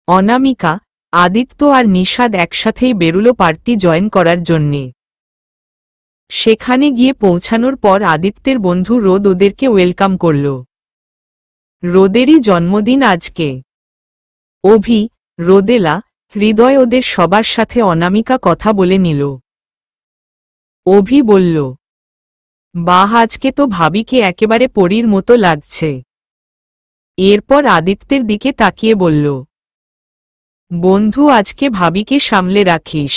অনামিকা, আদিত্য আর নিশাদ একসাথেই বেরুল party join করার জন্যে। সেখানে গিয়ে পৌঁছানোর পর আদিত্যের বন্ধু রোদ ওদেরকে ওয়েলকাম করল। রোদেরই জন্মদিন আজকে। অভি, রোদেলা, হৃদয় ওদের সবার সাথে অনামিকা কথা বলে নিল। অভি বলল, বাহ, আজকে তো ভাবিকে একেবারে পরীর মতো লাগছে। এরপর আদিত্যের দিকে তাকিয়ে বলল, বন্ধু, আজকে ভাবিকে সামলে রাখিস,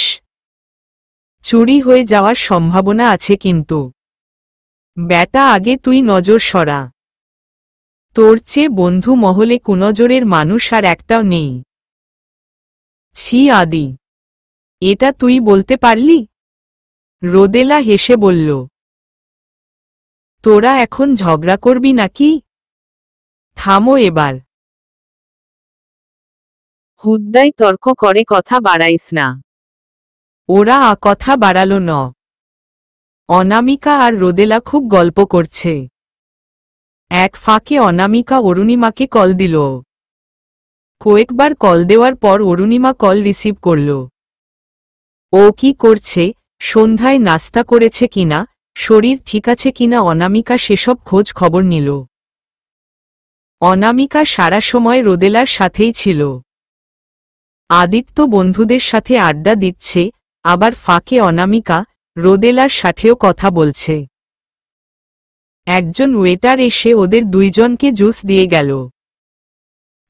চুরি হয়ে যাওয়ার সম্ভাবনা আছে কিন্তু। ব্যাটা, আগে তুই নজর সরা। তোর চেয়ে বন্ধু মহলে কুনজরের মানুষ আর একটাও নেই। ছি আদি, এটা তুই বলতে পারলি? রোদেলা হেসে বলল, তোরা এখন ঝগড়া করবি নাকি? থামো এবার। হুদ্দাই তর্ক করে কথা বাড়াইস না। ওরা কথা বাড়ালো ন। অনামিকা আর রোদেলা খুব গল্প করছে। এক ফাঁকে অনামিকা অরুণিমাকে কল দিল। কয়েকবার কল দেওয়ার পর অরুণিমা কল রিসিভ করল। ও কি করছে, সন্ধ্যায় নাস্তা করেছে কিনা, শরীর ঠিক আছে কিনা, অনামিকা সেসব খোঁজ খবর নিল। অনামিকা সারা সময় রোদেলার সাথেই ছিল। আদিত্য বন্ধুদের সাথে আড্ডা দিচ্ছে, আবার ফাঁকে অনামিকা রোদেলার সাথেও কথা বলছে। একজন ওয়েটার এসে ওদের দুইজনকে জুস দিয়ে গেল।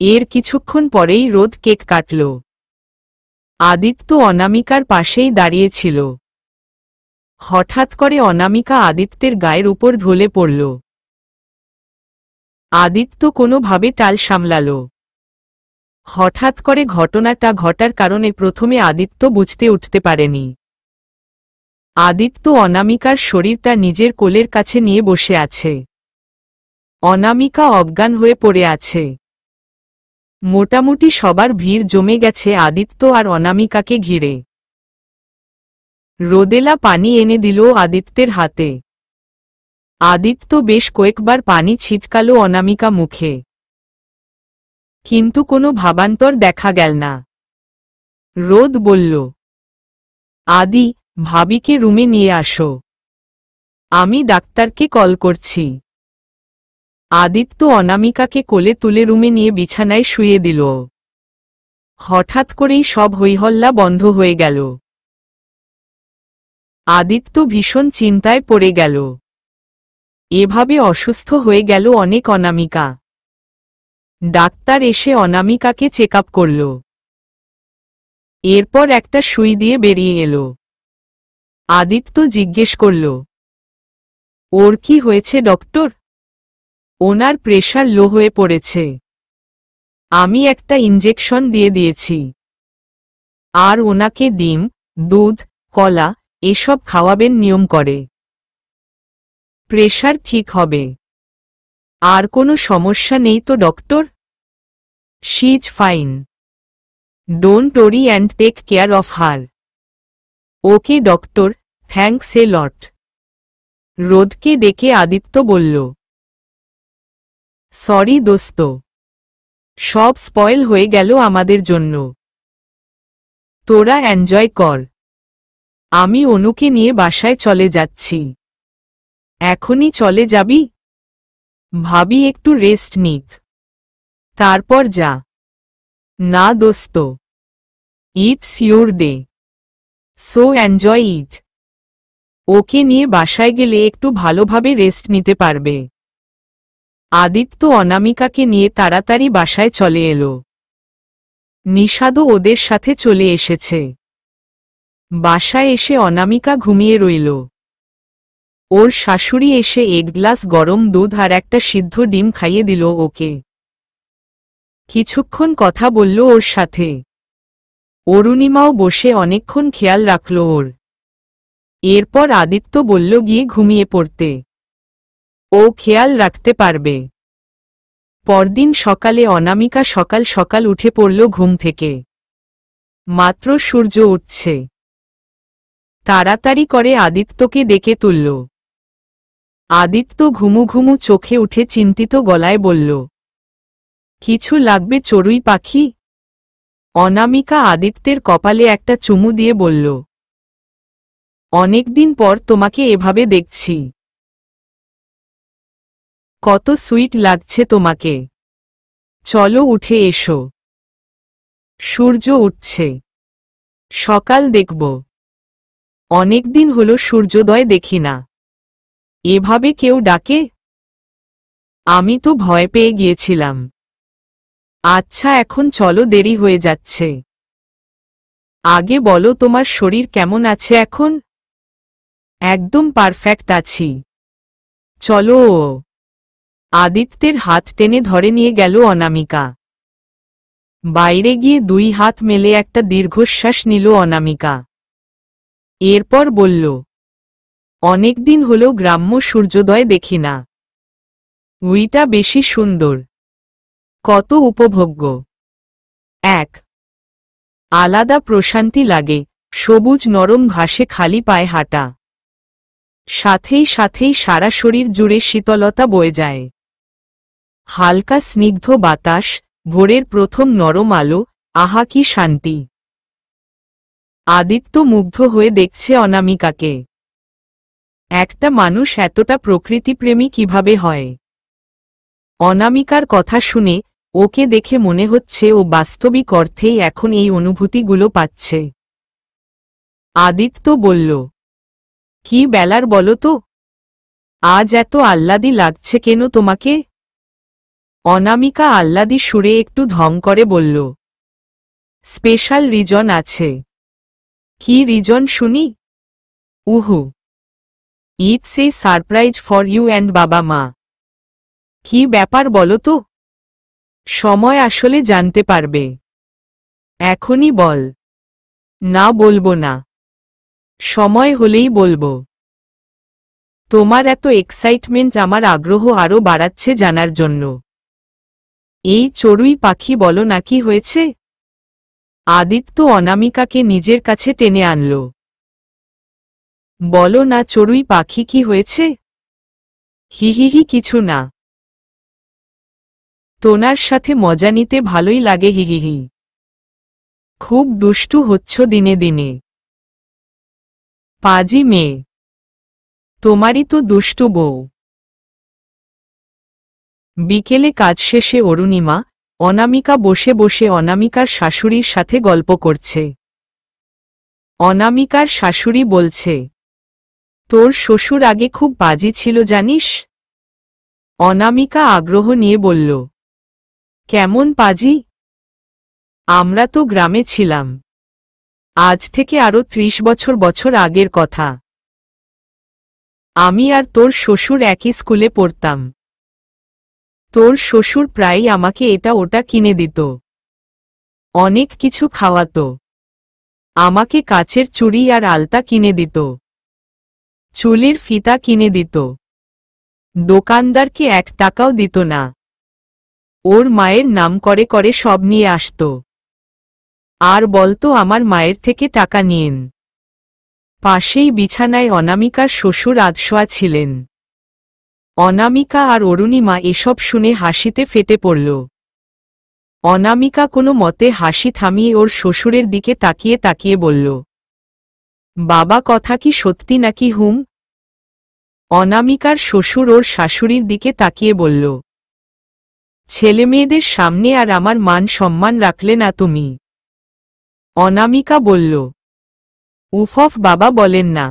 এর কিছুক্ষণ পরেই রোদ কেক কাটল। আদিত্য অনামিকার পাশেই দাঁড়িয়েছিল। হঠাৎ করে অনামিকা আদিত্যের গায়ের উপর ঢলে পড়ল। আদিত্য কোনোভাবে টাল সামলাল। হঠাৎ করে ঘটনাটা ঘটার কারণে প্রথমে আদিত্য বুঝতে উঠতে পারেনি। আদিত্য অনামিকার শরীরটা নিজের কোলের কাছে নিয়ে বসে আছে। অনামিকা অজ্ঞান হয়ে পড়ে আছে। মোটামুটি সবার ভিড় জমে গেছে আদিত্য আর অনামিকাকে ঘিরে। রোদেলা পানি এনে দিল আদিত্যের হাতে। আদিত্য বেশ কয়েকবার পানি ছিটকাল অনামিকা মুখে, কিন্তু কোনো ভাবান্তর দেখা গেল না। রোদ বলল, আদি, ভাবিকে রুমে নিয়ে আসো, আমি ডাক্তারকে কল করছি। আদিত্য অনামিকাকে কোলে তুলে রুমে নিয়ে বিছানায় শুয়ে দিল। হঠাৎ করেই সব হইহল্লা বন্ধ হয়ে গেল। আদিত্য ভীষণ চিন্তায় পড়ে গেল। এভাবে অসুস্থ হয়ে গেল অনেক অনামিকা। ডাক্তার এসে অনামিকাকে চেক আপ করল। এরপর একটা সুই দিয়ে বেরিয়ে এলো। আদিত্য জিজ্ঞেস করল, ওর কি হয়েছে ডক্টর? ওনার প্রেশার লো হয়ে পড়েছে। আমি একটা ইনজেকশন দিয়ে দিয়েছি, আর ওনাকে ডিম, দুধ, কলা এসব খাওয়াবেন নিয়ম করে। প্রেশার ঠিক হবে। আর কোনো সমস্যা নেই তো doctor? She is fine. Don't worry and take care of her. Okay doctor, thanks a lot. রোদকে ডেকে আদিত্য বলল, সরি দোস্ত, সব স্পয়েল হয়ে গেল আমাদের জন্য। তোরা এনজয় কর, আমি অনুকে নিয়ে বাসায় চলে যাচ্ছি। এখনই চলে যাবি? ভাবি একটু রেস্ট নিক, তারপর যা। না দোস্ত, it's your day, so enjoy it. ওকে নিয়ে বাসায় গেলে একটু ভালোভাবে রেস্ট নিতে পারবে। আদিত্য অনামিকাকে নিয়ে তাড়াতাড়ি বাসায় চলে এলো। নিশাদও ওদের সাথে চলে এসেছে। বাসায় এসে অনামিকা ঘুমিয়ে রইল। ওর শাশুড়ি এসে এক গ্লাস গরম দুধ আর একটা সিদ্ধ ডিম খাইয়ে দিল ওকে। কিছুক্ষণ কথা বলল ওর সাথে। অরুণিমাও বসে অনেকক্ষণ খেয়াল রাখল ওর। এরপর আদিত্য বলল গিয়ে ঘুমিয়ে পড়তে। ও খেয়াল রাখতে পারবে। পরদিন সকালে অনামিকা সকাল সকাল উঠে পড়ল ঘুম থেকে। মাত্র সূর্য উঠছে। তাড়াতাড়ি করে আদিত্যকে ডেকে তুলল। আদিত্য ঘুমু ঘুমু চোখে উঠে চিন্তিত গলায় বলল, কিছু লাগবে চড়ুই পাখি? অনামিকা আদিত্যের কপালে একটা চুমু দিয়ে বলল, অনেকদিন পর তোমাকে এভাবে দেখছি। কত সুইট লাগছে তোমাকে। চলো উঠে এসো। সূর্য উঠছে। সকাল দেখব। অনেকদিন হলো সূর্যোদয় দেখি না। এভাবে কেউ ডাকে? আমি তো ভয় পেয়ে গিয়েছিলাম। আচ্ছা এখন চলো, দেরি হয়ে যাচ্ছে। আগে বলো তোমার শরীর কেমন আছে এখন? একদম পারফেক্ট আছি। চলো। আদিত্যের হাত টেনে ধরে নিয়ে গেল অনামিকা। বাইরে গিয়ে দুই হাত মেলে একটা দীর্ঘশ্বাস নিল অনামিকা। এরপর বলল, অনেকদিন হলো গ্রাম্য সূর্যোদয় দেখি না। উইটা বেশি সুন্দর। কত উপভোগ্য। এক আলাদা প্রশান্তি লাগে, সবুজ নরম ঘাসে খালি পায়ে হাঁটা। সাথেই সাথেই সারা শরীর জুড়ে শীতলতা বয়ে যায়। হালকা স্নিগ্ধ বাতাস, ভোরের প্রথম নরম আলো, আহা কি শান্তি। আদিত্য মুগ্ধ হয়ে দেখছে অনামিকাকে। একটা মানুষ এতটা প্রকৃতিপ্রেমী কিভাবে হয়? অনামিকার কথা শুনে ওকে দেখে মনে হচ্ছে ও বাস্তবিক অর্থেই এখন এই অনুভূতিগুলো পাচ্ছে। আদিত্য বলল, কি বেলার বলো তো? আজ এত আহ্লাদি লাগছে কেন তোমাকে? অনামিকা আহ্লাদি সুরে একটু ঢং করে বলল, স্পেশাল রিজন আছে। কি রিজন শুনি? উহু, it's a surprise for you and বাবা মা। কি ব্যাপার বলো তো? সময় আসলে জানতে পারবে। এখনই বল। না বলবো না। সময় হলেই বলবো। তোমার এত এক্সাইটমেন্ট আমার আগ্রহ আরও বাড়াচ্ছে জানার জন্য। এই চড়ুই পাখি বলো না কি হয়েছে? আদিত্য অনামিকাকে নিজের কাছে টেনে আনল। বলো না চড়ুই পাখি কি হয়েছে? হিহিহি কিছু না। তোনার সাথে মজা নিতে ভালোই লাগে হিহিহি। খুব দুষ্টু হচ্ছ দিনে দিনে। পাজি মেয়ে। তোমারই তো দুষ্টু বউ। বিকেলে কাজ শেষে অরুণিমা, অনামিকা বসে বসে অনামিকার শাশুড়ির সাথে গল্প করছে। অনামিকার শাশুড়ি বলছে, তোর শ্বশুর আগে খুব পাজি ছিল জানিস? অনামিকা আগ্রহ নিয়ে বলল, কেমন পাজি? আমরা তো গ্রামে ছিলাম। আজ থেকে আরো ৩০ বছর আগের কথা। আমি আর তোর শ্বশুর একই স্কুলে পড়তাম। তোর শ্বশুর প্রায়ই আমাকে এটা ওটা কিনে দিত। অনেক কিছু খাওয়াতো। আমাকে কাচের চুড়ি আর আলতা কিনে দিত। চুলের ফিতা কিনে দিত। দোকানদারকে ১ টাকাও দিত না। ওর মায়ের নাম করে করে সব নিয়ে আসত। আর বলতো আমার মায়ের থেকে টাকা নিয়েন। পাশেই বিছানায় অনামিকার শ্বশুর আধশোয়া ছিলেন। অনামিকা আর অরুণিমা এসব শুনে হাসিতে ফেটে পড়ল। অনামিকা কোনো মতে হাসি থামিয়ে ওর শ্বশুরের দিকে তাকিয়ে তাকিয়ে বলল, বাবা কথা কি সত্যি নাকি হুম? অনামিকার শ্বশুর ওর শাশুড়ির দিকে তাকিয়ে বলল, ছেলেমেয়েদের সামনে আর আমার মান সম্মান রাখলে না তুমি। অনামিকা বলল, উফ বাবা বলেন না।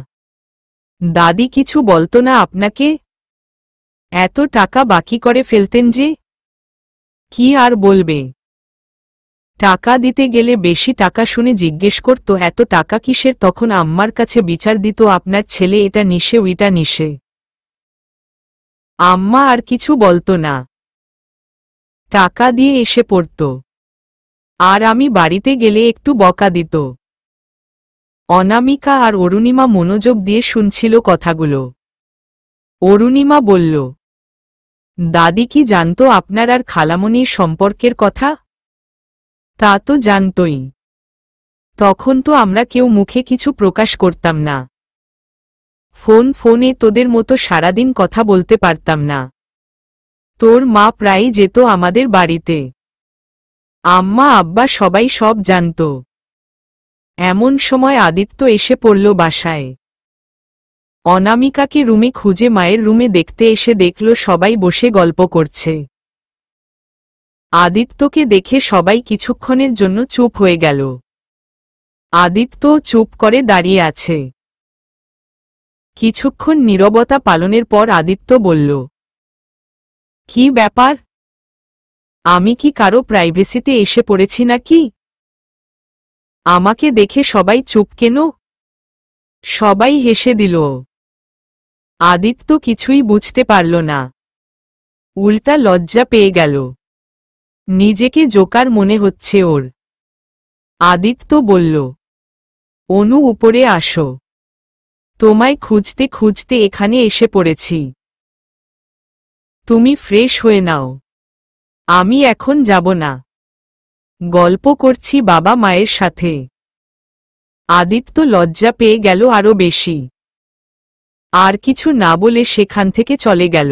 দাদি কিছু বলতো না আপনাকে? এত টাকা বাকি করে ফেলতেন যে। কি আর বলবে। টাকা দিতে গেলে বেশি টাকা শুনে জিজ্ঞেস করত এত টাকা কিসের, তখন আম্মার কাছে বিচার দিত আপনার ছেলে এটা নিশে ওইটা নিশে। আম্মা আর কিছু বলতো না। টাকা দিয়ে এসে পড়ত। আর আমি বাড়িতে গেলে একটু বকা দিত। অনামিকা আর অরুণিমা মনোযোগ দিয়ে শুনছিল কথাগুলো। অরুণিমা বলল, দাদি কি জানতো আপনার আর খালামণির সম্পর্কের কথা? তা তো জানতই। তখন তো আমরা কেউ মুখে কিছু প্রকাশ করতাম না। ফোনে তোদের মতো সারাদিন কথা বলতে পারতাম না। তোর মা প্রায়ই যেত আমাদের বাড়িতে। আম্মা আব্বা সবাই সব জানত। এমন সময় আদিত্য এসে পড়ল বাসায়। অনামিকাকে রুমে খুঁজে মায়ের রুমে দেখতে এসে দেখল সবাই বসে গল্প করছে। আদিত্যকে দেখে সবাই কিছুক্ষণের জন্য চুপ হয়ে গেল। আদিত্য চুপ করে দাঁড়িয়ে আছে। কিছুক্ষণ নীরবতা পালনের পর আদিত্য বলল, কি ব্যাপার? আমি কি কারো প্রাইভেসিতে এসে পড়েছি নাকি? আমাকে দেখে সবাই চুপ কেন? সবাই হেসে দিল। আদিত্য কিছুই বুঝতে পারল না, উল্টা লজ্জা পেয়ে গেল। নিজেকে জোকার মনে হচ্ছে ওর। আদিত্য বলল, অনু উপরে আসো, তোমায় খুঁজতে খুঁজতে এখানে এসে পড়েছি। তুমি ফ্রেশ হয়ে নাও, আমি এখন যাব না, গল্প করছি বাবা মায়ের সাথে। আদিত্য লজ্জা পেয়ে গেল আরো বেশি। আর কিছু না বলে সেখান থেকে চলে গেল।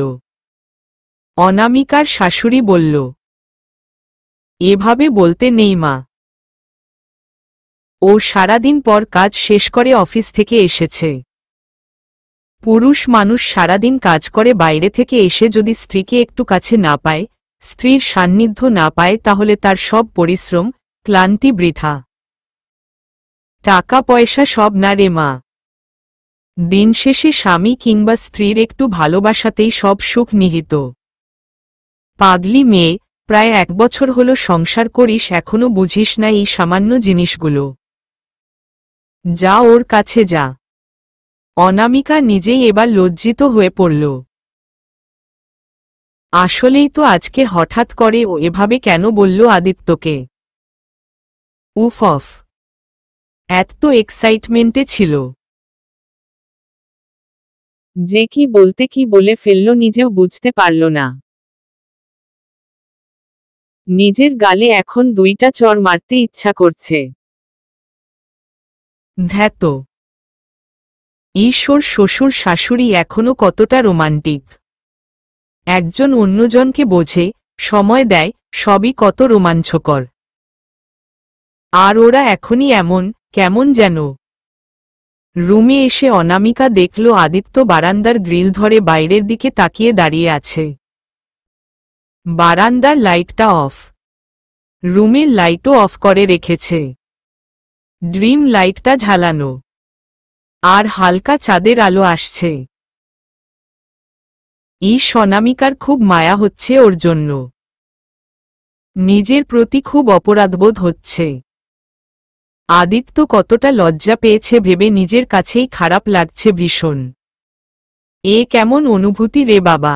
অনামিকার শাশুড়ি বলল, এভাবে বলতে নেই মা, ও সারাদিন পর কাজ শেষ করে অফিস থেকে এসেছে। পুরুষ মানুষ সারাদিন কাজ করে বাইরে থেকে এসে যদি স্ত্রীকে একটু কাছে না পায়, স্ত্রীর সান্নিধ্য না পায়, তাহলে তার সব পরিশ্রম ক্লান্তি বৃথা। টাকা পয়সা সব না রে মা, দিন শেষে স্বামী কিংবা স্ত্রীর একটু ভালোবাসাতেই সব সুখ নিহিত। পাগলি মেয়ে, প্রায় 1 বছর হলো সংসার করিস, এখনো বুঝিস না এই সামান্য জিনিসগুলো? যা ওর কাছে যা। অনামিকা নিজেই এবার লজ্জিত হয়ে পড়ল। আসলেই তো আজকে হঠাৎ করে ও এভাবে কেন বলল আদিত্যকে? উফ অফ, এত এক্সাইটমেন্টে ছিল যে কি বলতে কি বলে ফেলল নিজেও বুঝতে পারল না। নিজের গালে এখন 2টা চড় মারতে ইচ্ছা করছে। ধ্যাত, ঈশ্বর শ্বশুর শাশুড়ি এখনো কতটা রোমান্টিক। একজন অন্যজনকে বোঝে, সময় দেয়, সবই কত রোমাঞ্চকর। আর ওরা এখনই এমন, কেমন যেন। রুমে এসে অনামিকা দেখল আদিত্য বারান্দার গ্রিল ধরে বাইরের দিকে তাকিয়ে দাঁড়িয়ে আছে। বারান্দার লাইটটা অফ, রুমের লাইটও অফ করে রেখেছে। ড্রিম লাইটটা ঝালানো, আর হালকা চাঁদের আলো আসছে। অনামিকার খুব মায়া হচ্ছে ওর জন্য। নিজের প্রতি খুব অপরাধবোধ হচ্ছে। আদিত্য কতটা লজ্জা পেয়েছে ভেবে নিজের কাছেই খারাপ লাগছে ভীষণ। এ কেমন অনুভূতি রে বাবা!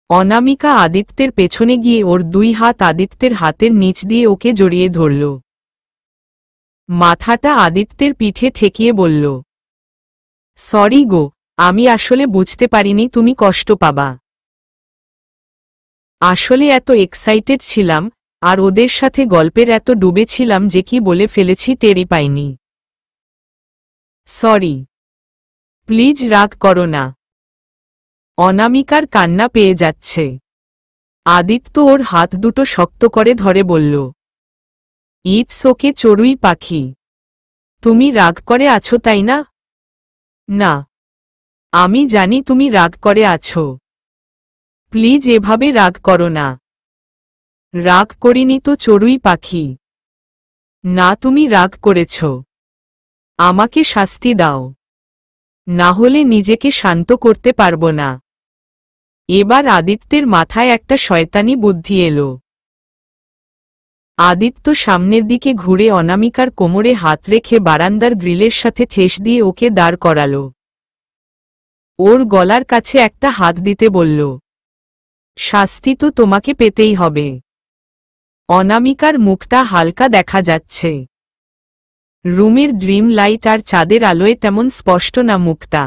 অনামিকা আদিত্যের পেছনে গিয়ে ওর 2 হাত আদিত্যের হাতের নিচ দিয়ে ওকে জড়িয়ে ধরল। মাথাটা আদিত্যের পিঠে ঠেকিয়ে বলল, সরি গো, আমি আসলে বুঝতে পারিনি তুমি কষ্ট পাবা। আসলে এত এক্সাইটেড ছিলাম, আর ওদের সাথে গল্পের এত ডুবে ছিলাম যে কি বলে ফেলেছি টেরই পাইনি। সরি, প্লিজ রাগ করো না। অনামিকার কান্না পেয়ে যাচ্ছে। আদিত্য ওর হাত দুটো শক্ত করে ধরে বলল, ইটস ওকে চড়ুই পাখি, তুমি রাগ করে আছো তাই না? না, আমি জানি তুমি রাগ করে আছো। প্লিজ এভাবে রাগ করো না। রাগ করিনি তো চড়ুই পাখি। না, তুমি রাগ করেছ। আমাকে শাস্তি দাও, না হলে নিজেকে শান্ত করতে পারব না। এবার আদিত্যের মাথায় একটা শয়তানি বুদ্ধি এলো। আদিত্য সামনের দিকে ঘুরে অনামিকার কোমরে হাত রেখে বারান্দার গ্রিলের সাথে ঠেস দিয়ে ওকে দাঁড় করাল। ওর গলার কাছে একটা হাত দিতে বলল, শাস্তি তো তোমাকে পেতেই হবে। অনামিকার মুখটা হালকা দেখা যাচ্ছে। রুমের ড্রিম লাইট আর চাঁদের আলোয় তেমন স্পষ্ট না মুখটা,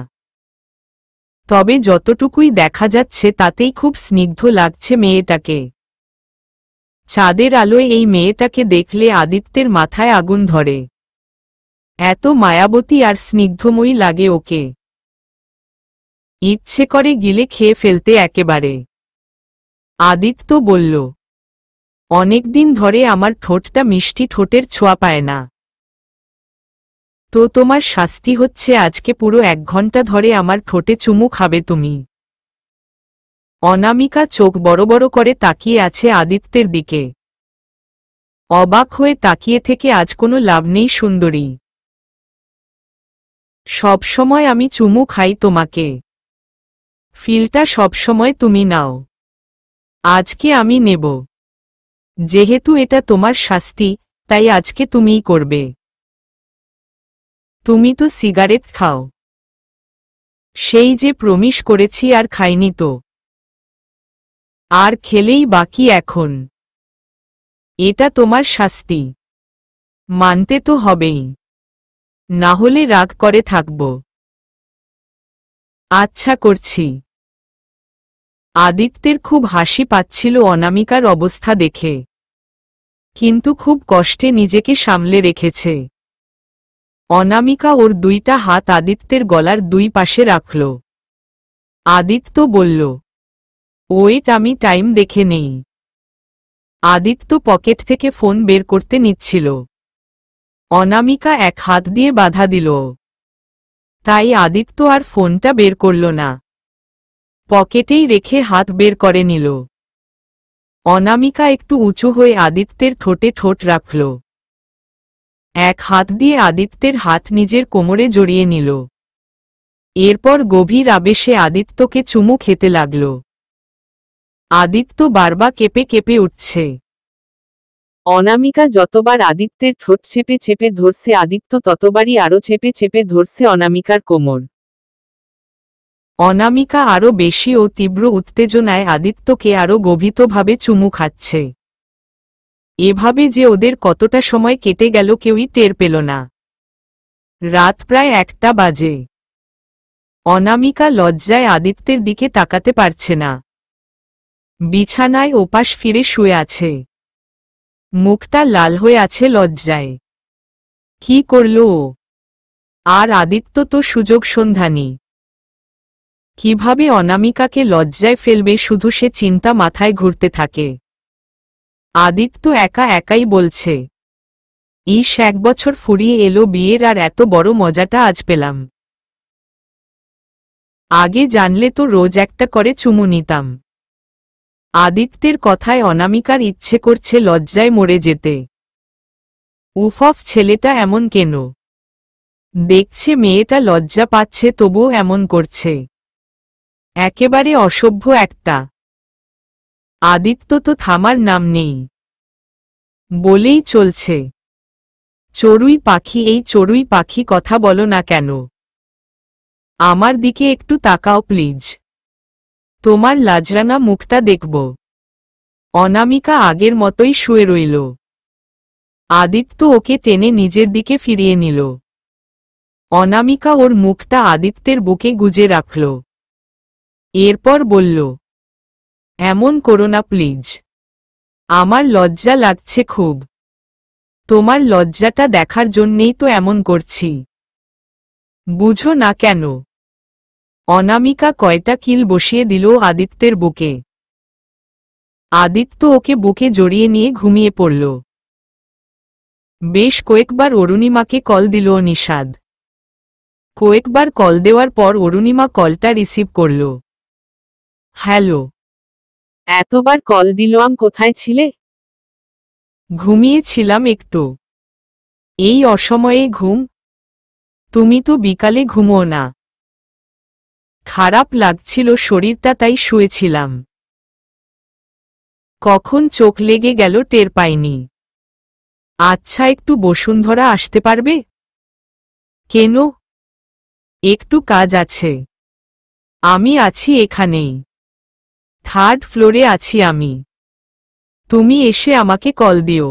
তবে যতটুকুই দেখা যাচ্ছে তাতেই খুব স্নিগ্ধ লাগছে মেয়েটাকে। চাঁদের আলোয় এই মেয়েটাকে দেখলে আদিত্যের মাথায় আগুন ধরে। এত মায়াবতী আর স্নিগ্ধময়ী লাগে ওকে, ইচ্ছে করে গিলে খেয়ে ফেলতে একেবারে। আদিত্য বলল, অনেকদিন ধরে আমার ঠোঁটটা মিষ্টি ঠোঁটের ছোঁয়া পায় না। তো তোমার শাস্তি হচ্ছে আজকে পুরো 1 ঘন্টা ধরে আমার ঠোঁটে চুমু খাবে তুমি। অনামিকা চোখ বড় বড় করে তাকিয়ে আছে আদিত্যের দিকে। অবাক হয়ে তাকিয়ে থেকে আজ কোনো লাভ নেই সুন্দরী। সবসময় আমি চুমু খাই তোমাকে, ফিলটা সবসময় তুমি নাও, আজকে আমি নেব। যেহেতু এটা তোমার শাস্তি, তাই আজকে তুমিই করবে। তুমি তো সিগারেট খাও। সেই যে প্রমিস করেছি আর খাইনি তো। আর খেলেই বাকি এখন। এটা তোমার শাস্তি, মানতে তো হবেই, না হলে রাগ করে থাকব। আচ্ছা করছি। আদিত্যের খুব হাসি পাচ্ছিল অনামিকার অবস্থা দেখে, কিন্তু খুব কষ্টে নিজেকে সামলে রেখেছে। অনামিকা ওর 2টা হাত আদিত্যের গলার 2 পাশে রাখল। আদিত্য বলল, ওয়েট, আমি টাইম দেখে নেই। আদিত্য পকেট থেকে ফোন বের করতে নিচ্ছিল। অনামিকা এক হাত দিয়ে বাধা দিল, তাই আদিত্য আর ফোনটা বের করল না, পকেটেই রেখে হাত বের করে নিল। অনামিকা একটু উঁচু হয়ে আদিত্যের ঠোঁটে ঠোঁট রাখল। এক হাত দিয়ে আদিত্যের হাত নিজের কোমরে জড়িয়ে নিল। এরপর গভীর আবেশে আদিত্যকে চুমু খেতে লাগল। আদিত্য বারবার কেঁপে কেঁপে উঠছে। অনামিকা যতবার আদিত্যের ঠোঁট চেপে চেপে ধরছে, আদিত্য ততবারই আরো চেপে চেপে ধরছে অনামিকার কোমর। অনামিকা আরো বেশি ও তীব্র উত্তেজনায় আদিত্যকে আরো গভীরভাবে চুমু খাচ্ছে। এভাবে যে ওদের কতটা সময় কেটে গেল কেউই টের পেল না। রাত প্রায় 1টা বাজে। অনামিকা লজ্জায় আদিত্যের দিকে তাকাতে পারছে না। বিছানায় ওপাশ ফিরে শুয়ে আছে, মুখটা লাল হয়ে আছে লজ্জায়। কি করল ও? আর আদিত্য তো সুযোগ সন্ধানী। কিভাবে অনামিকাকে লজ্জায় ফেলবে, শুধু সে চিন্তা মাথায় ঘুরতে থাকে। আদিত্য একা একাই বলছে, 1 বছর ফুরিয়ে এলো বিয়ের, আর এত বড় মজাটা আজ পেলাম। আগে জানলে তো রোজ একটা করে চুমু নিতাম। আদিত্যের কথায় অনামিকার ইচ্ছে করছে লজ্জায় মরে যেতে। উফফ, ছেলেটা এমন কেন? দেখছে মেয়েটা লজ্জা পাচ্ছে তবুও এমন করছে, একেবারে অসভ্য একটা। আদিত্য তো থামার নাম নেই, বলেই চলছে, চড়ুই পাখি, এই চড়ুই পাখি কথা বলো না কেন? আমার দিকে একটু তাকাও প্লিজ, তোমার লাজরানা মুখটা দেখব। অনামিকা আগের মতোই শুয়ে রইল। আদিত্য ওকে টেনে নিজের দিকে ফিরিয়ে নিল। অনামিকা ওর মুখটা আদিত্যের বুকে গুজে রাখল। এরপর বলল, এমন করো না প্লিজ, আমার লজ্জা লাগছে খুব। তোমার লজ্জাটা দেখার জন্যেই তো এমন করছি, বুঝো না কেন? অনামিকা কয়টা কিল বসিয়ে দিল আদিত্যের বুকে। আদিত্য ওকে বুকে জড়িয়ে নিয়ে ঘুমিয়ে পড়ল। বেশ কয়েকবার অরুণিমাকে কল দিল নিষাদ। কয়েকবার কল দেওয়ার পর অরুণিমা কলটা রিসিভ করল। হ্যালো। এতবার কল দিলাম, কোথায় ছিলে? ঘুমিয়েছিলাম একটু। এই অসময়ে ঘুম? তুমি তো বিকালে ঘুমো না। খারাপ লাগছিল শরীরটা, তাই শুয়েছিলাম। কখন চোখ লেগে গেল টের পাইনি। আচ্ছা, একটু বসুন্ধরা আসতে পারবে? কেন? একটু কাজ আছে। আমি আছি এখানেই, 3rd ফ্লোরে আছি আমি। তুমি এসে আমাকে কল দিও।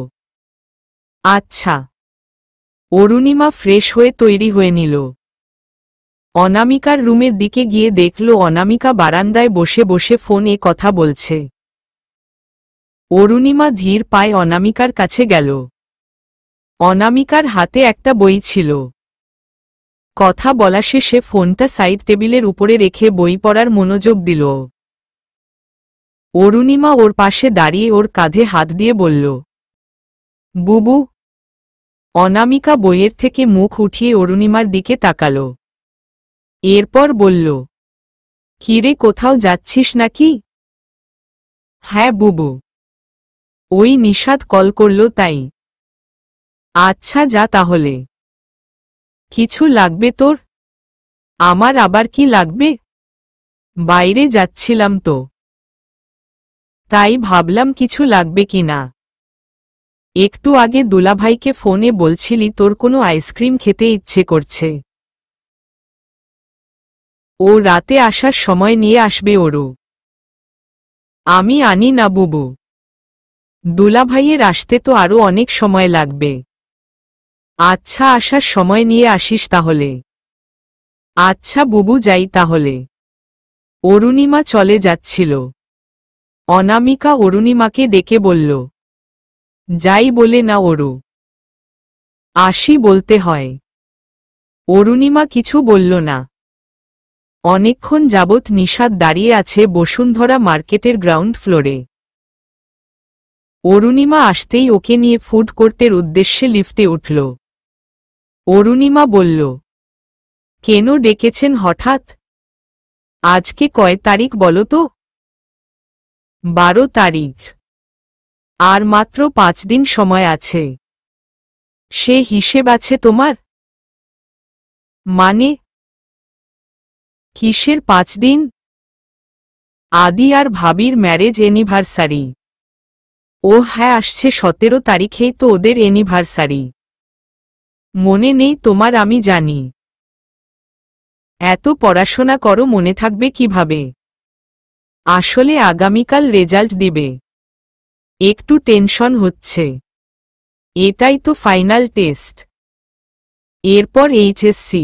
আচ্ছা। অরুণিমা ফ্রেশ হয়ে তৈরি হয়ে নিল। অনামিকার রুমের দিকে গিয়ে দেখল অনামিকা বারান্দায় বসে বসে ফোনে কথা বলছে। অরুণিমা ধীর পায়ে অনামিকার কাছে গেল। অনামিকার হাতে একটা বই ছিল। কথা বলা শেষে ফোনটা সাইড টেবিলের উপরে রেখে বই পড়ার মনোযোগ দিল। অরুণিমা ওর পাশে দাঁড়িয়ে ওর কাঁধে হাত দিয়ে বলল, বুবু। অনামিকা বইয়ের থেকে মুখ উঠিয়ে অরুণিমার দিকে তাকাল। এরপর বলল, কিরে, কোথাও যাচ্ছিস নাকি? হ্যাঁ বুবু, ওই নিশাদ কল করল তাই। আচ্ছা যা তাহলে। কিছু লাগবে তোর? আমার আবার কি লাগবে? বাইরে যাচ্ছিলাম তো, তাই ভাবলাম কিছু লাগবে কিনা। একটু আগে দুলাভাইকে ফোনে বলছিলি তোর কোনো আইসক্রিম খেতে ইচ্ছে করছে। ও রাতে আসার সময় নিয়ে আসবে ওরু। আমি আনি না বুবু, দুলাভাইয়ের আসতে তো আরো অনেক সময় লাগবে। আচ্ছা আসার সময় নিয়ে আসিস তাহলে। আচ্ছা বুবু, যাই তাহলে। অরুণিমা চলে যাচ্ছিল। অনামিকা অরুণিমাকে ডেকে বলল, যাই বলে না ওরু, আসি বলতে হয়। অরুণিমা কিছু বলল না। অনেকক্ষণ যাবৎ নিশাদ দাঁড়িয়ে আছে বসুন্ধরা মার্কেটের গ্রাউন্ড ফ্লোরে। অরুণিমা আসতেই ওকে নিয়ে ফুড কোর্টের উদ্দেশ্যে লিফটে উঠল। অরুণিমা বলল, কেন ডেকেছেন হঠাৎ? আজকে কয় তারিখ বলো তো? 12 তারিখ। আর মাত্র 5 দিন সময় আছে। সে হিসেব আছে তোমার? মানে? কিসের 5 দিন? আদি আর ভাবির ম্যারেজ অ্যানিভার্সারি। ও হ্যাঁ, আসছে 17 তারিখেই তো ওদের অ্যানিভার্সারি। মনে নেই তোমার? আমি জানি। এত পড়াশোনা করো, মনে থাকবে কিভাবে? আসলে আগামীকাল রেজাল্ট দিবে, একটু টেনশন হচ্ছে। এটাই তো ফাইনাল টেস্ট, এরপর এইচএসসি।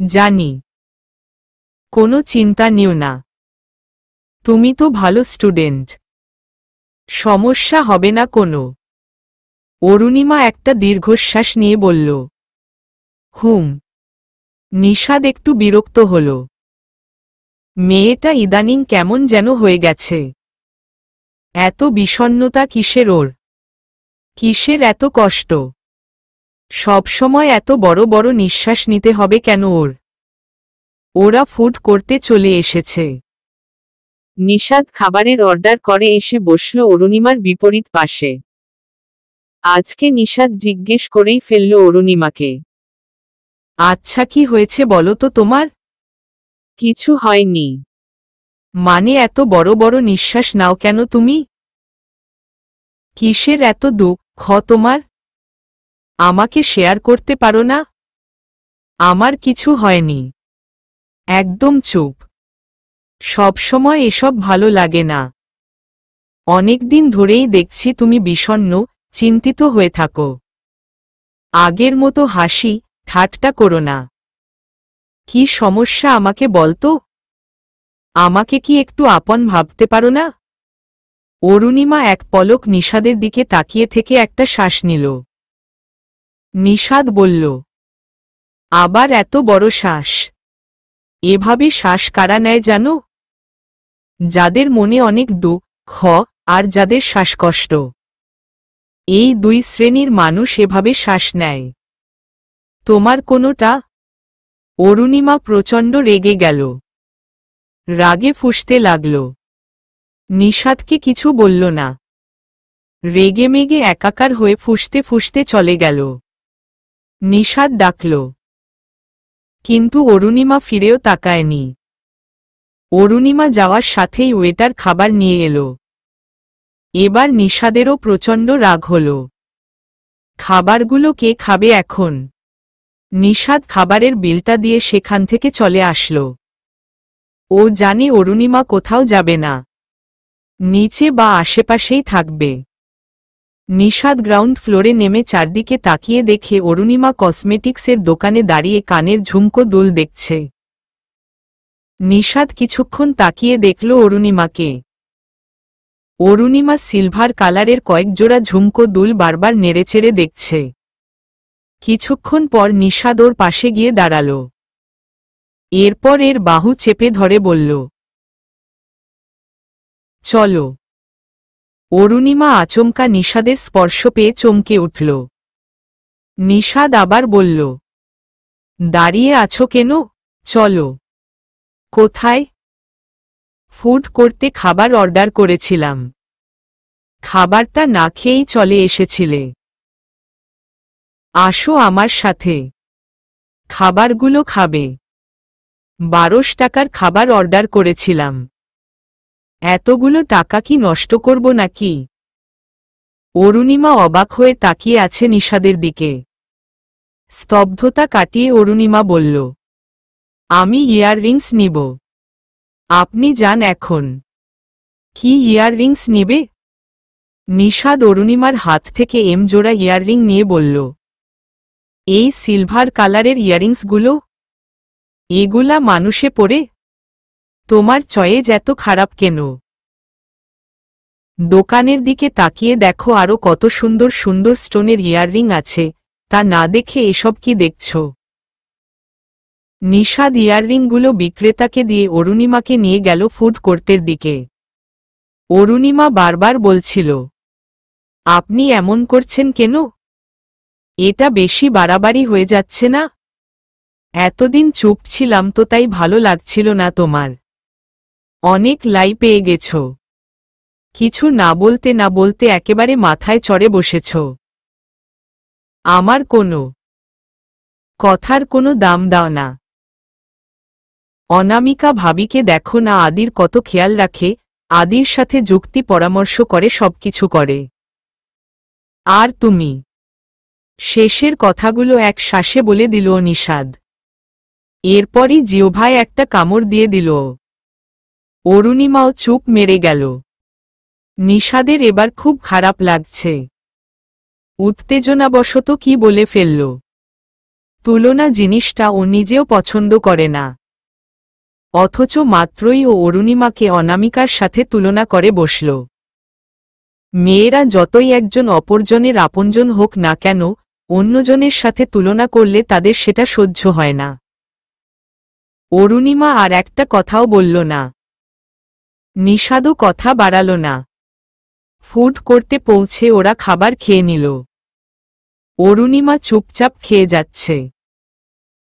জানি, কোনো চিন্তা নিও না। তুমি তো ভালো স্টুডেন্ট, সমস্যা হবে না কোনো। অরুণিমা একটা দীর্ঘশ্বাস নিয়ে বলল, হুম। নিশাদ একটু বিরক্ত হল। মেয়েটা ইদানিং কেমন যেন হয়ে গেছে। এত বিষণ্ণতা কিসের ওর? কিসের এত কষ্ট? সবসময় এত বড় বড় নিঃশ্বাস নিতে হবে কেন ওর? ওরা ফুড করতে চলে এসেছে। নিশাদ খাবারের অর্ডার করে এসে বসল অরুণিমার বিপরীত পাশে। আজকে নিশাদ জিজ্ঞেস করেই ফেলল অরুণিমাকে, আচ্ছা কি হয়েছে বলো তো তোমার? কিছু হয়নি। মানে এত বড় বড় নিঃশ্বাস নাও কেন তুমি? কিসের এত দুঃখ তোমার? আমাকে শেয়ার করতে পারো না? আমার কিছু হয়নি। একদম চুপ। সবসময় এসব ভালো লাগে না। অনেকদিন ধরেই দেখছি তুমি বিষণ্ণ, চিন্তিত হয়ে থাকো। আগের মতো হাসি ঠাট্টা করো না। কি সমস্যা আমাকে বলতো? আমাকে কি একটু আপন ভাবতে পারো না? অরুণিমা এক পলক নিশাদের দিকে তাকিয়ে থেকে একটা শ্বাস নিল। নিশাদ বলল, আবার এত বড় শ্বাস? এভাবে শ্বাস কারা নেয় জানো? যাদের মনে অনেক দুঃখ আর যাদের শ্বাসকষ্ট। এই 2 শ্রেণীর মানুষ এভাবে শ্বাস নেয়। তোমার কোনোটা? অরুণিমা প্রচণ্ড রেগে গেল। রাগে ফুঁসতে লাগল। নিশাদকে কিছু বলল না। রেগেমেগে একাকার হয়ে ফুঁসতে ফুঁসতে চলে গেল। নিশাদ ডাকল, কিন্তু অরুণিমা ফিরেও তাকায়নি। অরুণিমা যাওয়ার সাথেই ওয়েটার খাবার নিয়ে এলো। এবার নিশাদেরও প্রচণ্ড রাগ হল। খাবারগুলো কে খাবে এখন? নিশাদ খাবারের বিলটা দিয়ে সেখান থেকে চলে আসলো। ও জানে অরুণিমা কোথাও যাবে না, নিচে বা আশেপাশেই থাকবে। নিশাদ গ্রাউন্ড ফ্লোরে নেমে চারদিকে তাকিয়ে দেখে অরুণিমা কসমেটিক্সের দোকানে দাঁড়িয়ে কানের ঝুমকো দুল দেখছে। নিশাদ কিছুক্ষণ তাকিয়ে দেখল অরুণিমাকে। অরুণিমা সিলভার কালারের কয়েক জোড়া ঝুমকো দুল বারবার নেড়েচেড়ে দেখছে। কিছুক্ষণ পর নিশাদ ওর পাশে গিয়ে দাঁড়াল। এরপর এর বাহু চেপে ধরে বলল, চলো। অরুণিমা আচমকা নিষাদের স্পর্শ পেয়ে চমকে উঠল। নিষাদ আবার বলল, দাঁড়িয়ে আছো কেন? চলো। কোথায়? ফুড কোর্টে খাবার অর্ডার করেছিলাম। খাবারটা না খেয়েই চলে এসেছিলে। আসো আমার সাথে, খাবারগুলো খাবে। 12 টাকার খাবার অর্ডার করেছিলাম। এতগুলো টাকা কি নষ্ট করব নাকি? অরুণিমা অবাক হয়ে তাকিয়ে আছে নিষাদের দিকে। স্তব্ধতা কাটিয়ে অরুণিমা বলল, আমি ইয়াররিংস নিব। আপনি যান এখন। কি ইয়াররিংস নিবে? নিষাদ অরুণিমার হাত থেকে জোড়া ইয়াররিং নিয়ে বলল, এই সিলভার কালারের ইয়াররিংসগুলো? এগুলা মানুষে পরে? তোমার চয়েজ এত খারাপ কেন? দোকানের দিকে তাকিয়ে দেখো আরো কত সুন্দর সুন্দর স্টোনের ইয়াররিং আছে, তা না দেখে এসব কি দেখছ? নিষাদ ইয়াররিংগুলো বিক্রেতাকে দিয়ে অরুণিমাকে নিয়ে গেল ফুড কোর্টের দিকে। অরুণিমা বারবার বলছিল, আপনি এমন করছেন কেন? এটা বেশি বাড়াবাড়ি হয়ে যাচ্ছে না? এতদিন চুপ ছিলাম তো তাই ভালো লাগছিল না তোমার? অনেক লাই পেয়ে গেছ। কিছু না বলতে না বলতে একেবারে মাথায় চড়ে বসেছ। আমার কোনো কথার কোনো দাম দাও না। অনামিকা ভাবিকে দেখো না, আদির কত খেয়াল রাখে, আদির সাথে যুক্তি পরামর্শ করে সবকিছু করে। আর তুমি? শেষের কথাগুলো এক শ্বাসে বলে দিল নিষাদ। এরপরই জিহ্বায় একটা কামড় দিয়ে দিল। অরুণিমাও চুপ মেরে গেল। নিষাদের এবার খুব খারাপ লাগছে। উত্তেজনাবশত কি বলে ফেলল। তুলনা জিনিসটা ও নিজেও পছন্দ করে না, অথচ মাত্রই ও অরুণিমাকে অনামিকার সাথে তুলনা করে বসল। মেয়েরা যতই একজন অপরজনের আপনজন হোক না কেন, অন্যজনের সাথে তুলনা করলে তাদের সেটা সহ্য হয় না। অরুণিমা আর একটা কথাও বলল না। নিষাদও কথা বাড়াল না। ফুড কোর্টে পৌঁছে ওরা খাবার খেয়ে নিল। অরুণিমা চুপচাপ খেয়ে যাচ্ছে।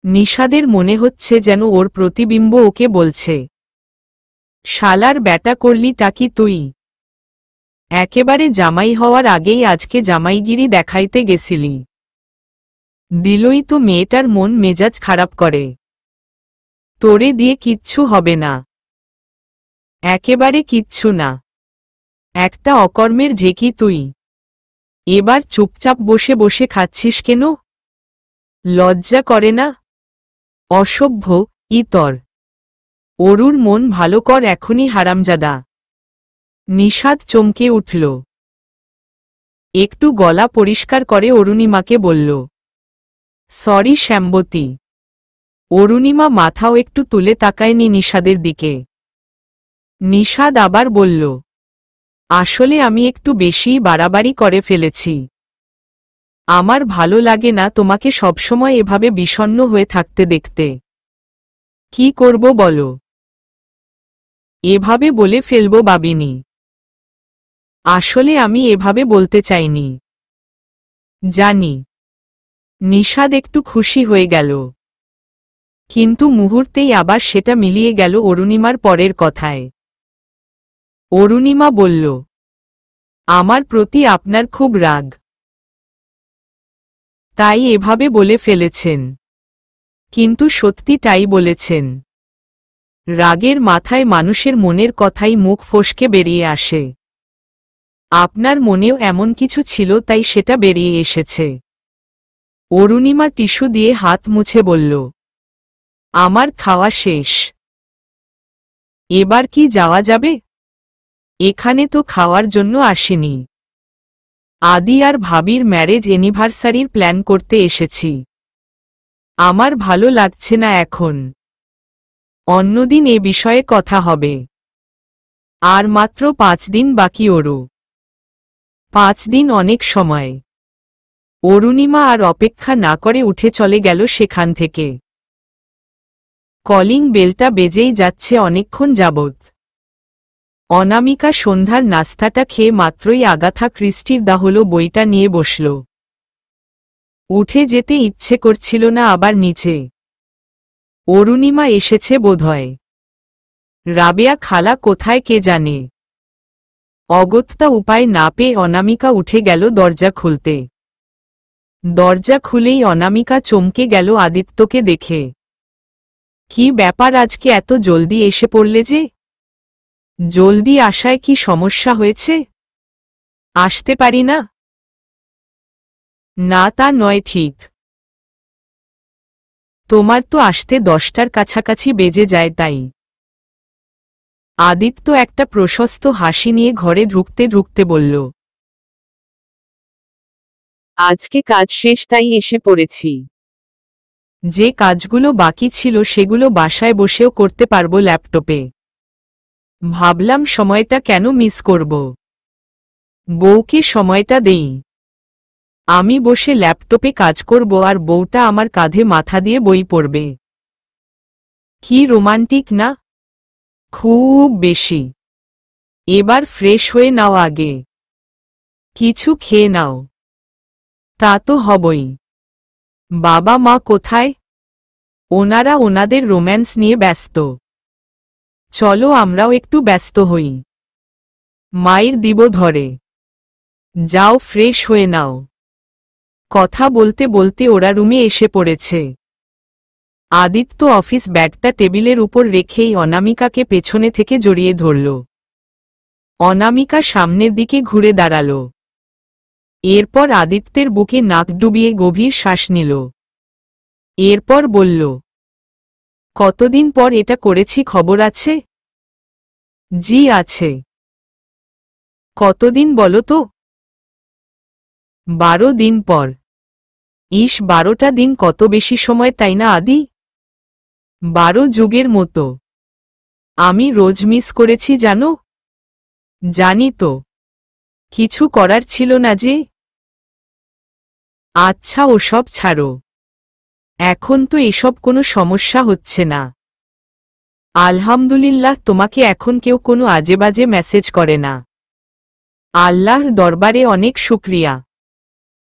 নিষাদের মনে হচ্ছে যেন ওর প্রতিবিম্ব ওকে বলছে, শালার ব্যাটা করলিটা কি তুই? একেবারে জামাই হওয়ার আগেই আজকে জামাইগিরি দেখাইতে গেছিলি। দিলই তো মেয়েটার মন মেজাজ খারাপ করে। তোরে দিয়ে কিচ্ছু হবে না, একেবারে কিচ্ছু না। একটা অকর্মের ঢেকি তুই। এবার চুপচাপ বসে বসে খাচ্ছিস কেন? লজ্জা করে না? অসভ্য, ইতর। অরুর মন ভালো কর এখনই হারামজাদা। নিষাদ চমকে উঠল। একটু গলা পরিষ্কার করে অরুণিমাকে বলল, সরি শ্যামবতী। অরুণিমা মাথাও একটু তুলে তাকায়নি নিষাদের দিকে। নিষাদ আবার বলল, আসলে আমি একটু বেশিই বাড়াবাড়ি করে ফেলেছি। আমার ভালো লাগে না তোমাকে সবসময় এভাবে বিষণ্ণ হয়ে থাকতে দেখতে। কি করব বলো? এভাবে বলে ফেলবো ভাবিনি। আসলে আমি এভাবে বলতে চাইনি। জানি। নিষাদ একটু খুশি হয়ে গেল, কিন্তু মুহূর্তেই আবার সেটা মিলিয়ে গেল অরুণিমার পরের কথায়। অরুণিমা বলল, আমার প্রতি আপনার খুব রাগ, তাই এভাবে বলে ফেলেছেন। কিন্তু সত্যি তাই বলেছেন। রাগের মাথায় মানুষের মনের কথাই মুখ ফসকে বেরিয়ে আসে। আপনার মনেও এমন কিছু ছিল তাই সেটা বেরিয়ে এসেছে। অরুণিমা টিস্যু দিয়ে হাত মুছে বলল, আমার খাওয়া শেষ। এবার কি যাওয়া যাবে? এখানে তো খাওয়ার জন্য আসিনি। আদি আর ভাবির ম্যারেজ অ্যানিভার্সারির প্ল্যান করতে এসেছি। আমার ভালো লাগছে না এখন। অন্যদিন এ বিষয়ে কথা হবে। আর মাত্র 5 দিন বাকি ওরু। 5 দিন অনেক সময়। অরুণিমা আর অপেক্ষা না করে উঠে চলে গেল সেখান থেকে। কলিং বেলটা বেজেই যাচ্ছে অনেকক্ষণ যাবৎ। অনামিকা সন্ধ্যার নাস্তাটা খেয়ে মাত্রই আগাথা ক্রিস্টির দাহলো বইটা নিয়ে বসল। উঠে যেতে ইচ্ছে করছিল না আবার নিচে। অরুণিমা এসেছে বোধহয়। রাবেয়া খালা কোথায় কে জানে। অগত্যা উপায় না পেয়ে অনামিকা উঠে গেল দরজা খুলতে। দরজা খুলেই অনামিকা চমকে গেল আদিত্যকে দেখে। কি ব্যাপার, আজকে এত জলদি এসে পড়লে যে? জলদি আসায় কি সমস্যা হয়েছে? আসতে পারি না? না তা নয়, ঠিক তোমার তো আসতে 10টার কাছাকাছি বেজে যায়, তাই। আদিত্য একটা প্রশস্ত হাসি নিয়ে ঘরে ঢুকতে ঢুকতে বলল, আজকে কাজ শেষ তাই এসে পড়েছি। যে কাজগুলো বাকি ছিল সেগুলো বাসায় বসেও করতে পারবো ল্যাপটপে। ভাবলাম সময়টা কেন মিস করব, বউকে সময়টা দেই। আমি বসে ল্যাপটপে কাজ করব আর বউটা আমার কাঁধে মাথা দিয়ে বই পড়বে। কি রোমান্টিক না? খুব বেশি। এবার ফ্রেশ হয়ে নাও আগে, কিছু খেয়ে নাও। তা তো হবই। বাবা মা কোথায়? ওনারা ওনাদের রোম্যান্স নিয়ে ব্যস্ত। চলো আমরাও একটু ব্যস্ত হই। মায়ের দিব ধরে। যাও ফ্রেশ হয়ে নাও। কথা বলতে বলতে ওরা রুমে এসে পড়েছে। আদিত্য অফিস ব্যাগটা টেবিলের উপর রেখেই অনামিকাকে পেছনে থেকে জড়িয়ে ধরল। অনামিকা সামনের দিকে ঘুরে দাঁড়াল। এরপর আদিত্যের বুকে নাক ডুবিয়ে গভীর শ্বাস নিল। এরপর বলল, কতদিন পর এটা করেছি খবর আছে? জি আছে। কতদিন বলো তো? 12 দিন পর। ইস, 12টা দিন কত বেশি সময়, তাই না আদি? 12 যুগের মতো। আমি রোজ মিস করেছি জানো। জানি তো, কিছু করার ছিল না যে। আচ্ছা ওসব ছাড়ো, এখন তো এসব কোনো সমস্যা হচ্ছে না। আলহামদুলিল্লাহ, তোমাকে এখন কেউ কোনো আজেবাজে মেসেজ করে না। আল্লাহর দরবারে অনেক শুকরিয়া।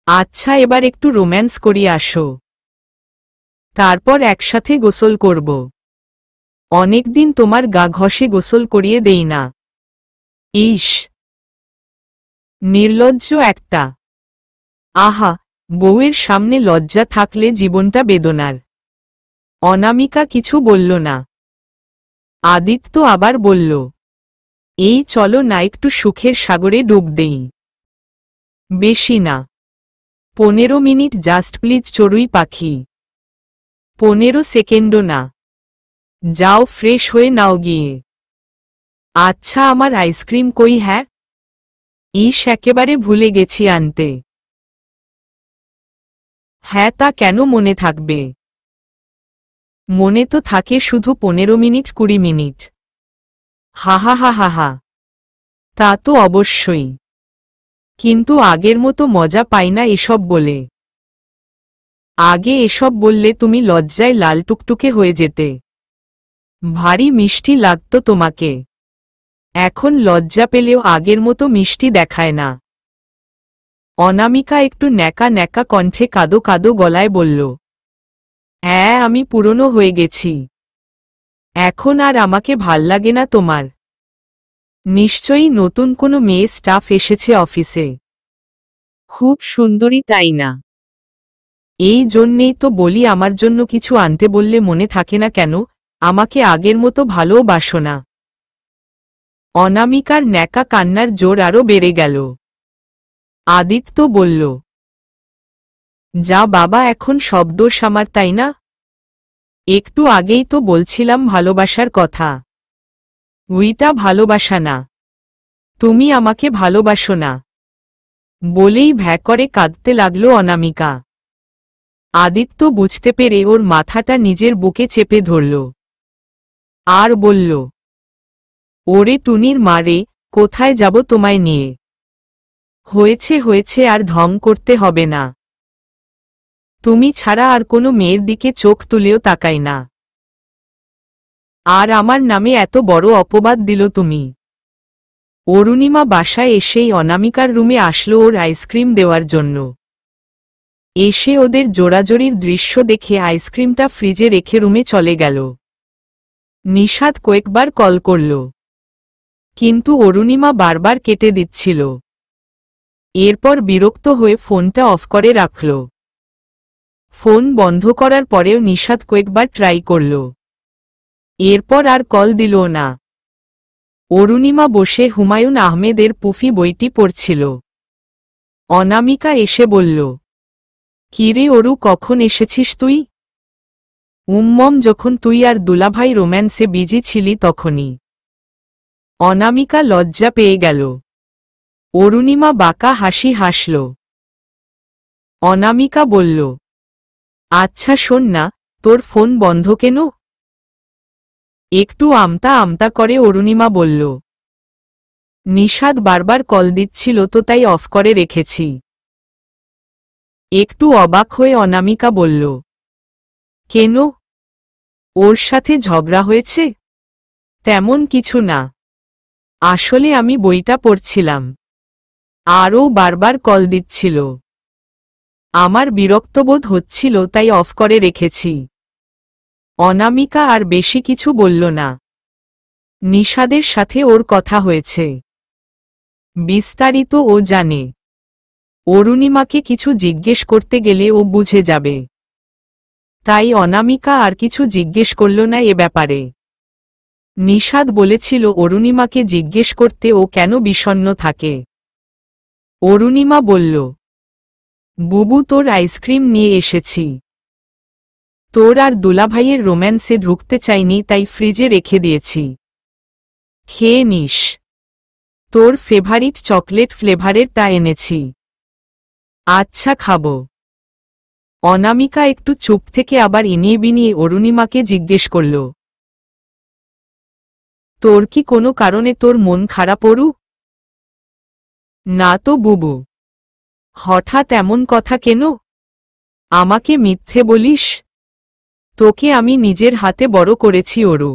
আচ্ছা এবার একটু রোম্যান্স করি আসো, তারপর একসাথে গোসল করব। অনেকদিন তোমার গা ঘষে গোসল করিয়ে দেই না। ইস, নির্লজ্জ একটা। আহা, বউয়ের সামনে লজ্জা থাকলে জীবনটা বেদনার। অনামিকা কিছু বলল না। আদিত্য আবার বলল, এই চলো না একটু সুখের সাগরে ডুব দেই। বেশি না, 15 মিনিট জাস্ট প্লিজ চড়ুই পাখি। 15 সেকেন্ডও না। যাও ফ্রেশ হয়ে নাও গিয়ে। আচ্ছা আমার আইসক্রিম কই? হ্যাঁ, ইস একেবারে ভুলে গেছি আনতে। হ্যাঁ তা কেন মনে থাকবে? মনে তো থাকে শুধু 15 মিনিট 20 মিনিট। হা হা হা হা হা। তা তো অবশ্যই, কিন্তু আগের মতো মজা পাই না এসব বলে। আগে এসব বললে তুমি লজ্জায় লাল টুকটুকে হয়ে যেতে, ভারী মিষ্টি লাগত তোমাকে। এখন লজ্জা পেলেও আগের মতো মিষ্টি দেখায় না। অনামিকা একটু ন্যাকা ন্যাকা কণ্ঠে কাদো কাদো গলায় বলল, হ্যাঁ আমি পুরনো হয়ে গেছি, এখন আর আমাকে ভাল্লাগে না তোমার। নিশ্চয়ই নতুন কোনো মেয়ে স্টাফ এসেছে অফিসে। খুব সুন্দরী তাই না? এই জন্যেই তো বলি আমার জন্য কিছু আনতে বললে মনে থাকে না কেন, আমাকে আগের মতো ভালোবাসো না। অনামিকার ন্যাকা কান্নার জোর আরও বেড়ে গেল। আদিত্য বলল, যা বাবা, এখন সব দোষ আমার তাই না? একটু আগেই তো বলছিলাম ভালোবাসার কথা। উইটা ভালোবাসা না, তুমি আমাকে ভালোবাসো না। বলেই ভ্যা করে কাঁদতে লাগল অনামিকা। আদিত্য বুঝতে পেরে ওর মাথাটা নিজের বুকে চেপে ধরল আর বলল, ওরে টুনির মারে, কোথায় যাব তোমায় নিয়ে? হয়েছে হয়েছে, আর ঢং করতে হবে না। তুমি ছাড়া আর কোনো মেয়ের দিকে চোখ তুলেও তাকাই না। আর আমার নামে এত বড় অপবাদ দিল তুমি। অরুণিমা বাসায় এসেই অনামিকার রুমে আসলো ওর আইসক্রিম দেওয়ার জন্য। এসে ওদের জোড়াজোড়ির দৃশ্য দেখে আইসক্রিমটা ফ্রিজে রেখে রুমে চলে গেল। নিশাদ কয়েকবার কল করল, কিন্তু অরুণিমা বারবার কেটে দিচ্ছিল। এরপর বিরক্ত হয়ে ফোনটা অফ করে রাখল। ফোন বন্ধ করার পরেও নিশাদ কয়েকবার ট্রাই করল, এরপর আর কল দিল না। অরুণিমা বসে হুমায়ুন আহমেদের পুফি বইটি পড়ছিল। অনামিকা এসে বলল, কিরে অরু, কখন এসেছিস তুই? যখন তুই আর দুলাভাই রোম্যান্সে বিজি ছিলি তখনই। অনামিকা লজ্জা পেয়ে গেল। অরুণিমা বাঁকা হাসি হাসল। অনামিকা বলল, আচ্ছা শোন না, তোর ফোন বন্ধ কেন? একটু আমতা আমতা করে অরুণিমা বলল, নিশাদ বারবার কল দিচ্ছিল তো তাই অফ করে রেখেছি। একটু অবাক হয়ে অনামিকা বলল, কেন? ওর সাথে ঝগড়া হয়েছে? তেমন কিছু না, আসলে আমি বইটা পড়ছিলাম, আরও বারবার কল দিচ্ছিল। আমার বিরক্তবোধ হচ্ছিল তাই অফ করে রেখেছি। অনামিকা আর বেশি কিছু বলল না। নিশাদের সাথে ওর কথা হয়েছে, বিস্তারিত ও জানে। অরুণিমাকে কিছু জিজ্ঞেস করতে গেলে ও বুঝে যাবে, তাই অনামিকা আর কিছু জিজ্ঞেস করল না এ ব্যাপারে। নিশাদ বলেছিল অরুণিমাকে জিজ্ঞেস করতে ও কেন বিষণ্ণ থাকে। অরুণিমা বলল, বুবু, তোর আইসক্রিম নিয়ে এসেছি। তোর আর দুলাভাইয়ের রোম্যান্সে ঢুকতে চাইনি তাই ফ্রিজে রেখে দিয়েছি, খেয়ে নিস। তোর ফেভারিট চকলেট ফ্লেভারেরটা এনেছি। আচ্ছা, খাবো। অনামিকা একটু চুপ থেকে আবার ইনিয়ে বিনিয়ে অরুণিমাকে জিজ্ঞেস করল, তোর কি কোনো কারণে তোর মন খারাপ অরু? না তো বুবু। হঠাৎ এমন কথা কেন? আমাকে মিথ্যে বলিস? তোকে আমি নিজের হাতে বড় করেছি অরু।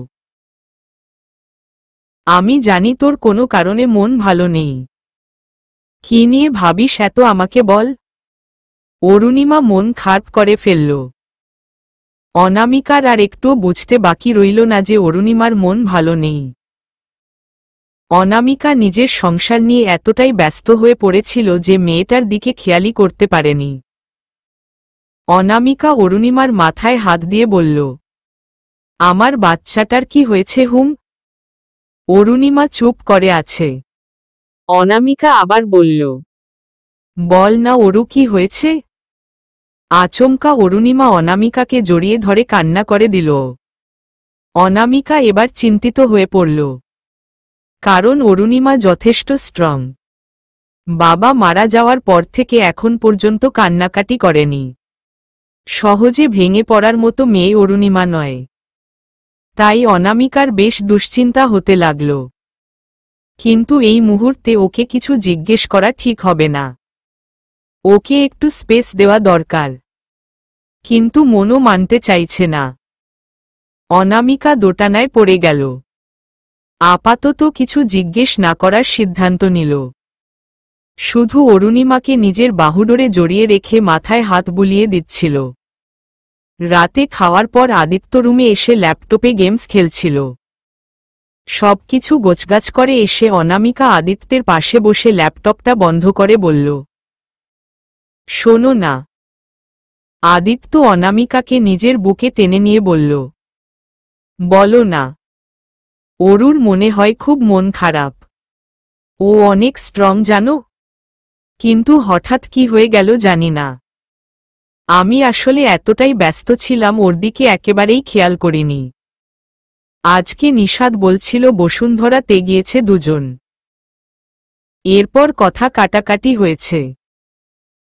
আমি জানি তোর কোনো কারণে মন ভালো নেই। কি নিয়ে ভাবিস এত আমাকে বল। অরুণিমা মন খারাপ করে ফেলল। অনামিকার আর একটুও বুঝতে বাকি রইল না যে অরুণিমার মন ভালো নেই। অনামিকা নিজের সংসার নিয়ে এতটাই ব্যস্ত হয়ে পড়েছিল যে মেয়েটার দিকে খেয়ালই করতে পারেনি। অনামিকা অরুণিমার মাথায় হাত দিয়ে বলল, আমার বাচ্চাটার কি হয়েছে হুম? অরুণিমা চুপ করে আছে। অনামিকা আবার বলল, বল না অরু, কি হয়েছে? আচমকা অরুণিমা অনামিকাকে জড়িয়ে ধরে কান্না করে দিল। অনামিকা এবার চিন্তিত হয়ে পড়ল, কারণ অরুণিমা যথেষ্ট স্ট্রং। বাবা মারা যাওয়ার পর থেকে এখন পর্যন্ত কান্নাকাটি করেনি। সহজে ভেঙে পড়ার মতো মেয়ে অরুণিমা নয়। তাই অনামিকার বেশ দুশ্চিন্তা হতে লাগল। কিন্তু এই মুহূর্তে ওকে কিছু জিজ্ঞেস করা ঠিক হবে না। ওকে একটু স্পেস দেওয়া দরকার। কিন্তু মনও মানতে চাইছে না। অনামিকা দোটানায় পড়ে গেল। আপাতত কিছু জিজ্ঞেস না করার সিদ্ধান্ত নিল। শুধু অরুণিমাকে নিজের বাহুডোরে জড়িয়ে রেখে মাথায় হাত বুলিয়ে দিচ্ছিল। রাতে খাওয়ার পর আদিত্য রুমে এসে ল্যাপটপে গেমস খেলছিল। সবকিছু গোছগাছ করে এসে অনামিকা আদিত্যের পাশে বসে ল্যাপটপটা বন্ধ করে বলল, শোনো না। আদিত্য অনামিকাকে নিজের বুকে টেনে নিয়ে বলল, বলো না। অরুর মনে হয় খুব মন খারাপ। ও অনেক স্ট্রং জানো, কিন্তু হঠাৎ কি হয়ে গেল জানি না। আমি আসলে এতটাই ব্যস্ত ছিলাম ওর দিকে একেবারেই খেয়াল করিনি। আজকে নিশাদ বলছিল বসুন্ধরাতে গিয়েছে দুজন। এরপর কথা কাটাকাটি হয়েছে।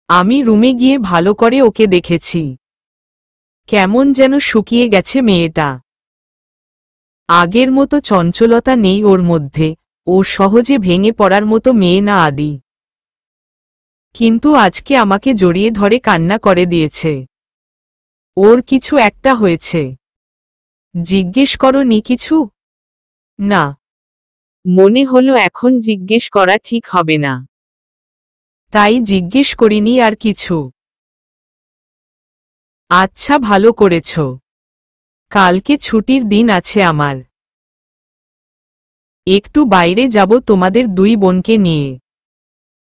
আমি রুমে গিয়ে ভালো করে ওকে দেখেছি। কেমন যেন শুকিয়ে গেছে মেয়েটা। আগের মতো চঞ্চলতা নেই ওর মধ্যে। ও সহজে ভেঙে পড়ার মতো মেয়ে না আদি। কিন্তু আজকে আমাকে জড়িয়ে ধরে কান্না করে দিয়েছে। ওর কিছু একটা হয়েছে। জিজ্ঞেস করো নি কিছু? না। মনে হলো এখন জিজ্ঞেস করা ঠিক হবে না, তাই জিজ্ঞেস করিনি আর কিছু। আচ্ছা, ভালো করেছ। কালকে ছুটির দিন আছে আমার। একটু বাইরে যাব তোমাদের দুই বোনকে নিয়ে।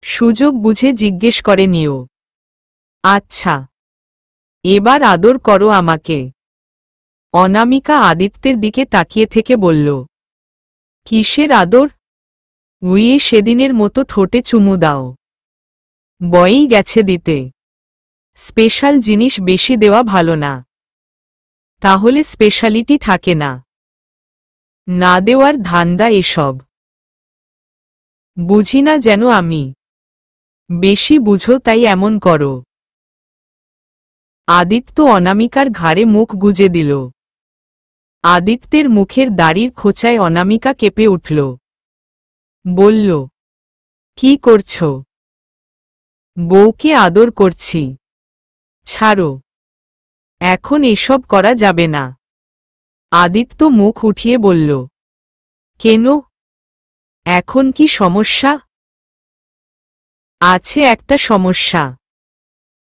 সুযোগ বুঝে জিজ্ঞেস করে নিও। আচ্ছা, এবার আদর করো আমাকে। অনামিকা আদিত্যের দিকে তাকিয়ে থেকে বলল, কিসের আদর? উইয়ে সেদিনের মতো ঠোঁটে চুমু দাও। বয়েই গেছে দিতে। স্পেশাল জিনিস বেশি দেওয়া ভালো না, তাহলে স্পেশালিটি থাকে না। না দেওয়ার ধান্দা এসব। বুঝি না যেন আমি। বেশি বুঝো তাই এমন করো। আদিত্য অনামিকার ঘাড়ে মুখ গুজে দিল। আদিত্যের মুখের দাড়ির খোঁচায় অনামিকা কেঁপে উঠল। বলল, কি করছো? বউকে আদর করছি। ছাড়ো, এখন এসব করা যাবে না। আদিত্য মুখ উঠিয়ে বলল, কেন? এখন কি সমস্যা? আছে একটা সমস্যা।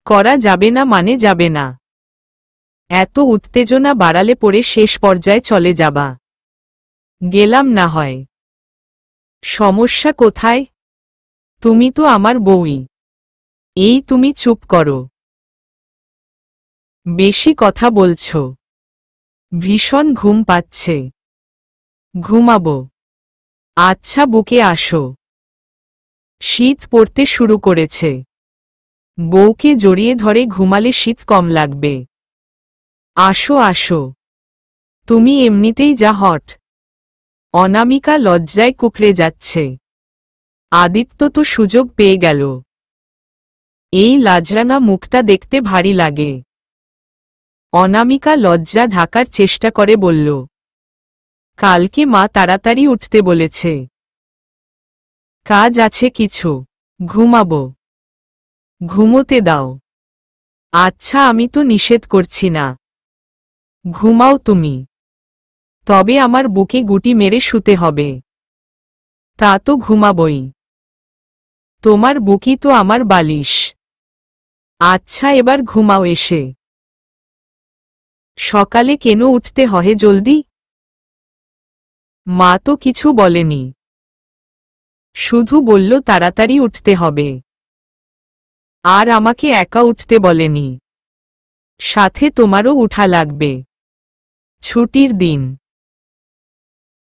করা যাবে না মানে যাবে না। এত উত্তেজনা বাড়ালে পরে শেষ পর্যায়ে চলে যাবা। গেলাম না হয়। সমস্যা কোথায়? তুমি তো আমার বউই। এই তুমি চুপ করো। বেশি কথা বলছ। ভীষণ ঘুম পাচ্ছে। ঘুমাবো। আচ্ছা, বুকে আসো। শীত পড়তে শুরু করেছে। বউকে জড়িয়ে ধরে ঘুমালে শীত কম লাগবে। আসো আসো। তুমি এমনিতেই যা হট। অনামিকা লজ্জায় কুকড়ে যাচ্ছে। আদিত্য তো সুযোগ পেয়ে গেল। এই লাজরানা মুখটা দেখতে ভারী লাগে। অনামিকা লজ্জা ঢাকার চেষ্টা করে বলল, কালকে মা তাড়াতাড়ি উঠতে বলেছে। কাজ আছে কিছু? ঘুমাবো। ঘুমোতে দাও। আচ্ছা, আমি তো নিষেধ করছি না। ঘুমাও তুমি। তবে আমার বুকে গুটি মেরে শুতে হবে। তা তো ঘুমাবই। তোমার বুকই তো আমার বালিশ। আচ্ছা, এবার ঘুমাও এসে। সকালে কেন উঠতে হয় জলদি? মা তো কিছু বলেনি। শুধু বলল তাড়াতাড়ি উঠতে হবে। আর আমাকে একা উঠতে বলেনি। সাথে তোমারও উঠা লাগবে। ছুটির দিন।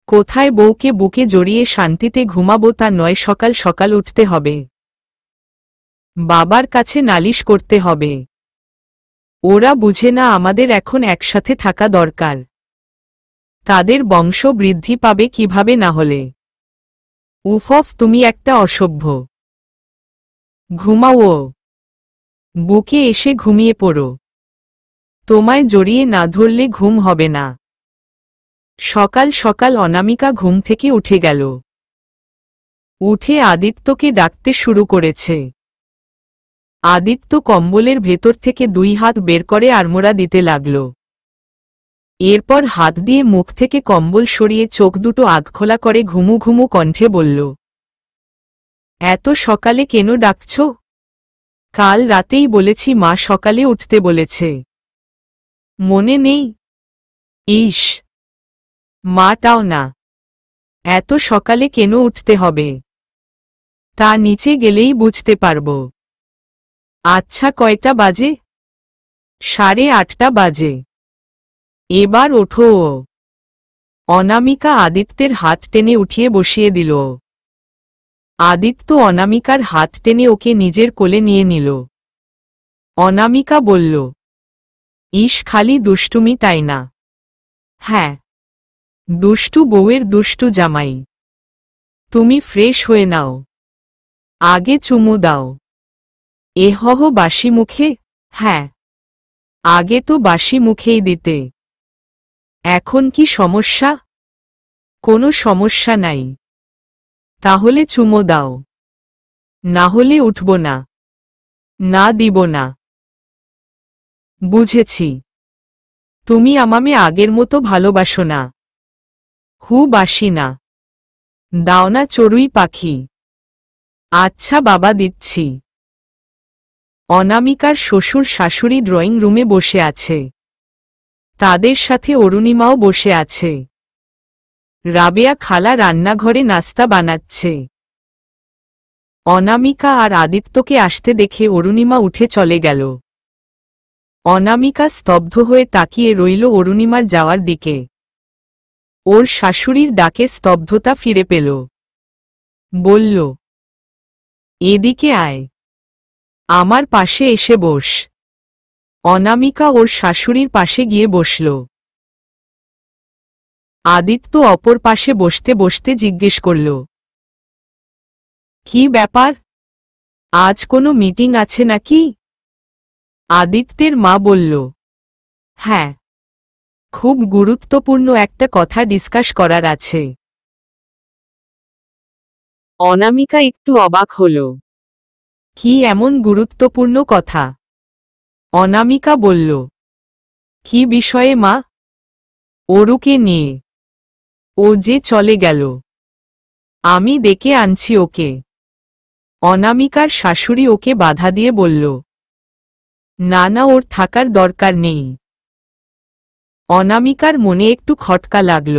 কোথায় বউকে বুকে জড়িয়ে শান্তিতে ঘুমাবো তা নয়, সকাল সকাল উঠতে হবে। বাবার কাছে নালিশ করতে হবে। ওরা বুঝে না আমাদের এখন একসাথে থাকা দরকার। তাদের বংশ বৃদ্ধি পাবে কিভাবে না হলে? উফফ, তুমি একটা অসভ্য। ঘুমাও। বুকে এসে ঘুমিয়ে পড়ো। তোমায় জড়িয়ে না ধরলে ঘুম হবে না। সকাল সকাল অনামিকা ঘুম থেকে উঠে গেল। উঠে আদিত্যকে ডাকতে শুরু করেছে। আদিত্য কম্বলের ভেতর থেকে দুই হাত বের করে আড়মোড়া দিতে লাগল। এরপর হাত দিয়ে মুখ থেকে কম্বল সরিয়ে চোখ দুটো আধখোলা করে ঘুমু ঘুমু কণ্ঠে বলল, এত সকালে কেন ডাকছ? কাল রাতেই বলেছি মা সকালে উঠতে বলেছে। মনে নেই? ইস, মাটাও না। এত সকালে কেন উঠতে হবে? তা নিচে গেলেই বুঝতে পারব। আচ্ছা, কয়টা বাজে? 8:30 বাজে। এবার ওঠো। অনামিকা আদিত্যের হাত টেনে উঠিয়ে বসিয়ে দিল। আদিত্য অনামিকার হাত টেনে ওকে নিজের কোলে নিয়ে নিল। অনামিকা বলল, ইস, খালি দুষ্টুমি তাই না? হ্যাঁ, দুষ্টু বউয়ের দুষ্টু জামাই। তুমি ফ্রেশ হয়ে নাও। আগে চুমু দাও। এহহ, বাসি মুখে? হ্যাঁ, আগে তো বাসি মুখেই দিতে। এখন কি সমস্যা? কোনো সমস্যা নাই। তাহলে চুমো দাও। না হলে উঠব না। না, দিব না। বুঝেছি। তুমি আমাকে আগের মতো ভালোবাসো না। বাসি না। দাও না চড়ুই পাখি। আচ্ছা বাবা, দিচ্ছি। অনামিকার শ্বশুর শাশুড়ি ড্রয়িং রুমে বসে আছে। তাদের সাথে অরুণিমাও বসে আছে। রাবেয়া খালা রান্নাঘরে নাস্তা বানাচ্ছে। অনামিকা আর আদিত্যকে আসতে দেখে অরুণিমা উঠে চলে গেল। অনামিকা স্তব্ধ হয়ে তাকিয়ে রইল অরুণিমার যাওয়ার দিকে। ওর শাশুড়ির ডাকে স্তব্ধতা ফিরে পেল। বলল, এদিকে আয়, আমার পাশে এসে বস। অনামিকা ওর শাশুড়ির পাশে গিয়ে বসল। আদিত্য অপর পাশে বসতে বসতে জিজ্ঞেস করল, কি ব্যাপার, আজ কোনো মিটিং আছে নাকি? আদিত্যের মা বলল, হ্যাঁ, খুব গুরুত্বপূর্ণ একটা কথা ডিসকাস করার আছে। অনামিকা একটু অবাক হল। কি এমন গুরুত্বপূর্ণ কথা? অনামিকা বলল, কি বিষয়ে মা? অরুকে নিয়ে। ও যে চলে গেল, আমি ডেকে আনছি ওকে। অনামিকার শাশুড়ি ওকে বাধা দিয়ে বলল, না না, ওর থাকার দরকার নেই। অনামিকার মনে একটু খটকা লাগল।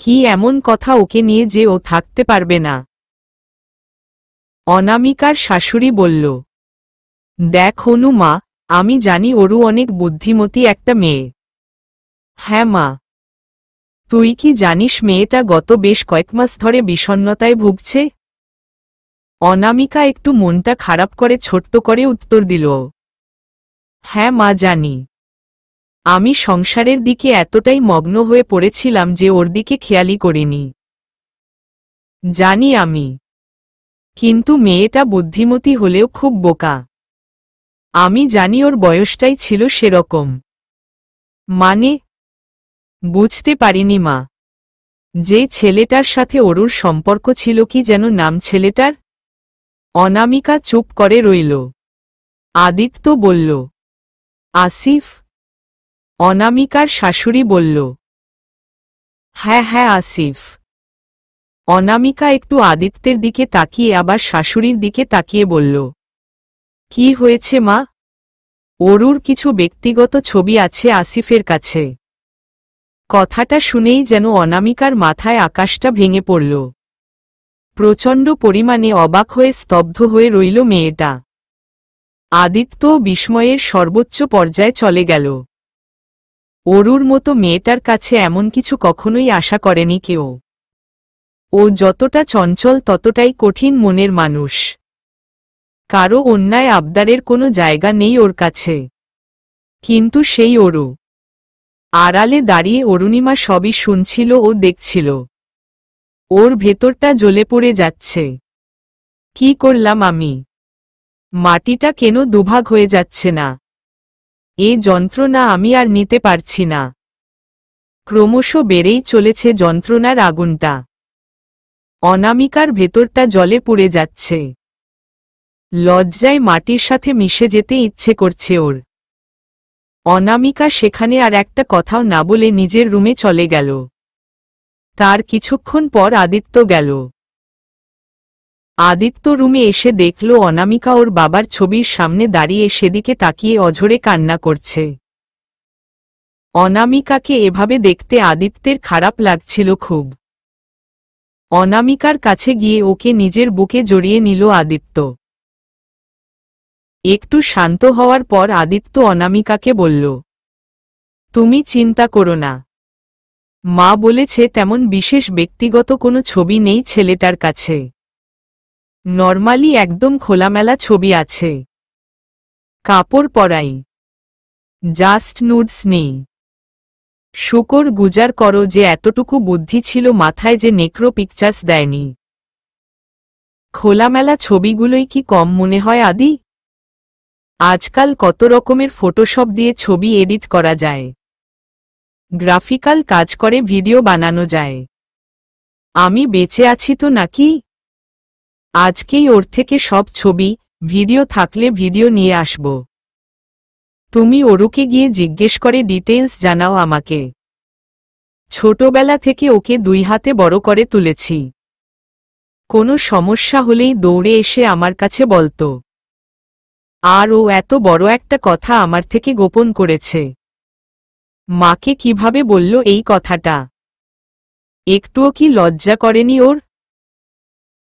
কি এমন কথা ওকে নিয়ে যে ও থাকতে পারবে না? অনামিকার শাশুড়ি বলল, দেখ অনু মা, আমি জানি অরু অনেক বুদ্ধিমতী একটা মেয়ে। হ্যাঁ মা, তুই কি জানিস মেয়েটা গত বেশ কয়েক মাস ধরে বিষণ্ণতায় ভুগছে? অনামিকা একটু মনটা খারাপ করে ছোট্ট করে উত্তর দিল, হ্যাঁ মা জানি। আমি সংসারের দিকে এতটাই মগ্ন হয়ে পড়েছিলাম যে ওর দিকে খেয়ালই করিনি। জানি আমি, কিন্তু মেয়েটা বুদ্ধিমতী হলেও খুব বোকা। আমি জানি ওর বয়সটাই ছিল সেরকম। মানে? বুঝতে পারিনি মা। যে ছেলেটার সাথে অরুর সম্পর্ক ছিল, কি যেন নাম ছেলেটার? অনামিকা চুপ করে রইল। আদিত্য বলল, আসিফ। অনামিকার শাশুড়ি বলল, হ্যাঁ হ্যাঁ, আসিফ। অনামিকা একটু আদিত্যের দিকে তাকিয়ে আবার শাশুড়ির দিকে তাকিয়ে বলল, কি হয়েছে মা? অরুর কিছু ব্যক্তিগত ছবি আছে আসিফের কাছে। কথাটা শুনেই যেন অনামিকার মাথায় আকাশটা ভেঙে পড়ল। প্রচণ্ড পরিমাণে অবাক হয়ে স্তব্ধ হয়ে রইল মেয়েটা। আদিত্য বিস্ময়ের সর্বোচ্চ পর্যায়ে চলে গেল। অরুর মতো মেয়েটার কাছে এমন কিছু কখনোই আশা করেনি কেউ। ও যতটা চঞ্চল ততটাই কঠিন মনের মানুষ। কারো অন্যায় আবদারের কোনো জায়গা নেই ওর কাছে। কিন্তু সেই অরু। আড়ালে দাঁড়িয়ে অরুণিমা সবই শুনছিল ও দেখছিল। ওর ভেতরটা জ্বলে পড়ে যাচ্ছে। কি করলাম আমি? মাটিটা কেন দুভাগ হয়ে যাচ্ছে না? এ যন্ত্রণা আমি আর নিতে পারছি না। ক্রমশ বেড়েই চলেছে যন্ত্রণার আগুনটা। অনামিকার ভেতরটা জলে পুড়ে যাচ্ছে। লজ্জায় মাটির সাথে মিশে যেতে ইচ্ছে করছে ওর। অনামিকা সেখানে আর একটা কথাও না বলে নিজের রুমে চলে গেল। তার কিছুক্ষণ পর আদিত্য গেল। আদিত্য রুমে এসে দেখল অনামিকা ওর বাবার ছবির সামনে দাঁড়িয়ে সেদিকে তাকিয়ে অঝরে কান্না করছে। অনামিকাকে এভাবে দেখতে আদিত্যের খারাপ লাগছিল খুব। অনামিকার কাছে গিয়ে ওকে নিজের বুকে জড়িয়ে নিল আদিত্য। একটু শান্ত হওয়ার পর আদিত্য অনামিকাকে বলল, তুমি চিন্তা করো না। মা বলেছে তেমন বিশেষ ব্যক্তিগত কোনো ছবি নেই ছেলেটার কাছে। নরমালি একদম খোলামেলা ছবি আছে। কাপড় পরাই, জাস্ট নুডস নেই। শুকর গুজার করো যে এতটুকু বুদ্ধি ছিল মাথায় যে নেক্রো পিকচার্স দেয়নি। খোলামেলা ছবিগুলোই কি কম মনে হয় আদি? আজকাল কত রকমের ফটোশপ দিয়ে ছবি এডিট করা যায়, গ্রাফিক্যাল কাজ করে ভিডিও বানানো যায়। আমি বেঁচে আছি তো নাকি? আজকেই ওর থেকে সব ছবি, ভিডিও থাকলে ভিডিও নিয়ে আসব। তুমি অরুকে গিয়ে জিজ্ঞেস করে ডিটেইলস জানাও আমাকে। ছোটবেলা থেকে ওকে দুই হাতে বড় করে তুলেছি। কোনো সমস্যা হলেই দৌড়ে এসে আমার কাছে বলতো। আর ও এত বড় একটা কথা আমার থেকে গোপন করেছে। মাকে কিভাবে বলল এই কথাটা? একটুও কি লজ্জা করেনি ওর?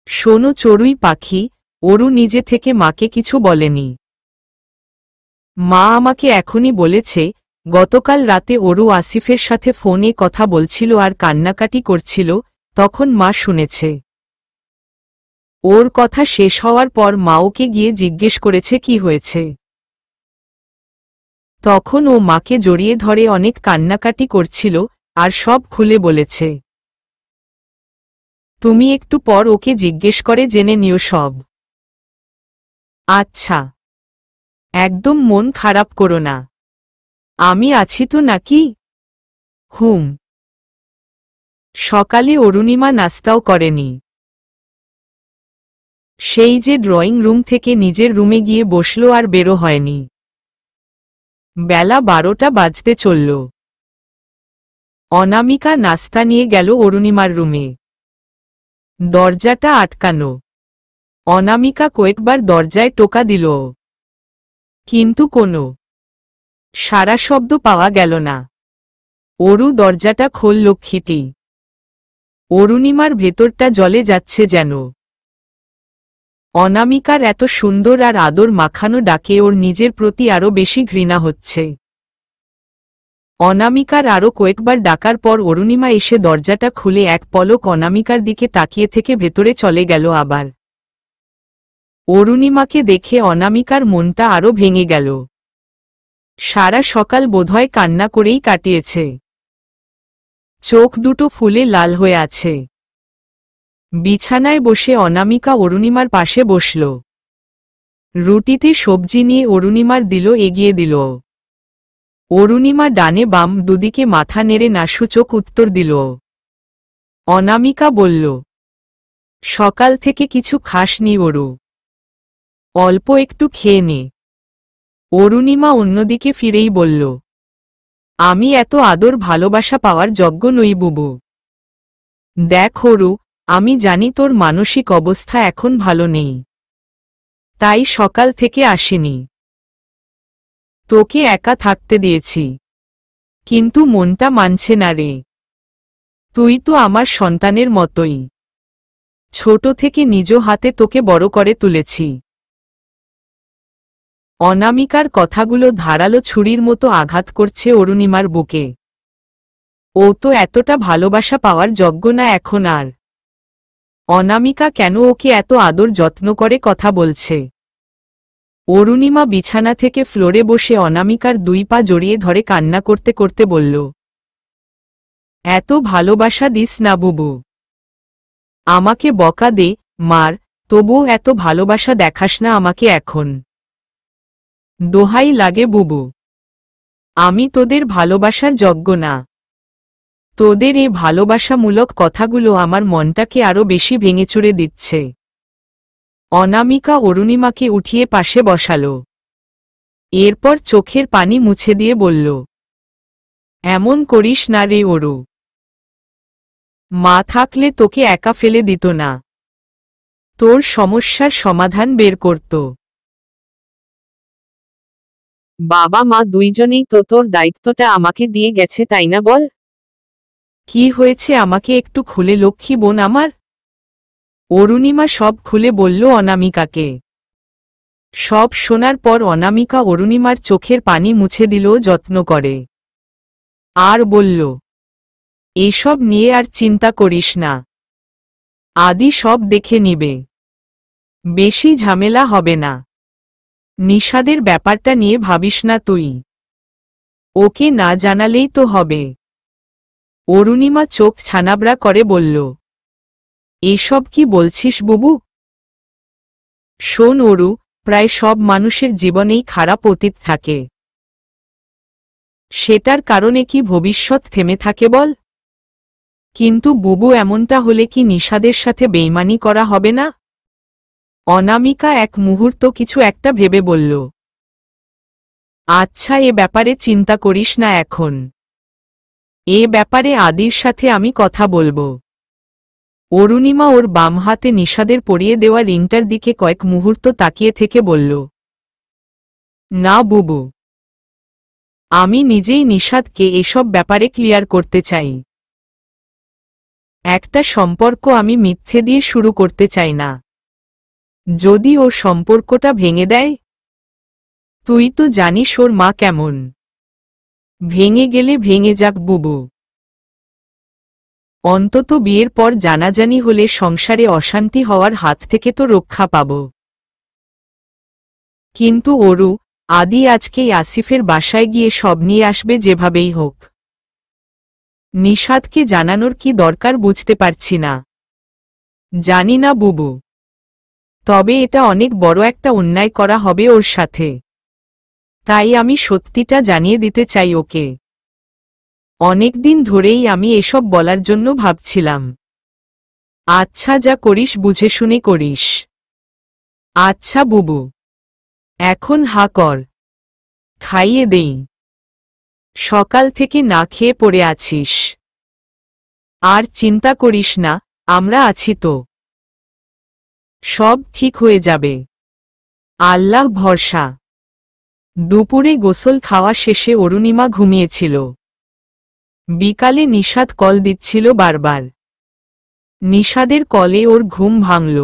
শোনো চড়ুই পাখি, অরু নিজে থেকে মাকে কিছু বলেনি। মা আমাকে এখনই বলেছে, গতকাল রাতে অরু আসিফের সাথে ফোনে কথা বলছিল আর কান্নাকাটি করছিল, তখন মা শুনেছে। ওর কথা শেষ হওয়ার পর মা ওকে গিয়ে জিজ্ঞেস করেছে কি হয়েছে। তখন ও মাকে জড়িয়ে ধরে অনেক কান্নাকাটি করছিল আর সব খুলে বলেছে। তুমি একটু পর ওকে জিজ্ঞেস করে জেনে নিও সব। আচ্ছা, একদম মন খারাপ করো না, আমি আছি তো নাকি? হুম। সকালে অরুণিমা নাস্তাও করেনি। সেই যে ড্রয়িং রুম থেকে নিজের রুমে গিয়ে বসল আর বেরো হয়নি। বেলা 12টা বাজতে চলল। অনামিকা নাস্তা নিয়ে গেল অরুণিমার রুমে। দরজাটা আটকানো। অনামিকা কয়েকবার দরজায় টোকা দিল, কিন্তু কোনো সারা শব্দ পাওয়া গেল না। অরু দরজাটা খোল লক্ষ্মীটি। অরুণিমার ভেতরটা জ্বলে যাচ্ছে যেন। অনামিকার এত সুন্দর আর আদর মাখানো ডাকে ওর নিজের প্রতি আরও বেশি ঘৃণা হচ্ছে। অনামিকার আরও কয়েকবার ডাকার পর অরুণিমা এসে দরজাটা খুলে এক পলক অনামিকার দিকে তাকিয়ে থেকে ভেতরে চলে গেল আবার। অরুণিমাকে দেখে অনামিকার মনটা আরও ভেঙে গেল। সারা সকাল বোধহয় কান্না করেই কাটিয়েছে। চোখ দুটো ফুলে লাল হয়ে আছে। বিছানায় বসে অনামিকা অরুণিমার পাশে বসল। রুটিতে সবজি নিয়ে অরুণিমার দিল এগিয়ে দিল। অরুণিমা ডানে বাম দুদিকে মাথা নেড়ে নাসূচক উত্তর দিল। অনামিকা বলল, সকাল থেকে কিছু খাসনি অরু, অল্প একটু খেয়ে নে। অরুণিমা অন্যদিকে ফিরেই বলল, আমি এত আদর ভালোবাসা পাওয়ার যোগ্য নই বুবু। দেখ অরু, আমি জানি তোর মানসিক অবস্থা এখন ভালো নেই, তাই সকাল থেকে আসিনি। তোকে একা থাকতে দিয়েছি, কিন্তু মনটা মানছে না রে। তুই তো আমার সন্তানের মতোই। ছোট থেকে নিজ হাতে তোকে বড় করে তুলেছি। অনামিকার কথাগুলো ধারালো ছুরির মতো আঘাত করছে অরুণিমার বুকে। ও তো এতটা ভালোবাসা পাওয়ার যোগ্য না এখন আর। অনামিকা কেন ওকে এত আদর যত্ন করে কথা বলছে? অরুণিমা বিছানা থেকে ফ্লোরে বসে অনামিকার দুই পা জড়িয়ে ধরে কান্না করতে করতে বলল, এত ভালোবাসা দিস না বুবু। আমাকে বকা দে, মার, তবুও এত ভালোবাসা দেখাস না আমাকে এখন। দোহাই লাগে বুবু, আমি তোদের ভালোবাসার যোগ্য না। তোদের এ ভালোবাসামূলক কথাগুলো আমার মনটাকে আরো বেশি ভেঙেচুরে দিচ্ছে। অনামিকা অরুণিমাকে উঠিয়ে পাশে বসাল। এরপর চোখের পানি মুছে দিয়ে বলল, এমন করিস না রে অরু। মা থাকলে তোকে একা ফেলে দিত না, তোর সমস্যার সমাধান বের করত। বাবা মা দুইজনেই তো তোর দায়িত্বটা আমাকে দিয়ে গেছে তাই না বল? কি হয়েছে আমাকে একটু খুলে লক্ষ্মী বোন আমার? অরুণিমা সব খুলে বলল অনামিকাকে। সব শোনার পর অনামিকা অরুণিমার চোখের পানি মুছে দিল যত্ন করে। আর বলল, এসব নিয়ে আর চিন্তা করিস না, আদি সব দেখে নিবে, বেশি ঝামেলা হবে না। নিশাদের ব্যাপারটা নিয়ে ভাবিস না তুই, ওকে না জানালেই তো হবে। অরুণিমা চোখ ছানাবড়া করে বলল, এসব কি বলছিস বুবু? শোন অরু, প্রায় সব মানুষের জীবনেই খারাপ অতীত থাকে। সেটার কারণে কি ভবিষ্যৎ থেমে থাকে বল? কিন্তু বুবু এমনটা হলে কি নিশাদের সাথে বেইমানি করা হবে না? অনামিকা এক মুহূর্ত কিছু একটা ভেবে বলল, আচ্ছা এ ব্যাপারে চিন্তা করিস না এখন। এ ব্যাপারে আদির সাথে আমি কথা বলবো। অরুণিমা ওর বাম হাতে নিশাদের পরিয়ে দেওয়া রিংটার দিকে কয়েক মুহূর্ত তাকিয়ে থেকে বলল, না বুবু, আমি নিজেই নিশাদকে এসব ব্যাপারে ক্লিয়ার করতে চাই। একটা সম্পর্ক আমি মিথ্যে দিয়ে শুরু করতে চাই না। যদি ও সম্পর্কটা ভেঙে দেয়, তুই তো জানিস ওর মা কেমন। ভেঙে গেলে ভেঙে যাক বুবু, অন্তত বিয়ের পর জানাজানি হলে সংসারে অশান্তি হওয়ার হাত থেকে তো রক্ষা পাব। কিন্তু অরু, আদি আজকেই আসিফের বাসায় গিয়ে সব নিয়ে আসবে যেভাবেই হোক। নিশাদকে জানানোর কি দরকার বুঝতে পারছি না। জানি না বুবু, তবে এটা অনেক বড় একটা অন্যায় করা হবে ওর সাথে। তাই আমি সত্যিটা জানিয়ে দিতে চাই ওকে। অনেকদিন ধরেই আমি এসব বলার জন্য ভাবছিলাম। আচ্ছা, যা করিস বুঝে শুনে করিস। আচ্ছা বুবু, এখন হা কর, খাইয়ে দেই। সকাল থেকে না খেয়ে পড়ে আছিস। আর চিন্তা করিস না, আমরা আছি তো। সব ঠিক হয়ে যাবে, আল্লাহ ভরসা। দুপুরে গোসল খাওয়া শেষে অরুণিমা ঘুমিয়েছিল। বিকালে নিশাদ কল দিচ্ছিল বারবার। নিশাদের কলে ওর ঘুম ভাঙল।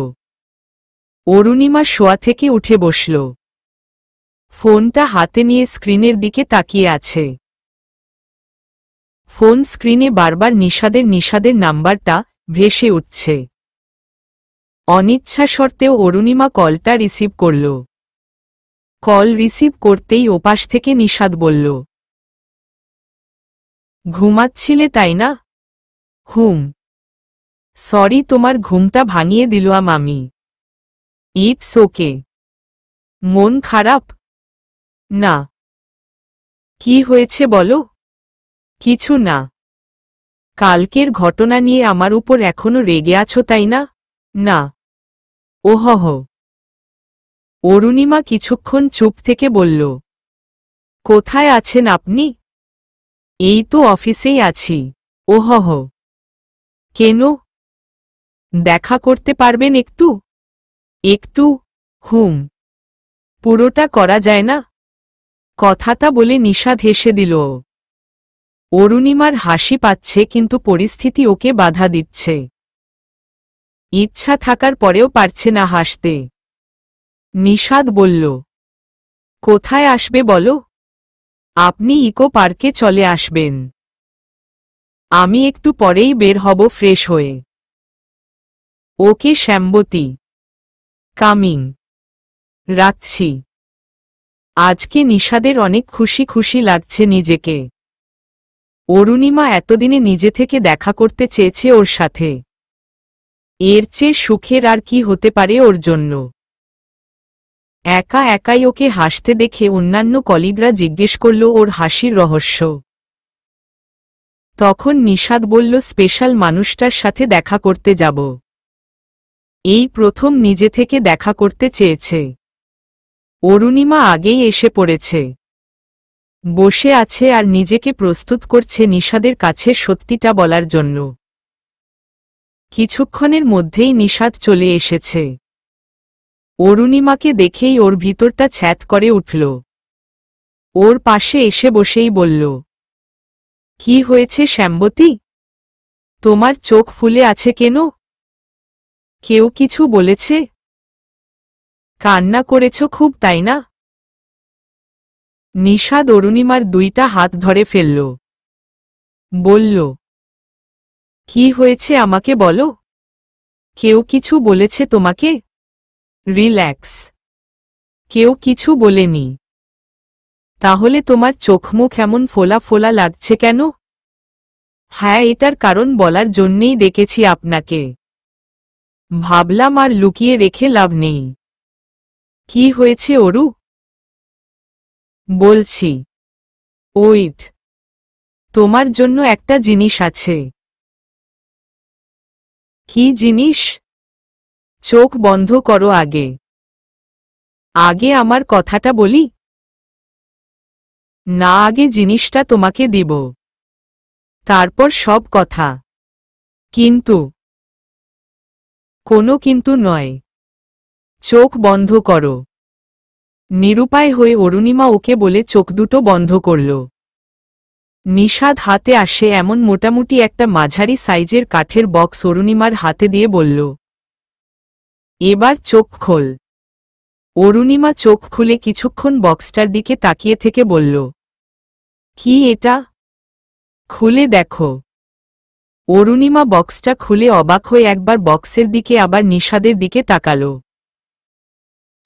অরুণিমা শোয়া থেকে উঠে বসল। ফোনটা হাতে নিয়ে স্ক্রিনের দিকে তাকিয়ে আছে। ফোন স্ক্রিনে বারবার নিশাদের নাম্বারটা ভেসে উঠছে। অনিচ্ছা সত্ত্বেও অরুণিমা কলটা রিসিভ করল। কল রিসিভ করতেই ওপাশ থেকে নিশাদ বলল, ঘুমাচ্ছিলে তাই না? হুম। সরি, তোমার ঘুমটা ভাঙিয়ে দিলাম আমি। It's okay. মন খারাপ? না। কি হয়েছে বলো? কিছু না। কালকের ঘটনা নিয়ে আমার উপর এখনো রেগে আছো তাই না? না। ওহহ। অরুণিমা কিছুক্ষণ চুপ থেকে বলল, কোথায় আছেন আপনি? এই তো অফিসেই আছি। ওহহ। কেন? দেখা করতে পারবেন একটু? একটু? হুম। পুরোটা করা যায় না? কথাটা বলে নিশাদ হেসে দিল। অরুণিমার হাসি পাচ্ছে কিন্তু পরিস্থিতি ওকে বাধা দিচ্ছে। ইচ্ছা থাকার পরেও পারছে না হাসতে। নিশাদ বলল, কোথায় আসবে বলো? আপনি ইকো পার্কে চলে আসবেন। আমি একটু পরেই বের হব ফ্রেশ হয়ে। ওকে শ্যামবতী। কামিং। রাখছি। আজকে নিশাদের অনেক খুশি খুশি লাগছে নিজেকে। অরুণিমা এতদিনে নিজে থেকে দেখা করতে চেয়েছে ওর সাথে। এর চেয়ে সুখের আর কি হতে পারে ওর জন্য। একা একাই ওকে হাসতে দেখে অন্যান্য কলিগরা জিজ্ঞেস করল ওর হাসির রহস্য। তখন নিশাদ বলল, স্পেশাল মানুষটার সাথে দেখা করতে যাব। এই প্রথম নিজে থেকে দেখা করতে চেয়েছে। অরুণিমা আগেই এসে পড়েছে। বসে আছে আর নিজেকে প্রস্তুত করছে নিশাদের কাছে সত্যিটা বলার জন্য। কিছুক্ষণের মধ্যেই নিশাদ চলে এসেছে। অরুণিমাকে দেখেই ওর ভিতরটা ছ্যাঁত করে উঠল। ওর পাশে এসে বসেই বলল, কি হয়েছে শ্যামবতী? তোমার চোখ ফুলে আছে কেন? কেউ কিছু বলেছে? কান্না করেছ খুব তাই না? নিশাদ অরুণিমার দুইটা হাত ধরে ফেলল। বলল, কি হয়েছে আমাকে বলো। কেউ কিছু বলেছে তোমাকে? রিল্যাক্স। কেউ কিছু বলেনি। তাহলে তোমার চোখমুখ এমন ফোলা ফোলা লাগছে কেন? হ্যাঁ, এটার কারণ বলার জন্যেই ডেকেছি আপনাকে। ভাবলাম আর লুকিয়ে রেখে লাভ নেই। কি হয়েছে অরু? বলছি। ওইট, তোমার জন্য একটা জিনিস আছে। কি জিনিস? চোখ বন্ধ করো আগে। আগে আমার কথাটা বলি। না, আগে জিনিসটা তোমাকে দিব। তারপর সব কথা। কিন্তু, কোনো কিন্তু নয়। চোখ বন্ধ করো। নিরুপায় হয়ে অরুণিমা ওকে বলে চোখ দুটো বন্ধ করল। নিশাদ হাতে আসে এমন মোটামুটি একটা মাঝারি সাইজের কাঠের বক্স অরুণিমার হাতে দিয়ে বলল, এবার চোখ খোল। অরুণিমা চোখ খুলে কিছুক্ষণ বক্সটার দিকে তাকিয়ে থেকে বলল, কি এটা? খুলে দেখো। অরুণিমা বক্সটা খুলে অবাক হয়ে একবার বক্সের দিকে আবার নিশাদের দিকে তাকাল।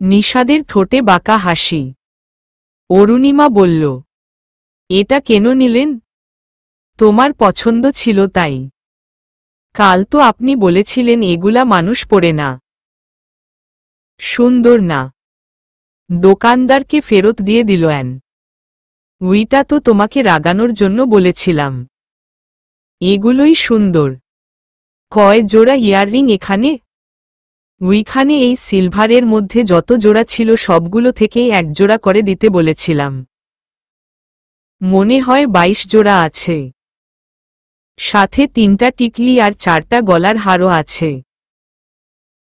নিশাদের ঠোঁটে বাঁকা হাসি। অরুণিমা বলল, এটা কেন নিলেন? তোমার পছন্দ ছিল তাই। কাল তো আপনি বলেছিলেন এগুলা মানুষ পড়ে না, সুন্দর না। দোকানদারকে ফেরত দিয়ে দিল। উইটা তো তোমাকে রাগানোর জন্য বলেছিলাম। এগুলোই সুন্দর। কয় জোড়া ইয়াররিং এখানে? উইখানে এই সিলভারের মধ্যে যত জোড়া ছিল সবগুলো থেকেই এক জোড়া করে দিতে বলেছিলাম। মনে হয় 22 জোড়া আছে। সাথে 3টা টিকলি আর 4টা গলার হারও আছে।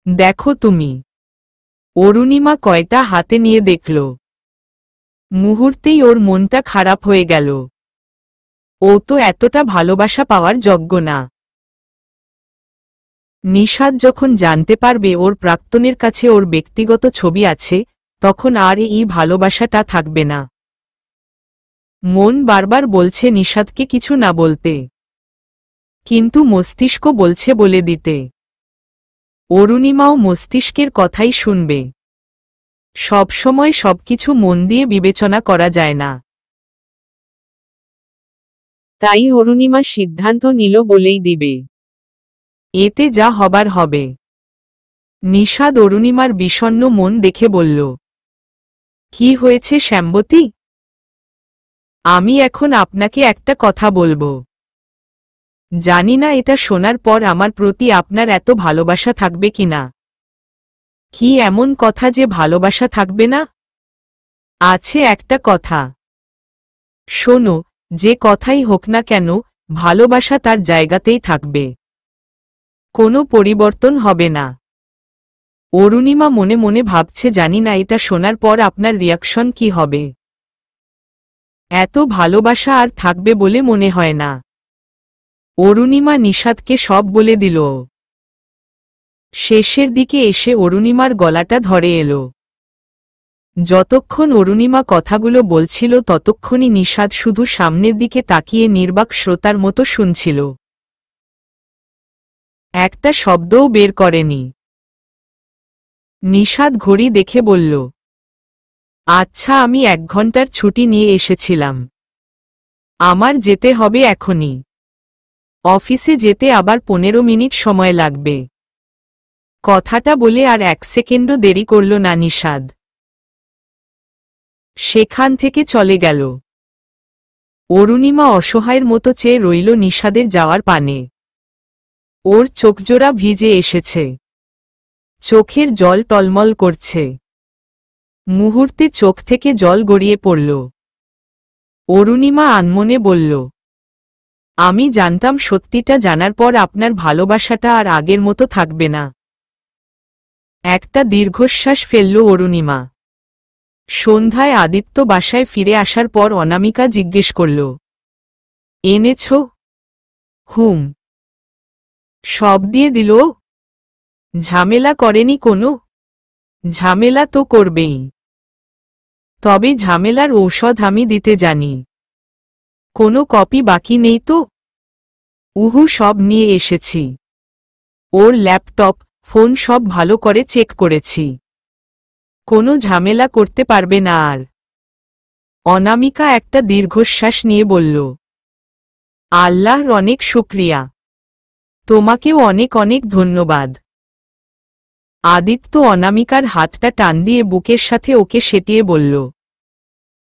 দেখো তুমি। অরুণিমা কয়টা হাতে নিয়ে দেখল। মুহূর্তেই ওর মনটা খারাপ হয়ে গেল। ও তো এতটা ভালোবাসা পাওয়ার যোগ্য না। নিশাদ যখন জানতে পারবে ওর প্রাক্তনের কাছে ওর ব্যক্তিগত ছবি আছে, তখন আর এই ভালোবাসাটা থাকবে না। মন বারবার বলছে নিশাদকে কিছু না বলতে, কিন্তু মস্তিষ্ক বলছে বলে দিতে। অরুণিমাও মস্তিষ্কের কথাই শুনবে। সবসময় সবকিছু মন দিয়ে বিবেচনা করা যায় না। তাই অরুণিমা সিদ্ধান্ত নিল বলেই দিবে। এতে যা হবার হবে। নিশাদ অরুণিমার বিষণ্ণ মন দেখে বলল, কি হয়েছে শ্যামবতী? আমি এখন আপনাকে একটা কথা বলবো। জানি না এটা শোনার পর আমার প্রতি আপনার এত ভালোবাসা থাকবে কিনা। কি এমন কথা যে ভালোবাসা থাকবে না? আছে একটা কথা। শোনো, যে কথাই হোক না কেন, ভালোবাসা তার জায়গাতেই থাকবে। কোনো পরিবর্তন হবে না। অরুণিমা মনে মনে ভাবছে জানি না এটা শোনার পর আপনার রিয়াকশন কি হবে। এত ভালোবাসা আর থাকবে বলে মনে হয় না। অরুণিমা নিশাদকে সব বলে দিল। শেষের দিকে এসে অরুণিমার গলাটা ধরে এলো। যতক্ষণ অরুণিমা কথাগুলো বলছিল ততক্ষণই নিশাদ শুধু সামনের দিকে তাকিয়ে নির্বাক শ্রোতার মতো শুনছিল। একটা শব্দও বের করেনি। নিশাদ ঘড়ি দেখে বলল, আচ্ছা আমি 1 ঘন্টার ছুটি নিয়ে এসেছিলাম। আমার যেতে হবে এখনই। অফিসে যেতে আবার 15 মিনিট সময় লাগবে। কথাটা বলে আর 1 সেকেন্ডও দেরি করল না নিশাদ। সেখান থেকে চলে গেল। অরুণিমা অসহায়ের মতো চেয়ে রইল নিশাদের যাওয়ার পানে। ওর চোখজোড়া ভিজে এসেছে। চোখের জল টলমল করছে। মুহূর্তে চোখ থেকে জল গড়িয়ে পড়ল। অরুণিমা আনমনে বলল, আমি জানতাম সত্যিটা জানার পর আপনার ভালোবাসাটা আর আগের মতো থাকবে না। একটা দীর্ঘশ্বাস ফেলল অরুণিমা। সন্ধ্যায় আদিত্য বাসায় ফিরে আসার পর অনামিকা জিজ্ঞেস করল, এনেছ? হুম। সব দিয়ে দিল? ঝামেলা করেনি কোনো? ঝামেলা তো করবেই। তবে ঝামেলার ঔষধ আমি দিতে জানি। কোনো কপি বাকি নেই তো? উহু, সব নিয়ে এসেছি। ওর ল্যাপটপ, ফোন সব ভালো করে চেক করেছি। কোনো ঝামেলা করতে পারবে না আর। অনামিকা একটা দীর্ঘশ্বাস নিয়ে বলল, আল্লাহর অনেক শুকরিয়া। তোমাকেও অনেক অনেক ধন্যবাদ। আদিত্য অনামিকার হাতটা টান দিয়ে বুকের সাথে ওকে সেটিয়ে বলল,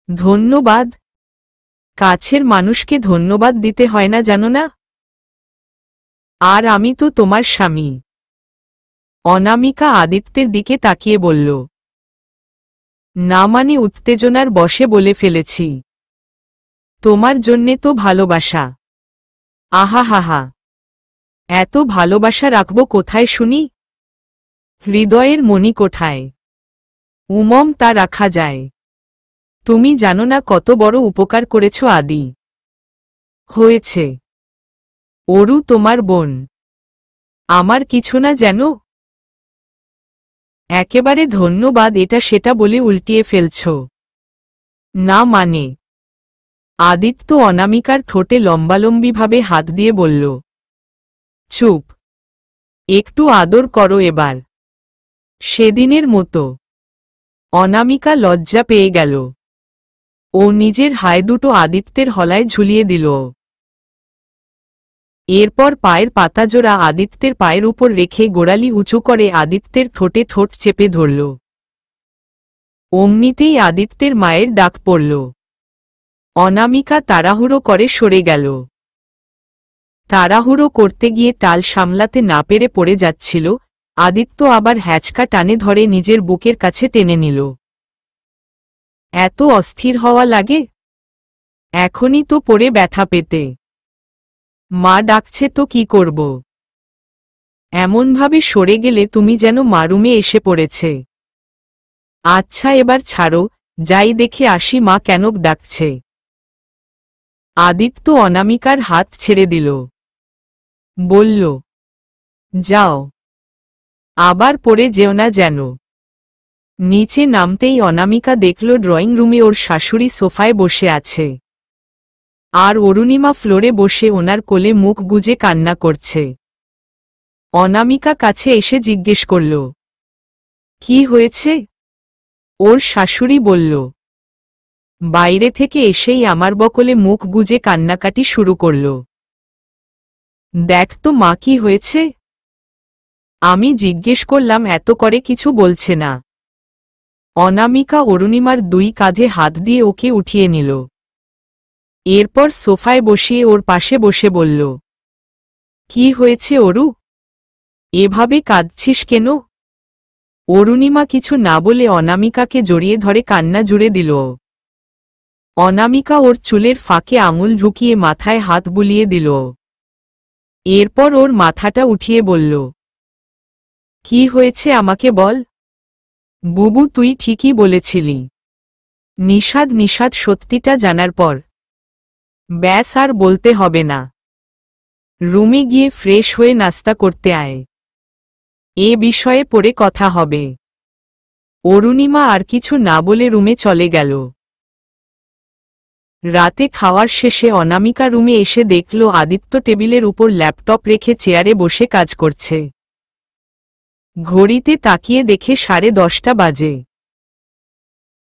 ধন্যবাদ? কাছের মানুষকে ধন্যবাদ দিতে হয় না জানো না? আর আমি তো তোমার স্বামী। অনামিকা আদিত্যের দিকে তাকিয়ে বলল, না মানে উত্তেজনার বশে বলে ফেলেছি। তোমার জন্যে তো ভালোবাসা। আহা হাহা, এত ভালোবাসা রাখবো কোথায় শুনি? হৃদয়ের মণিকোঠায়। উমম, তা রাখা যায়? তুমি জানো না কত বড় উপকার করেছ আদি। হয়েছে, অরু তোমার বোন, আমার কিছু না যেন। একেবারে ধন্যবাদ এটা সেটা বলে উল্টিয়ে ফেলছ। না মানে? আদিত্য অনামিকার ঠোঁটে লম্বালম্বিভাবে হাত দিয়ে বলল। চুপ, একটু আদর করো এবার, সেদিনের মতো। অনামিকা লজ্জা পেয়ে গেল। ও নিজের হায় দুটো আদিত্যের হলায় ঝুলিয়ে দিল। এরপর পায়ের পাতাজোড়া আদিত্যের পায়ের উপর রেখে গোড়ালি উঁচু করে আদিত্যের ঠোঁটে ঠোঁট চেপে ধরল। অমনিতেই আদিত্যের মায়ের ডাক পড়ল। অনামিকা তাড়াহুড়ো করে সরে গেল। তাড়াহুড়ো করতে গিয়ে টাল সামলাতে না পেরে পড়ে যাচ্ছিল। আদিত্য আবার হ্যাচকা টানে ধরে নিজের বুকের কাছে টেনে নিল। এত অস্থির হওয়া লাগে? এখনই তো পড়ে ব্যথা পেতে। মা ডাকছে তো কি করব? এমনভাবে সরে গেলে তুমি যেন মারুমে এসে পড়েছে। আচ্ছা এবার ছাড়ো, যাই দেখে আসি মা কেন ডাকছে। আদিত্য অনামিকার হাত ছেড়ে দিল। বলল, যাও, আবার পড়ে যেও না যেন। নিচে নামতেই অনামিকা দেখল ড্রয়িং রুমে ওর শাশুড়ি সোফায় বসে আছে, আর অরুণিমা ফ্লোরে বসে ওনার কোলে মুখ গুজে কান্না করছে। অনামিকা কাছে এসে জিজ্ঞেস করল, কি হয়েছে? ওর শাশুড়ি বলল, বাইরে থেকে এসেই আমার বকলে মুখ গুজে কান্নাকাটি শুরু করল। দেখ তো মা, কি হয়েছে? আমি জিজ্ঞেস করলাম, এত করে কিছু বলছে না। অনামিকা অরুণিমার দুই কাঁধে হাত দিয়ে ওকে উঠিয়ে নিল। এরপর সোফায় বসিয়ে ওর পাশে বসে বলল, কি হয়েছে অরু? এভাবে কাঁদছিস কেন? অরুণিমা কিছু না বলে অনামিকাকে জড়িয়ে ধরে কান্না জুড়ে দিল। অনামিকা ওর চুলের ফাঁকে আঙুল ঢুকিয়ে মাথায় হাত বুলিয়ে দিল। এরপর ওর মাথাটা উঠিয়ে বলল, কি হয়েছে আমাকে বল। বুবু, তুই ঠিকই বলেছিলি। নিষাদ সত্যিটা জানার পর ব্যাস আর বলতে হবে না। রুমে গিয়ে ফ্রেশ হয়ে নাস্তা করতে আয়, এ বিষয়ে পরে কথা হবে। অরুণিমা আর কিছু না বলে রুমে চলে গেল। রাতে খাওয়ার শেষে অনামিকা রুমে এসে দেখল আদিত্য টেবিলের উপর ল্যাপটপ রেখে চেয়ারে বসে কাজ করছে। ঘড়িতে তাকিয়ে দেখে 10:30 বাজে।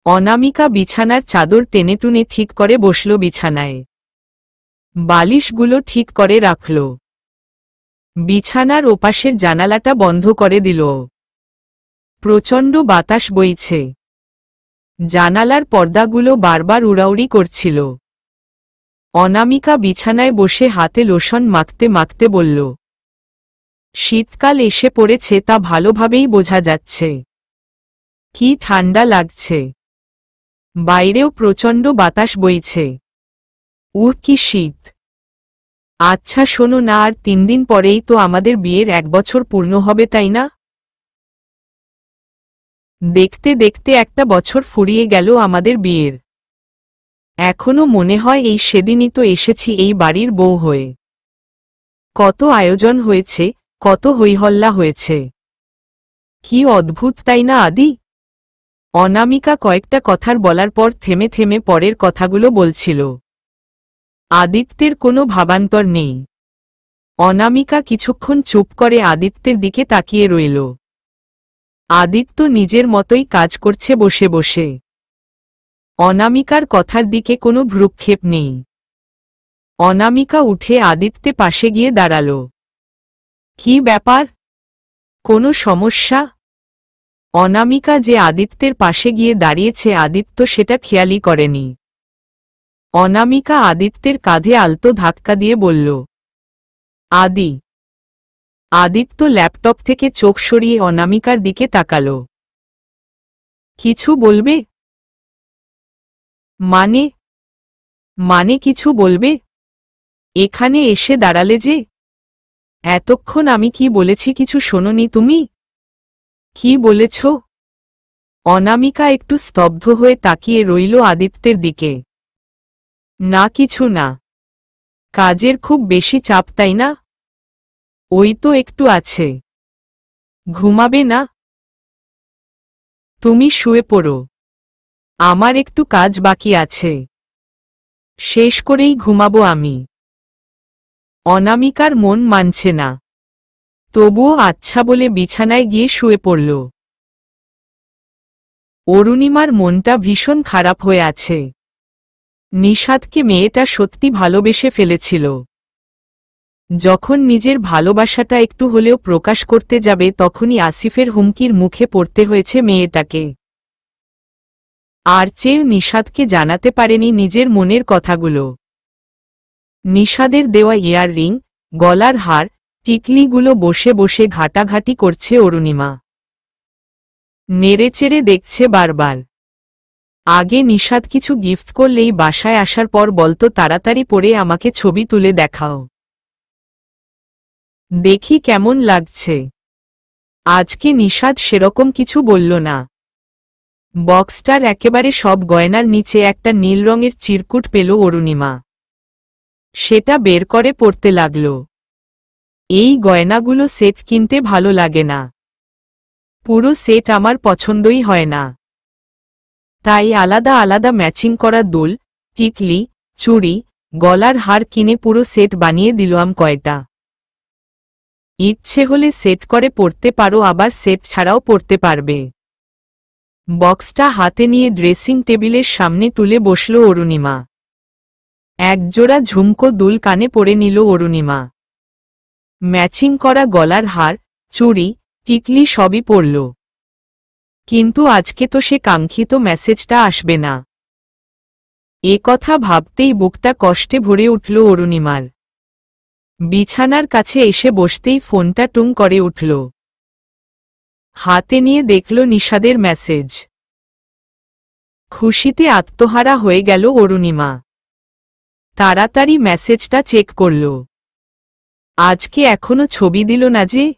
অনামিকা বিছানার চাদর টেনেটুনে ঠিক করে বসল বিছানায়। বালিশগুলো ঠিক করে রাখল। বিছানার ওপাশের জানালাটা বন্ধ করে দিল। প্রচণ্ড বাতাস বইছে। জানালার পর্দাগুলো বারবার উড়াউড়ি করছিল। অনামিকা বিছানায় বসে হাতে লোশন মাখতে মাখতে বলল, শীতকাল এসে পড়েছে তা ভালোভাবেই বোঝা যাচ্ছে। কি ঠান্ডা লাগছে। বাইরেও প্রচণ্ড বাতাস বইছে। কি শীত। আচ্ছা শোনো না, আর 3 দিন পরেই তো আমাদের বিয়ের 1 বছর পূর্ণ হবে, তাই না? দেখতে দেখতে 1 বছর ফুরিয়ে গেল আমাদের বিয়ের। এখনো মনে হয় এই সেদিনই তো এসেছি এই বাড়ির বউ হয়ে। কত আয়োজন হয়েছে, কত হইহল্লা হয়েছে। কি অদ্ভুত, তাই না আদি? অনামিকা কয়েকটা কথার বলার পর থেমে থেমে পরের কথাগুলো বলছিল। আদিত্যের কোনো ভাবান্তর নেই। অনামিকা কিছুক্ষণ চুপ করে আদিত্যের দিকে তাকিয়ে রইল। আদিত্য নিজের মতোই কাজ করছে বসে বসে। অনামিকার কথার দিকে কোনো ভ্রুক্ষেপ নেই। অনামিকা উঠে আদিত্যে পাশে গিয়ে দাঁড়াল। কি ব্যাপার? কোনো সমস্যা? অনামিকা যে আদিত্যের পাশে গিয়ে দাঁড়িয়েছে আদিত্য সেটা খেয়ালই করেনি। অনামিকা আদিত্যের কাঁধে আলতো ধাক্কা দিয়ে বলল, আদি। আদিত্য ল্যাপটপ থেকে চোখ সরিয়ে অনামিকার দিকে তাকাল। কিছু বলবে? মানে কিছু বলবে? এখানে এসে দাঁড়ালে যে? এতক্ষণ আমি কি বলেছি কিছু শোনোনি তুমি? কি বলেছ? অনামিকা একটু স্তব্ধ হয়ে তাকিয়ে রইল আদিত্যের দিকে। না কিছু না। কাজের খুব বেশি চাপ তাই না? ওই তো একটু আছে। ঘুমাবে না? তুমি শুয়ে পড়ো। আমার একটু কাজ বাকি আছে। শেষ করেই ঘুমাবো আমি। অনামিকার মন মানছে না। তবুও আচ্ছা বলে বিছানায় গিয়ে শুয়ে পড়ল। অরুণিমার মনটা ভীষণ খারাপ হয়ে আছে। নিশাদকে মেয়েটা সত্যি ভালোবেসে ফেলেছিল। যখন নিজের ভালোবাসাটা একটু হলেও প্রকাশ করতে যাবে তখনই আসিফের হুমকির মুখে পড়তে হয়েছে মেয়েটাকে। আর চেয়েও নিশাদকে জানাতে পারেনি নিজের মনের কথাগুলো। নিশাদের দেওয়া ইয়াররিং, গলার হার, টিকলিগুলো বসে বসে ঘাটাঘাটি করছে অরুণিমা। নেড়েচেড়ে দেখছে বারবার। আগে নিশাদ কিছু গিফট করলেই বাসায় আসার পর বলতো তাড়াতাড়ি পরে আমাকে ছবি তুলে দেখাও, দেখি কেমন লাগছে। আজকে নিশাদ সেরকম কিছু বলল না। বক্সটার একেবারে সব গয়নার নিচে একটা নীল রঙের চিরকুট পেল অরুণিমা। সেটা বের করে পড়তে লাগল। এই গয়নাগুলো সেট কিনতে ভালো লাগে না। পুরো সেট আমার পছন্দই হয় না। তাই আলাদা আলাদা ম্যাচিং করা দুল, টিকলি, চুড়ি, গলার হার কিনে পুরো সেট বানিয়ে দিলাম কয়টা। ইচ্ছে হলে সেট করে পড়তে পারো, আবার সেট ছাড়াও পড়তে পারবে। বক্সটা হাতে নিয়ে ড্রেসিং টেবিলের সামনে তুলে বসল অরুণিমা। একজোড়া ঝুমকো দুল কানে পরে নিল অরুণিমা। ম্যাচিং করা গলার হার, চুড়ি, টিকলি সবই পরল। কিন্তু আজকে তো সে কাঙ্ক্ষিত মেসেজটা আসবে না। এ কথা ভাবতেই বুকটা কষ্টে ভরে উঠল অরুণিমার। বিছানার কাছে এসে বসতেই ফোনটা টুং করে উঠল। হাতে নিয়ে দেখল নিশাদের মেসেজ। খুশিতে আত্মহারা হয়ে গেল অরুণিমা। তাড়াতাড়ি মেসেজটা চেক করল। আজকে এখনো ছবি দিল না যে।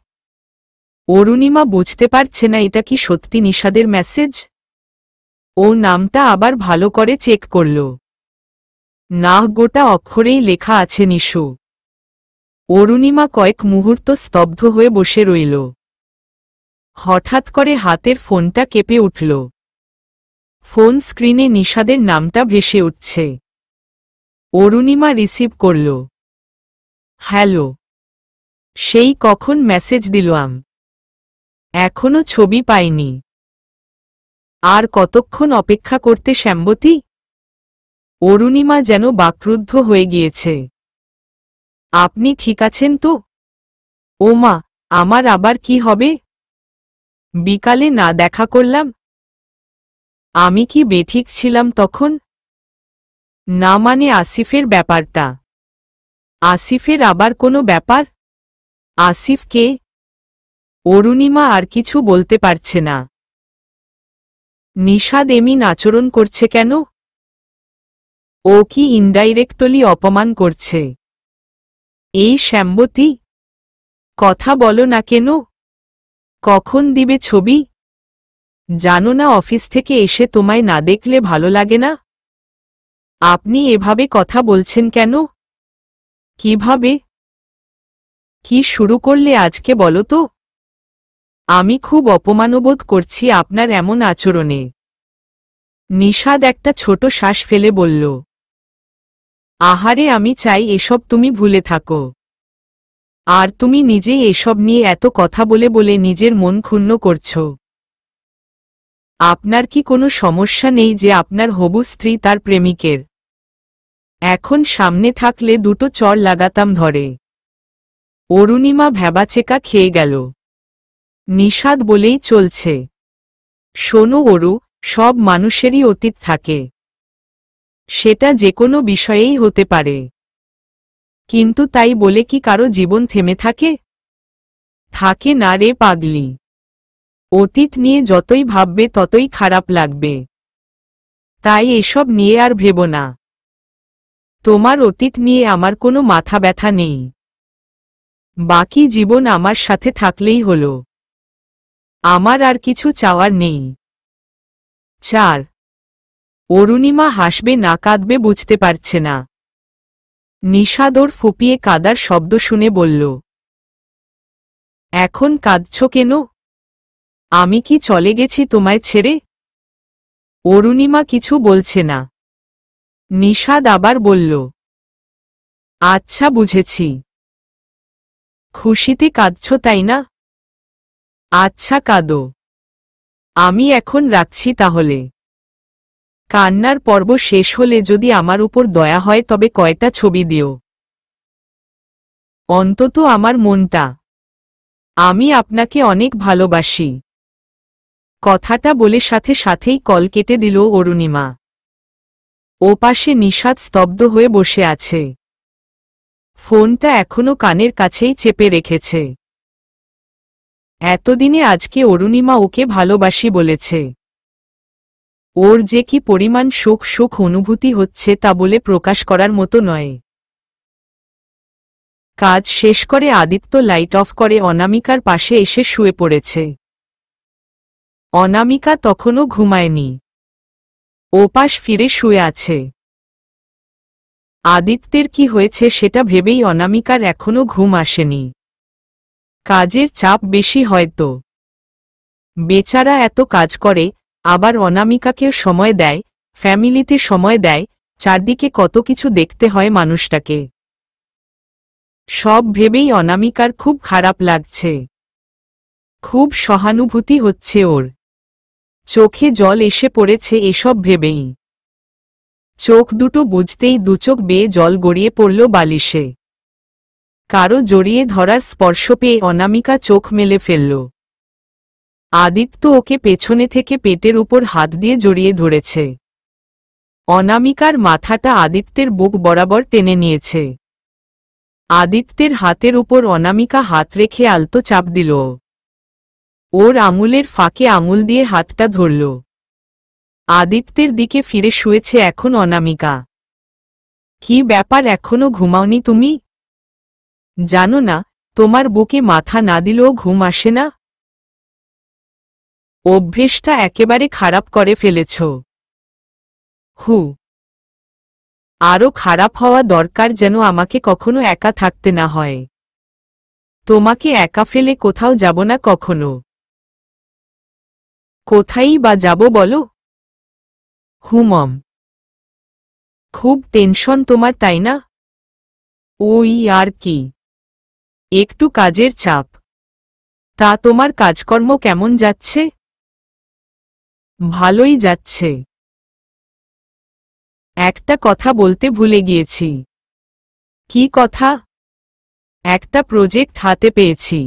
অরুণিমা বুঝতে পারছে না এটা কি সত্যি নিশাদের মেসেজ। ও নামটা আবার ভালো করে চেক করল। না, গোটা অক্ষরেই লেখা আছে নিশু। অরুণিমা কয়েক মুহূর্ত স্তব্ধ হয়ে বসে রইল। হঠাৎ করে হাতের ফোনটা কেঁপে উঠল। ফোন স্ক্রিনে নিশাদের নামটা ভেসে উঠছে। অরুণিমা রিসিভ করল। হ্যালো। সেই কখন মেসেজ দিলাম, এখনো ছবি পাইনি। আর কতক্ষণ অপেক্ষা করতে শ্যামবতী? অরুণিমা যেন বাকরুদ্ধ হয়ে গিয়েছে। আপনি ঠিক আছেন তো? ও মা, আমার আবার কি হবে? বিকালে না দেখা করলাম। আমি কি বেঠিক ছিলাম তখন? না মানে আসিফের ব্যাপারটা। আসিফের আবার কোনো ব্যাপার? আসিফ কে? অরুণিমা আর কিছু বলতে পারছে না। নিশাদ এমন আচরণ করছে কেন? ও কি ইনডাইরেক্টলি অপমান করছে? এই শ্যামবতী, কথা বলো না কেন? কখন দিবে ছবি? জানো না অফিস থেকে এসে তোমায় না দেখলে ভালো লাগে না? আপনি এভাবে কথা বলছেন কেন? কিভাবে? কি শুরু করলে আজকে বলো তো? আমি খুব অপমানবোধ করছি আপনার এমন আচরণে। নিশাদ একটা ছোট শ্বাস ফেলে বলল। আহারে, আমি চাই এসব তুমি ভুলে থাকো। আর তুমি নিজেই এসব নিয়ে এত কথা বলে বলে নিজের মন ক্ষুণ্ণ করছো। আপনার কি কোনো সমস্যা নেই যে আপনার হবু স্ত্রী তার প্রেমিকের? এখন সামনে থাকলে দুটো চড় লাগাতাম ধরে। অরুণিমা ভ্যাবাচেকা খেয়ে গেল। নিশাদ বলেই চলছে। শোনো অরু, সব মানুষেরই অতীত থাকে। সেটা যে কোনো বিষয়েই হতে পারে। কিন্তু তাই বলে কি কারো জীবন থেমে থাকে? থাকে না রে পাগলি। অতীত নিয়ে যতই ভাববে ততই খারাপ লাগবে। তাই এসব নিয়ে আর ভেবো না। তোমার অতীত নিয়ে আমার কোনো মাথা ব্যথা নেই। বাকি জীবন আমার সাথে থাকলেই হলো। আমার আর কিছু চাওয়ার নেই। 4 অরুণিমা হাসবে না কাঁদবে বুঝতে পারছে না। নিশাদ ওর ফুপিয়ে কাদার শব্দ শুনে বলল, এখন কাঁদছ কেন? আমি কি চলে গেছি তোমায় ছেড়ে? অরুণিমা কিছু বলছে না। নিশাদ আবার বলল, আচ্ছা বুঝেছি। খুশিতে কাঁদছ তাই না? আচ্ছা কাঁদো। আমি এখন রাখছি তাহলে। কান্নার পর্ব শেষ হলে যদি আমার উপর দয়া হয় তবে কয়টা ছবি দিও। অন্তত আমার মনটা। আমি আপনাকে অনেক ভালোবাসি। কথাটা বলে সাথে সাথেই কল কেটে দিল অরুণিমা। ওপাশে নিশাদ স্তব্ধ হয়ে বসে আছে। ফোনটা এখনো কানের কাছেই চেপে রেখেছে। এতদিনে আজকে অরুণিমা ওকে ভালোবাসি বলেছে। ওর যে কি পরিমাণ সুখ সুখ অনুভূতি হচ্ছে তা বলে প্রকাশ করার মতো নয়। কাজ শেষ করে আদিত্য লাইট অফ করে অনামিকার পাশে এসে শুয়ে পড়েছে। অনামিকা তখনও ঘুমায়নি। ওপাশ ফিরে শুয়ে আছে। আদিত্যের কি হয়েছে সেটা ভেবেই অনামিকার এখনো ঘুম আসেনি। কাজের চাপ বেশি হয়তো। বেচারা এত কাজ করে, আবার অনামিকাকেও সময় দেয়, ফ্যামিলিতে সময় দেয়, চারদিকে কত কিছু দেখতে হয় মানুষটাকে। সব ভেবেই অনামিকার খুব খারাপ লাগছে। খুব সহানুভূতি হচ্ছে ওর। চোখে জল এসে পড়েছে এসব ভেবেই। চোখ দুটো বুঝতেই দুচোখ বেয়ে জল গড়িয়ে পড়ল বালিশে। কারো জড়িয়ে ধরার স্পর্শ পেয়ে অনামিকা চোখ মেলে ফেলল। আদিত্য ওকে পেছনে থেকে পেটের উপর হাত দিয়ে জড়িয়ে ধরেছে। অনামিকার মাথাটা আদিত্যের বুক বরাবর টেনে নিয়েছে। আদিত্যের হাতের উপর অনামিকা হাত রেখে আলতো চাপ দিল। ওর আঙুলের ফাঁকে আঙুল দিয়ে হাতটা ধরল। আদিত্যের দিকে ফিরে শুয়েছে এখন অনামিকা। কি ব্যাপার এখনো ঘুমাওনি তুমি? জানো না, তোমার বুকে মাথা না দিলেও ঘুম আসে না? অভ্যেসটা একেবারে খারাপ করে ফেলেছ। হু। আরও খারাপ হওয়া দরকার যেন আমাকে কখনো একা থাকতে না হয়। তোমাকে একা ফেলে কোথাও যাব না কখনো। কোথায়ই বা যাব বলো? হুমম। খুব টেনশন তোমার তাই না? ওই আর কি, একটু কাজের চাপ। তা তোমার কাজকর্ম কেমন যাচ্ছে? ভালোই যাচ্ছে। একটা কথা বলতে ভুলে গিয়েছি। কি কথা? একটা প্রজেক্ট হাতে পেয়েছি।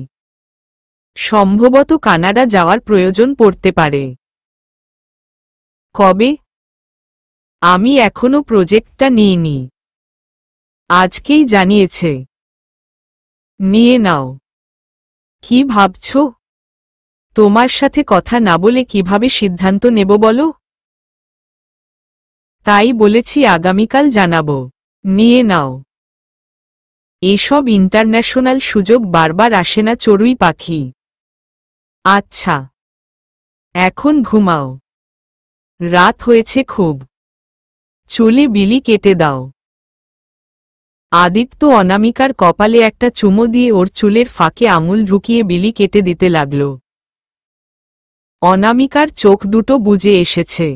সম্ভবত কানাডা যাওয়ার প্রয়োজন পড়তে পারে। কবে? আমি এখনো প্রজেক্টটা নিইনি। আজকেই জানিয়েছে। নিয়ে নাও। কি ভাবছ? তোমার সাথে কথা না বলে কিভাবে সিদ্ধান্ত নেব বলো? তাই বলেছি আগামীকাল জানাবো। নিয়ে নাও। এসব ইন্টারন্যাশনাল সুযোগ বারবার আসে না চড়ুই পাখি। আচ্ছা। এখন ঘুমাও। রাত হয়েছে খুব। চুলে বিলি কেটে দাও। আদিত্য অনামিকার কপালে একটা চুমো দিয়ে ওর চুলের ফাঁকে আঙুল ঢুকিয়ে বিলি কেটে দিতে লাগল। অনামিকার চোখ দুটো বুজে এসেছে।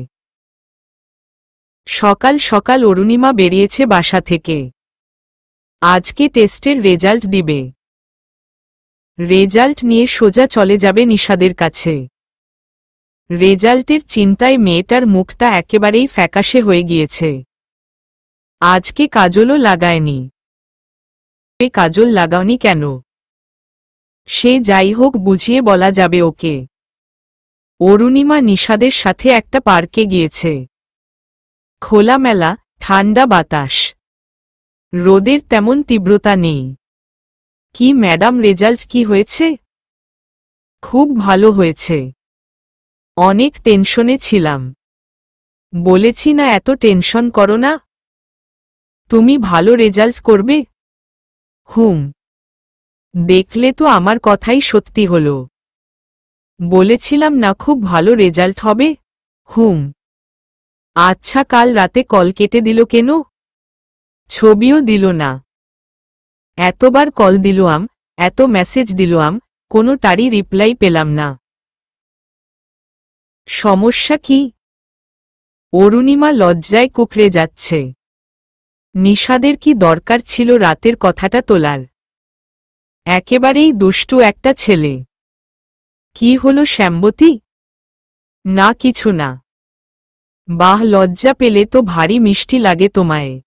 সকাল সকাল অরুণিমা বেরিয়েছে বাসা থেকে। আজকে টেস্টের রেজাল্ট দিবে। রেজাল্ট নিয়ে সোজা চলে যাবে নিশাদের কাছে। রেজাল্টের চিন্তায় মেয়েটার মুখটা একেবারেই ফ্যাকাশে হয়ে গিয়েছে। আজকে কাজলও লাগায়নি। কাজল লাগাওনি কেন? সে যাই হোক বুঝিয়ে বলা যাবে ওকে। অরুণিমা নিশাদের সাথে একটা পার্কে গিয়েছে। খোলামেলা, ঠান্ডা বাতাস। রোদের তেমন তীব্রতা নেই। কি ম্যাডাম রেজাল্ট কি হয়েছে? খুব ভালো হয়েছে। অনেক টেনশনে ছিলাম। বলেছি না এত টেনশন করো না। তুমি ভালো রেজাল্ট করবে? হুম। দেখলে তো আমার কথাই সত্যি হলো। বলেছিলাম না খুব ভালো রেজাল্ট হবে? হুম। আচ্ছা, কাল রাতে কল কেটে দিল কেন? ছবিও দিল না। এতবার কল দিলাম, এত মেসেজ দিলাম, কোনোটারই রিপ্লাই পেলাম না। সমস্যা কি? অরুণিমা লজ্জায় কুঁকড়ে যাচ্ছে। নিশাদের কি দরকার ছিল রাতের কথাটা তোলার? একেবারেই দুষ্টু একটা ছেলে। কি হলো শ্যামবতী? না, কিছু না। বাহ, লজ্জা পেলে তো ভারী মিষ্টি লাগে তোমায়।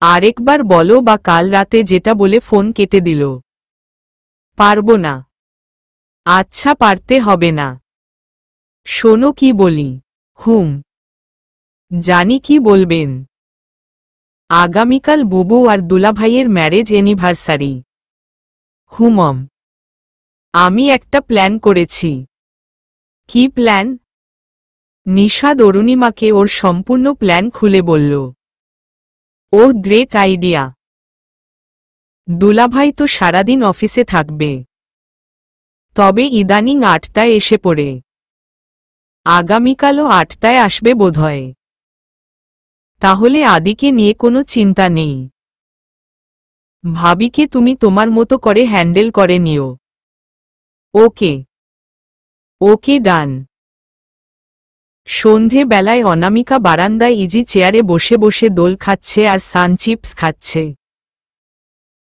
আরেকবার বলো, বা কাল রাতে যেটা বলে ফোন কেটে দিল। পারবো না। আচ্ছা, পারতে হবে না। শোনো কি বলি। হুম। জানি কি বলবেন। আগামীকাল বুবু আর দুলাভাইয়ের ম্যারেজ অ্যানিভার্সারি। হুমম। আমি একটা প্ল্যান করেছি। কি প্ল্যান? নিশাদ অরুণিমাকে ওর সম্পূর্ণ প্ল্যান খুলে বলল। ওহ, গ্রেট আইডিয়া। দুলাভাই তো সারাদিন অফিসে থাকবে। তবে ইদানিং 8টায় এসে পড়ে। আগামীকালও 8টায় আসবে বোধহয়। তাহলে আদিকে নিয়ে কোনো চিন্তা নেই। ভাবিকে তুমি তোমার মতো করে হ্যান্ডেল করে নিও। ওকে। ওকে, ডান। সন্ধে বেলায় অনামিকা বারান্দায় ইজি চেয়ারে বসে বসে দোল খাচ্ছে আর সান চিপস খাচ্ছে।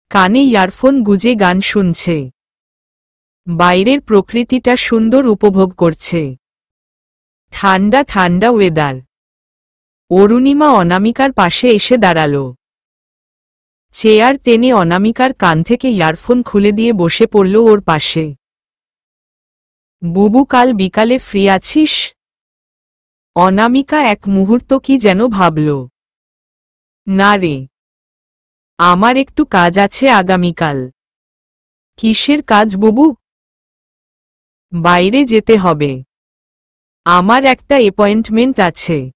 কানে ইয়ারফোন গুজে গান শুনছে। বাইরের প্রকৃতিটা সুন্দর উপভোগ করছে। ঠান্ডা ঠান্ডা ওয়েদার। অরুণিমা অনামিকার পাশে এসে দাঁড়াল। চেয়ার টেনে অনামিকার কান থেকে ইয়ারফোন খুলে দিয়ে বসে পড়ল ওর পাশে। বুবু, কাল বিকালে ফ্রি আছিস? অনামিকা এক মুহূর্ত কি যেন ভাবল। না রে, আমার একটু কাজ আছে আগামীকাল। কিসের কাজ বুবু? বাইরে যেতে হবে। আমার একটা অ্যাপয়েন্টমেন্ট আছে।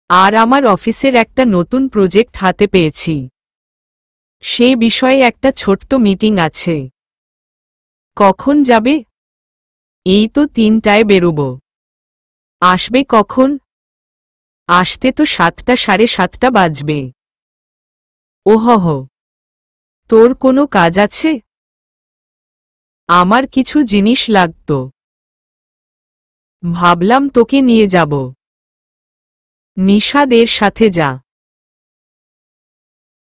আর আমার অফিসের একটা নতুন প্রজেক্ট হাতে পেয়েছি। সে বিষয়ে একটা ছোট্ট মিটিং আছে। কখন যাবে? এই তো 3টায় বেরোব। আসবে কখন? আসতে তো 7টা, 7:30 বাজবে। ওহহ। তোর কোনো কাজ আছে? আমার কিছু জিনিস লাগত। ভাবলাম তোকে নিয়ে যাব। নিশাদের সাথে যা।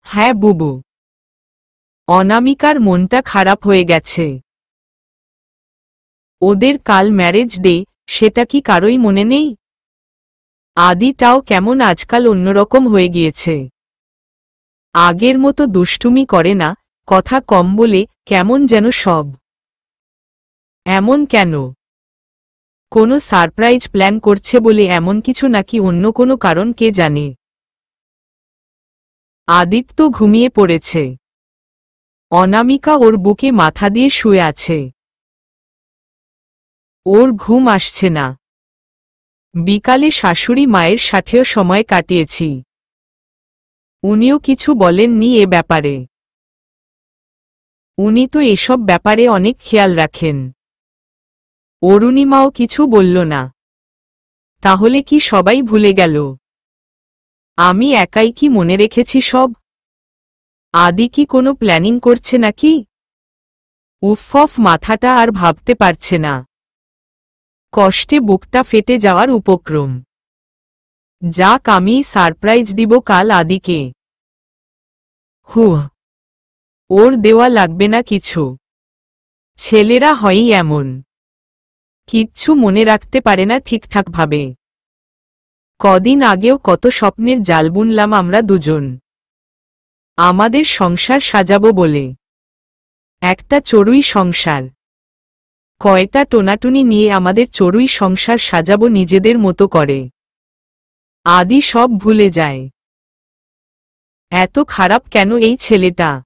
হ্যাঁ বুবু। অনামিকার মনটা খারাপ হয়ে গেছে। ওদের কাল ম্যারেজ ডে, সেটা কি কারোই মনে নেই? আদিটাও কেমন আজকাল অন্যরকম হয়ে গিয়েছে। আগের মতো দুষ্টুমি করে না, কথা কম বলে, কেমন যেন সব। এমন কেন? কোনো সারপ্রাইজ প্ল্যান করছে বলে এমন কিছু, নাকি অন্য কোনো কারণ কে জানে। আদিত্য ঘুমিয়ে পড়েছে। অনামিকা ওর বুকে মাথা দিয়ে শুয়ে আছে। ওর ঘুম আসছে না। বিকালে শাশুড়ি মায়ের সাথেও সময় কাটিয়েছি। উনিও কিছু বলেননি এ ব্যাপারে। উনি তো এসব ব্যাপারে অনেক খেয়াল রাখেন। অরুণিমাও কিছু বলল না। তাহলে কি সবাই ভুলে গেল? আমি একাই কি মনে রেখেছি সব? আদি কি কোনো প্ল্যানিং করছে নাকি? উফফ, মাথাটা আর ভাবতে পারছে না। কষ্টে বুকটা ফেটে যাওয়ার উপক্রম। যাক, আমি সারপ্রাইজ দিব কাল আদিকে। হুহ। ওর দেওয়া লাগবে না কিছু। ছেলেরা হয়ই এমন। কিচ্ছু মনে রাখতে পারে না ঠিকঠাকভাবে। কদিন আগেও কত স্বপ্নের জাল বুনলাম আমরা দুজন। আমাদের সংসার সাজাবো বলে। একটা চড়ুই সংসার। কয়টা টোনাটুনি নিয়ে আমাদের চড়ুই সংসার সাজাবো নিজেদের মতো করে। আদি সব ভুলে যায়। এত খারাপ কেন এই ছেলেটা?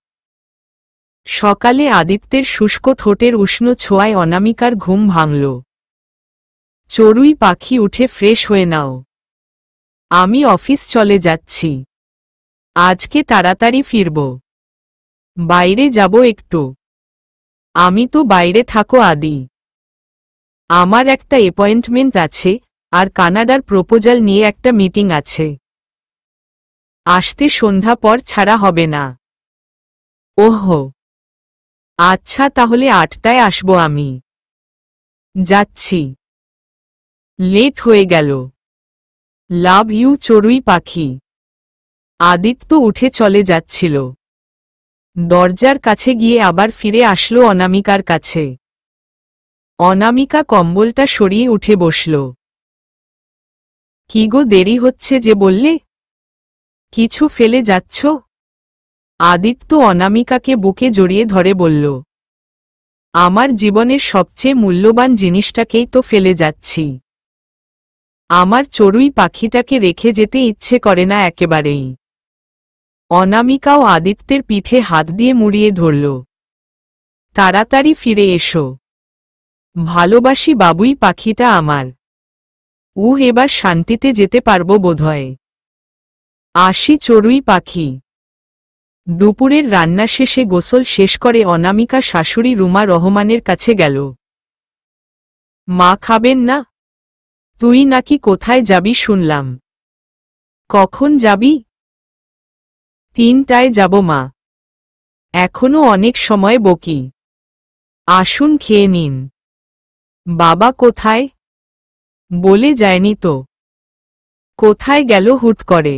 সকালে আদিত্যের শুষ্ক ঠোঁটের উষ্ণ ছোঁয়ায় অনামিকার ঘুম ভাঙল। চড়ুই পাখি, উঠে ফ্রেশ হয়ে নাও। আমি অফিস চলে যাচ্ছি। আজকে তাড়াতাড়ি ফিরব। বাইরে যাব একটু। আমি তো বাইরে থাকো আদি। আমার একটা অ্যাপয়েন্টমেন্ট আছে, আর কানাডার প্রপোজাল নিয়ে একটা মিটিং আছে। আসতে সন্ধ্যা পর ছাড়া হবে না। ওহো, আচ্ছা তাহলে 8টায় আসবো আমি। যাচ্ছি। লেট হয়ে গেল। লাভ ইউ চড়ুই পাখি। আদিত্য উঠে চলে যাচ্ছিল। দরজার কাছে গিয়ে আবার ফিরে আসলো অনামিকার কাছে। অনামিকা কম্বলটা সরিয়ে উঠে বসল। কি গো, দেরি হচ্ছে যে বললে? কিছু ফেলে যাচ্ছ? আদিত্য অনামিকাকে বুকে জড়িয়ে ধরে বলল, আমার জীবনের সবচেয়ে মূল্যবান জিনিসটাকেই তো ফেলে যাচ্ছি। আমার চড়ুই পাখিটাকে রেখে যেতে ইচ্ছে করে না একেবারেই। অনামিকাও আদিত্যের পিঠে হাত দিয়ে মুড়িয়ে ধরল। তাড়াতাড়ি ফিরে এসো। ভালোবাসি বাবুই পাখিটা আমার। এবার শান্তিতে যেতে পারবো বোধহয়। আসি চড়ুই পাখি। দুপুরের রান্না শেষে গোসল শেষ করে অনামিকা শাশুড়ি রুমা রহমানের কাছে গেল। মা খাবেন না? তুই নাকি কোথায় যাবি শুনলাম। কখন যাবি? 3টায় যাব মা। এখনো অনেক সময় বকি। আসুন খেয়ে নিন। বাবা কোথায়? বলে যায়নি তো। কোথায় গেল হুট করে?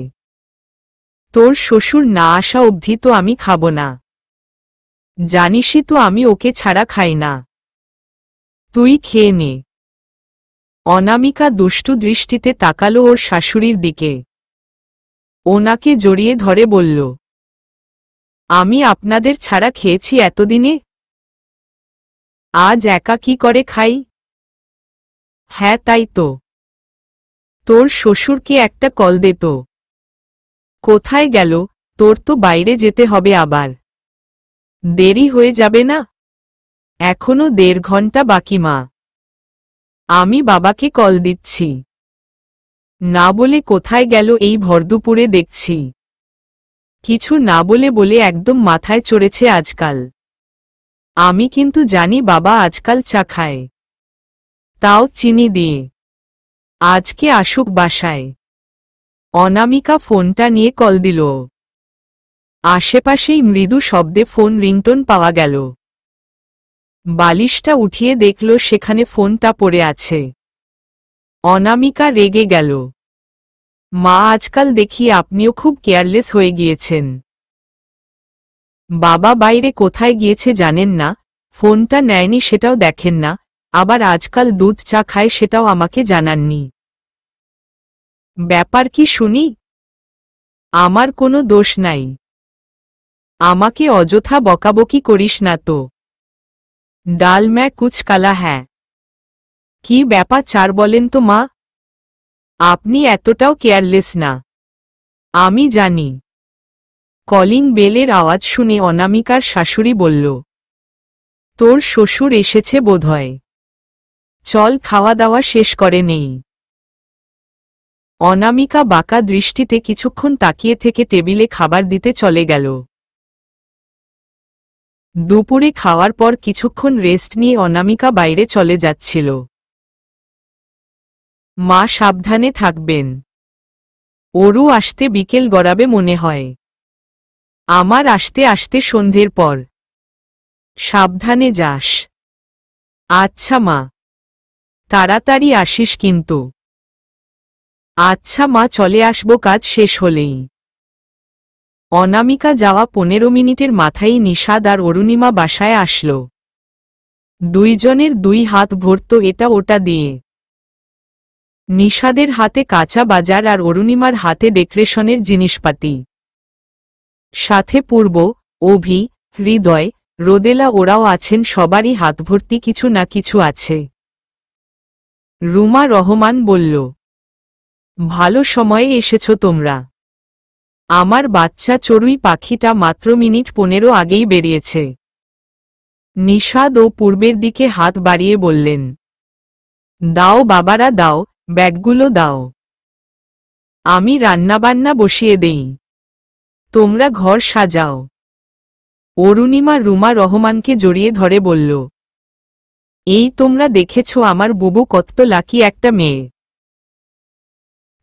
তোর শ্বশুর না আসা অবধি তো আমি খাব না। জানিসই তো আমি ওকে ছাড়া খাই না। তুই খেয়ে নে। অনামিকা দুষ্টু দৃষ্টিতে তাকালো ওর শাশুড়ির দিকে। ওনাকে জড়িয়ে ধরে বলল, আমি আপনাদের ছাড়া খেয়েছি এতদিনে? আজ একা কি করে খাই? হ্যাঁ তাই তো। তোর শ্বশুরকে একটা কল দে তো। কোথায় গেল? তোর তো বাইরে যেতে হবে আবার। দেরি হয়ে যাবে না? এখনো 1.5 ঘন্টা বাকি মা। আমি বাবাকে কল দিচ্ছি। না বলে কোথায় গেল এই ভরদুপুরে দেখছি। কিছু না বলে বলে একদম মাথায় চড়েছে আজকাল। আমি কিন্তু জানি বাবা আজকাল চা খায়, তাও চিনি দিয়ে। আজকে আসুক বাসায়। অনামিকা ফোনটা নিয়ে কল দিল। আশেপাশেই মৃদু শব্দে ফোন রিংটোন পাওয়া গেল। বালিশটা উঠিয়ে দেখল সেখানে ফোনটা পড়ে আছে। অনামিকা রেগে গেল। মা, আজকাল দেখি আপনিও খুব কেয়ারলেস হয়ে গিয়েছেন। বাবা বাইরে কোথায় গিয়েছে জানেন না, ফোনটা নেয়নি সেটাও দেখেন না, আবার আজকাল দুধ চা খায় সেটাও আমাকে জানাননি। ব্যাপার কি শুনি? আমার কোনো দোষ নাই। আমাকে অযথা বকাবকি করিস না তো। ডাল মে কুছ কালা হ্যাঁ। কি ব্যাপার চার বলেন তো মা? আপনি এতটাও কেয়ারলেস না, আমি জানি। কলিং বেলের আওয়াজ শুনে অনামিকার শাশুড়ি বলল, তোর শ্বশুর এসেছে বোধহয়। চল খাওয়া দাওয়া শেষ করে নেই। অনামিকা বাঁকা দৃষ্টিতে কিছুক্ষণ তাকিয়ে থেকে টেবিলে খাবার দিতে চলে গেল। দুপুরে খাওয়ার পর কিছুক্ষণ রেস্ট নিয়ে অনামিকা বাইরে চলে যাচ্ছিল। মা সাবধানে থাকবেন। ওরও আসতে বিকেল গড়াবে মনে হয়। আমার আসতে আসতে সন্ধ্যের পর। সাবধানে যাস। আচ্ছা মা। তাড়াতাড়ি আসিস কিন্তু। আচ্ছা মা, চলে আসবো কাজ শেষ হলেই। অনামিকা যাওয়া 15 মিনিটের মাথায় নিষাদ আর অরুণিমা বাসায় আসল। দুইজনের 2 হাত ভরত এটা ওটা দিয়ে। নিষাদের হাতে কাঁচা বাজার আর অরুণিমার হাতে ডেকোরেশনের জিনিসপাতি। সাথে পূর্ব, অভি, হৃদয়, রোদেলা ওরাও আছেন, সবারই হাত ভর্তি কিছু না কিছু আছে। রুমা রহমান বলল, ভালো সময়ে এসেছ তোমরা। আমার বাচ্চা চড়ুই পাখিটা মাত্র মিনিট 15 আগেই বেরিয়েছে। নিষাদ ও পূর্বের দিকে হাত বাড়িয়ে বললেন, দাও বাবারা দাও, ব্যাগগুলো দাও। আমি রান্নাবান্না বসিয়ে দেই। তোমরা ঘর সাজাও। অরুণিমা রুমা রহমানকে জড়িয়ে ধরে বলল, এই তোমরা দেখেছ আমার বুবু কত লাকি একটা মেয়ে।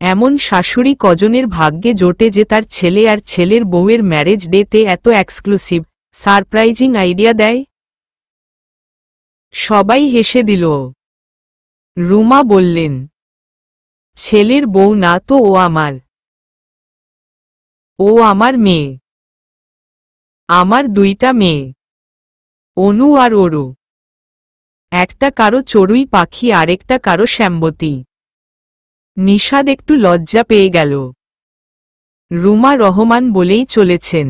এমন শাশুড়ি কজনের ভাগ্যে জোটে যে তার ছেলে আর ছেলের বউয়ের ম্যারেজ ডেতে এত এক্সক্লুসিভ সারপ্রাইজিং আইডিয়া দেয়। সবাই হেসে দিল। রুমা বললেন, ছেলের বউ না তো, ও আমার মেয়ে। আমার দুইটা মেয়ে, অনু আর ওরু। একটা কারো চড়ুই পাখি, আরেকটা কারো শ্যামবতী। নিশাদ একটু লজ্জা পেয়ে গেল। রুমা রহমান বলেই চলেছেন,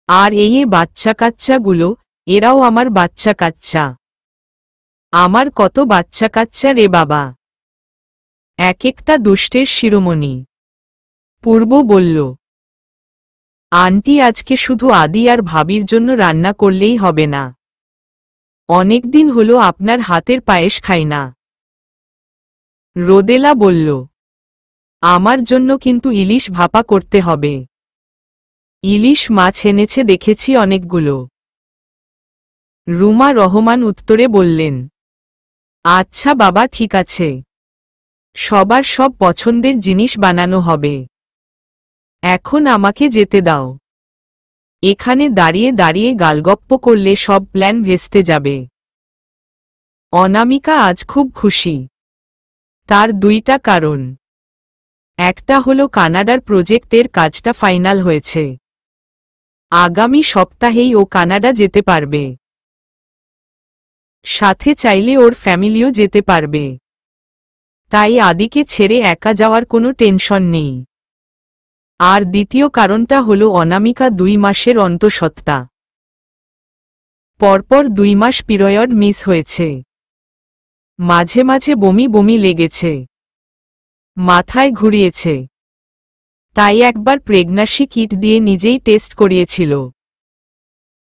আর এই বাচ্চা কাচ্চাগুলো, এরাও আমার বাচ্চা কাচ্চা। আমার কত বাচ্চা কাচ্চা রে বাবা, এক একটা দুষ্টের শিরোমণি। পূর্ব বলল, আন্টি আজকে শুধু আদি আর ভাবির জন্য রান্না করলেই হবে না। অনেকদিন হলো আপনার হাতের পায়েস খাই না। রোদেলা বলল, আমার জন্য কিন্তু ইলিশ ভাপা করতে হবে। ইলিশ মাছ এনেছে দেখেছি অনেকগুলো। রুমা রহমান উত্তরে বললেন, আচ্ছা বাবা ঠিক আছে, সবার সব পছন্দের জিনিস বানানো হবে। এখন আমাকে যেতে দাও। এখানে দাঁড়িয়ে দাঁড়িয়ে গালগপ্প করলে সব প্ল্যান ভেস্তে যাবে। অনামিকা আজ খুব খুশি। তার দুইটা কারণ। একটা হলো কানাডার প্রজেক্টের কাজটা ফাইনাল হয়েছে। আগামী সপ্তাহেই ও কানাডা যেতে পারবে। সাথে চাইলে ওর ফ্যামিলিও যেতে পারবে। তাই আদিকে ছেড়ে একা যাওয়ার কোনো টেনশন নেই। আর দ্বিতীয় কারণটা হলো অনামিকা 2 মাসের অন্তঃসত্ত্বা। পরপর 2 মাস পিরিয়ড মিস হয়েছে। মাঝে মাঝে বমি বমি লেগেছে, মাথায় ঘুরিয়েছে। তাই একবার প্রেগন্যান্সি কিট দিয়ে নিজেই টেস্ট করিয়েছিল।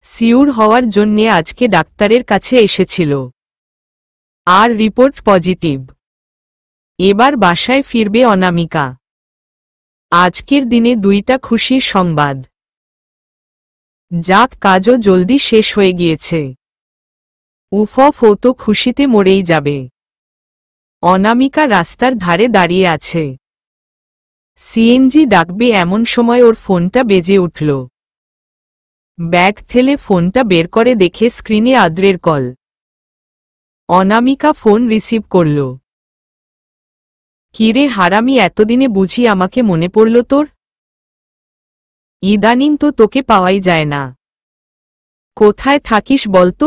সিউর হওয়ার জন্যে আজকে ডাক্তারের কাছে এসেছিল। আর রিপোর্ট পজিটিভ। এবার বাসায় ফিরবে অনামিকা। আজকের দিনে দুইটা খুশির সংবাদ। যাক, কাজও জলদি শেষ হয়ে গিয়েছে। উফ ও তো খুশিতে মরেই যাবে। অনামিকা রাস্তার ধারে দাঁড়িয়ে আছে। সিএনজি ডাকবে এমন সময় ওর ফোনটা বেজে উঠল। ব্যাগ ঠেলে ফোনটা বের করে দেখে স্ক্রিনে আদ্রের কল। অনামিকা ফোন রিসিভ করল। কিরে হারামি, এতদিনে বুঝি আমাকে মনে পড়ল তোর? ইদানিং তো তোকে পাওয়াই যায় না। কোথায় থাকিস বলতো?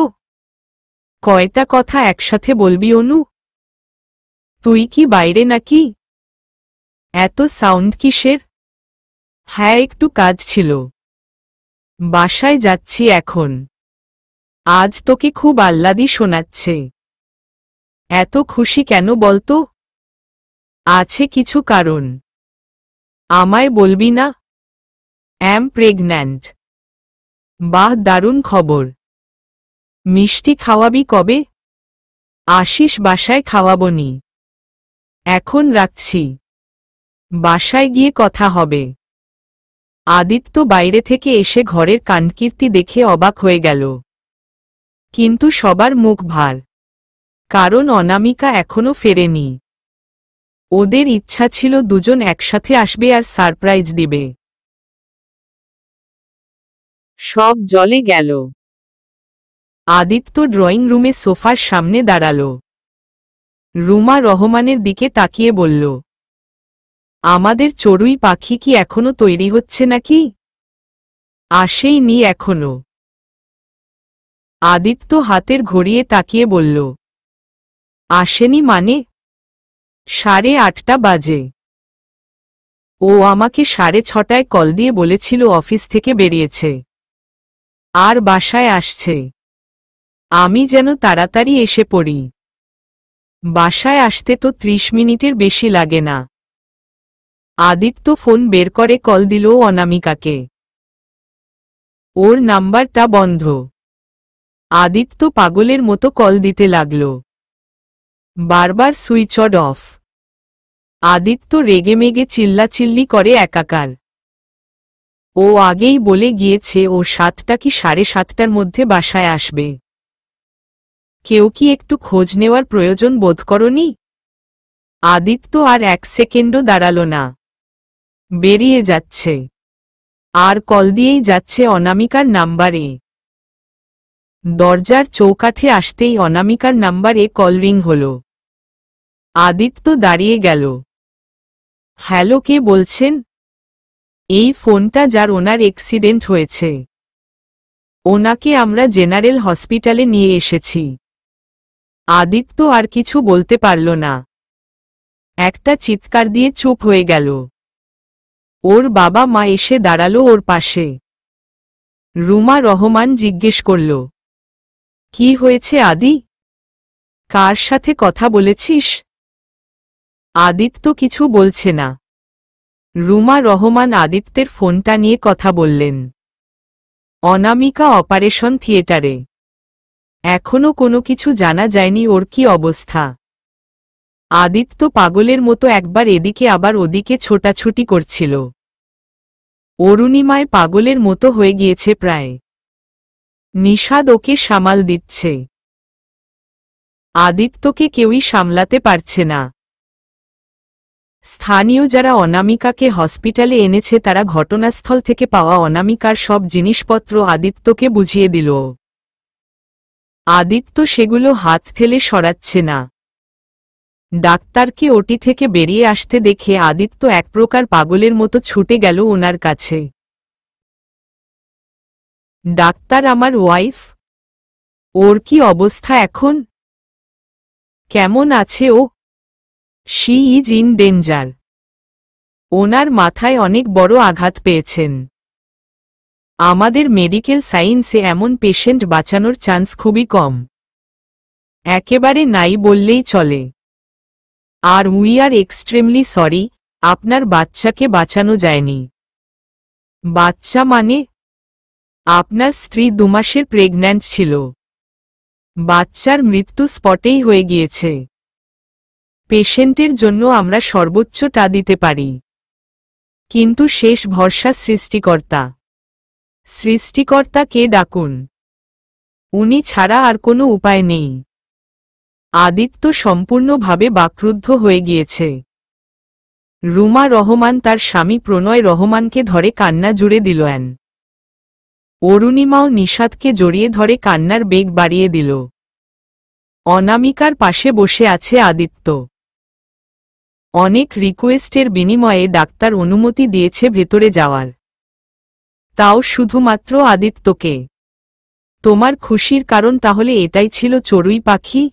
কয়টা কথা একসাথে বলবি অনু? তুই কি বাইরে নাকি? এত সাউন্ড কিসের? হ্যাঁ, একটু কাজ ছিল। বাসায় যাচ্ছি এখন। আজ তোকে খুব আহ্লাদি শোনাচ্ছে। এত খুশি কেন বলতো? আছে কিছু কারণ। আমায় বলবি না? প্রেগন্যান্ট। বাহ, দারুণ খবর। মিষ্টি খাওয়াবি কবে? আসিস, বাসায় খাওয়াবনি। এখন রাখছি, বাসায় গিয়ে কথা হবে। আদিত্য বাইরে থেকে এসে ঘরের কাণ্ডকীর্তি দেখে অবাক হয়ে গেল। কিন্তু সবার মুখ ভার, কারণ অনামিকা এখনো ফেরেনি। ওদের ইচ্ছা ছিল দুজন একসাথে আসবে আর সারপ্রাইজ দিবে। সব জলে গেল। আদিত্য ড্রয়িং রুমে সোফার সামনে দাঁড়াল। রুমা রহমানের দিকে তাকিয়ে বলল, আমাদের চড়ুই পাখি কি এখনো তৈরি হচ্ছে নাকি? আসেইনি এখনো। আদিত্য হাতের ঘড়িয়ে তাকিয়ে বলল, আসেনি মানে? 8:30 বাজে। ও আমাকে 6:30টায় কল দিয়ে বলেছিল অফিস থেকে বেরিয়েছে আর বাসায় আসছে। আমি যেন তাড়াতাড়ি এসে পড়ি। বাসায় আসতে তো 30 মিনিটের বেশি লাগে না। আদিত্য ফোন বের করে কল দিল অনামিকাকে। ওর নাম্বারটা বন্ধ। আদিত্য পাগলের মতো কল দিতে লাগল। বারবার সুইচ অফ। আদিত্য রেগেমেগে চিল্লাচিল্লি করে একাকার। ও আগেই বলে গিয়েছে ও 7টা কি 7:30টার মধ্যে বাসায় আসবে। কেউ কি একটু খোঁজ নেওয়ার প্রয়োজন বোধ করনি? আদিত্য আর 1 সেকেন্ডও দাঁড়াল না, বেরিয়ে যাচ্ছে। আর কল দিয়েই যাচ্ছে অনামিকার নাম্বারে। দরজার চৌকাঠে আসতেই অনামিকার নাম্বারে কল রিং হল। আদিত্য দাঁড়িয়ে গেল। হ্যালো, কে বলছেন? এই ফোনটা যার, ওনার অ্যাক্সিডেন্ট হয়েছে। ওনাকে আমরা জেনারেল হসপিটালে নিয়ে এসেছি। আদিত্য আর কিছু বলতে পারল না, একটা চিৎকার দিয়ে চুপ হয়ে গেল। ওর বাবা মা এসে দাঁড়ালো ওর পাশে। রুমা রহমান জিজ্ঞেস করল, কি হয়েছে আদি? কার সাথে কথা বলেছিস? আদিত্য কিছু বলছে না। রুমা রহমান আদিত্যের ফোনটা নিয়ে কথা বললেন। অনামিকা অপারেশন থিয়েটারে। এখনো কোনো কিছু জানা যায়নি ওর কি অবস্থা। আদিত্য পাগলের মতো একবার এদিকে আবার ওদিকে ছোটাছুটি করছিল। অরুণিমায় পাগলের মতো হয়ে গিয়েছে প্রায়। নিষাদ ওকে সামাল দিচ্ছে। আদিত্যকে কেউই সামলাতে পারছে না। স্থানীয় যারা অনামিকাকে হসপিটালে এনেছে তারা ঘটনাস্থল থেকে পাওয়া অনামিকার সব জিনিসপত্র আদিত্যকে বুঝিয়ে দিল। আদিত্য সেগুলো হাত ঠেলে সরাচ্ছে না। ডাক্তারকে ওটি থেকে বেরিয়ে আসতে দেখে আদিত্য এক প্রকার পাগলের মতো ছুটে গেল ওনার কাছে। ডাক্তার, আমার ওয়াইফ, ওর কি অবস্থা এখন? কেমন আছে ও? She is in danger. ওনার মাথায় অনেক বড় আঘাত পেয়েছেন। আমাদের মেডিকেল সায়েন্সে এমন পেশেন্ট বাঁচানোর চান্স খুবই কম, একেবারে নাই বললেই চলে। আর উই আর এক্সট্রিমলি সরি, আপনার বাচ্চাকে বাঁচানো যায়নি। বাচ্চা মানে? আপনার স্ত্রী 2 মাসের প্রেগন্যান্ট ছিল। বাচ্চার মৃত্যু স্পটেই হয়ে গিয়েছে। পেশেন্টের জন্য আমরা সর্বোচ্চটা দিতে পারি, কিন্তু শেষ ভরসা সৃষ্টিকর্তা। সৃষ্টিকর্তাকে ডাকুন, উনি ছাড়া আর কোনো উপায় নেই। আদিত্য সম্পূর্ণভাবে বাকরুদ্ধ হয়ে গিয়েছে। রুমা রহমান তার স্বামী প্রণয় রহমানকে ধরে কান্না জুড়ে দিলেন। অরুণিমাও নিষাদকে জড়িয়ে ধরে কান্নার বেগ বাড়িয়ে দিল। অনামিকার পাশে বসে আছে আদিত্য। অনেক রিকোয়েস্টের বিনিময়ে ডাক্তার অনুমতি দিয়েছে ভেতরে যাওয়ার, তাও শুধুমাত্র আদিত্যকে। তোমার খুশির কারণ তাহলে এটাই ছিল চড়ুই পাখি?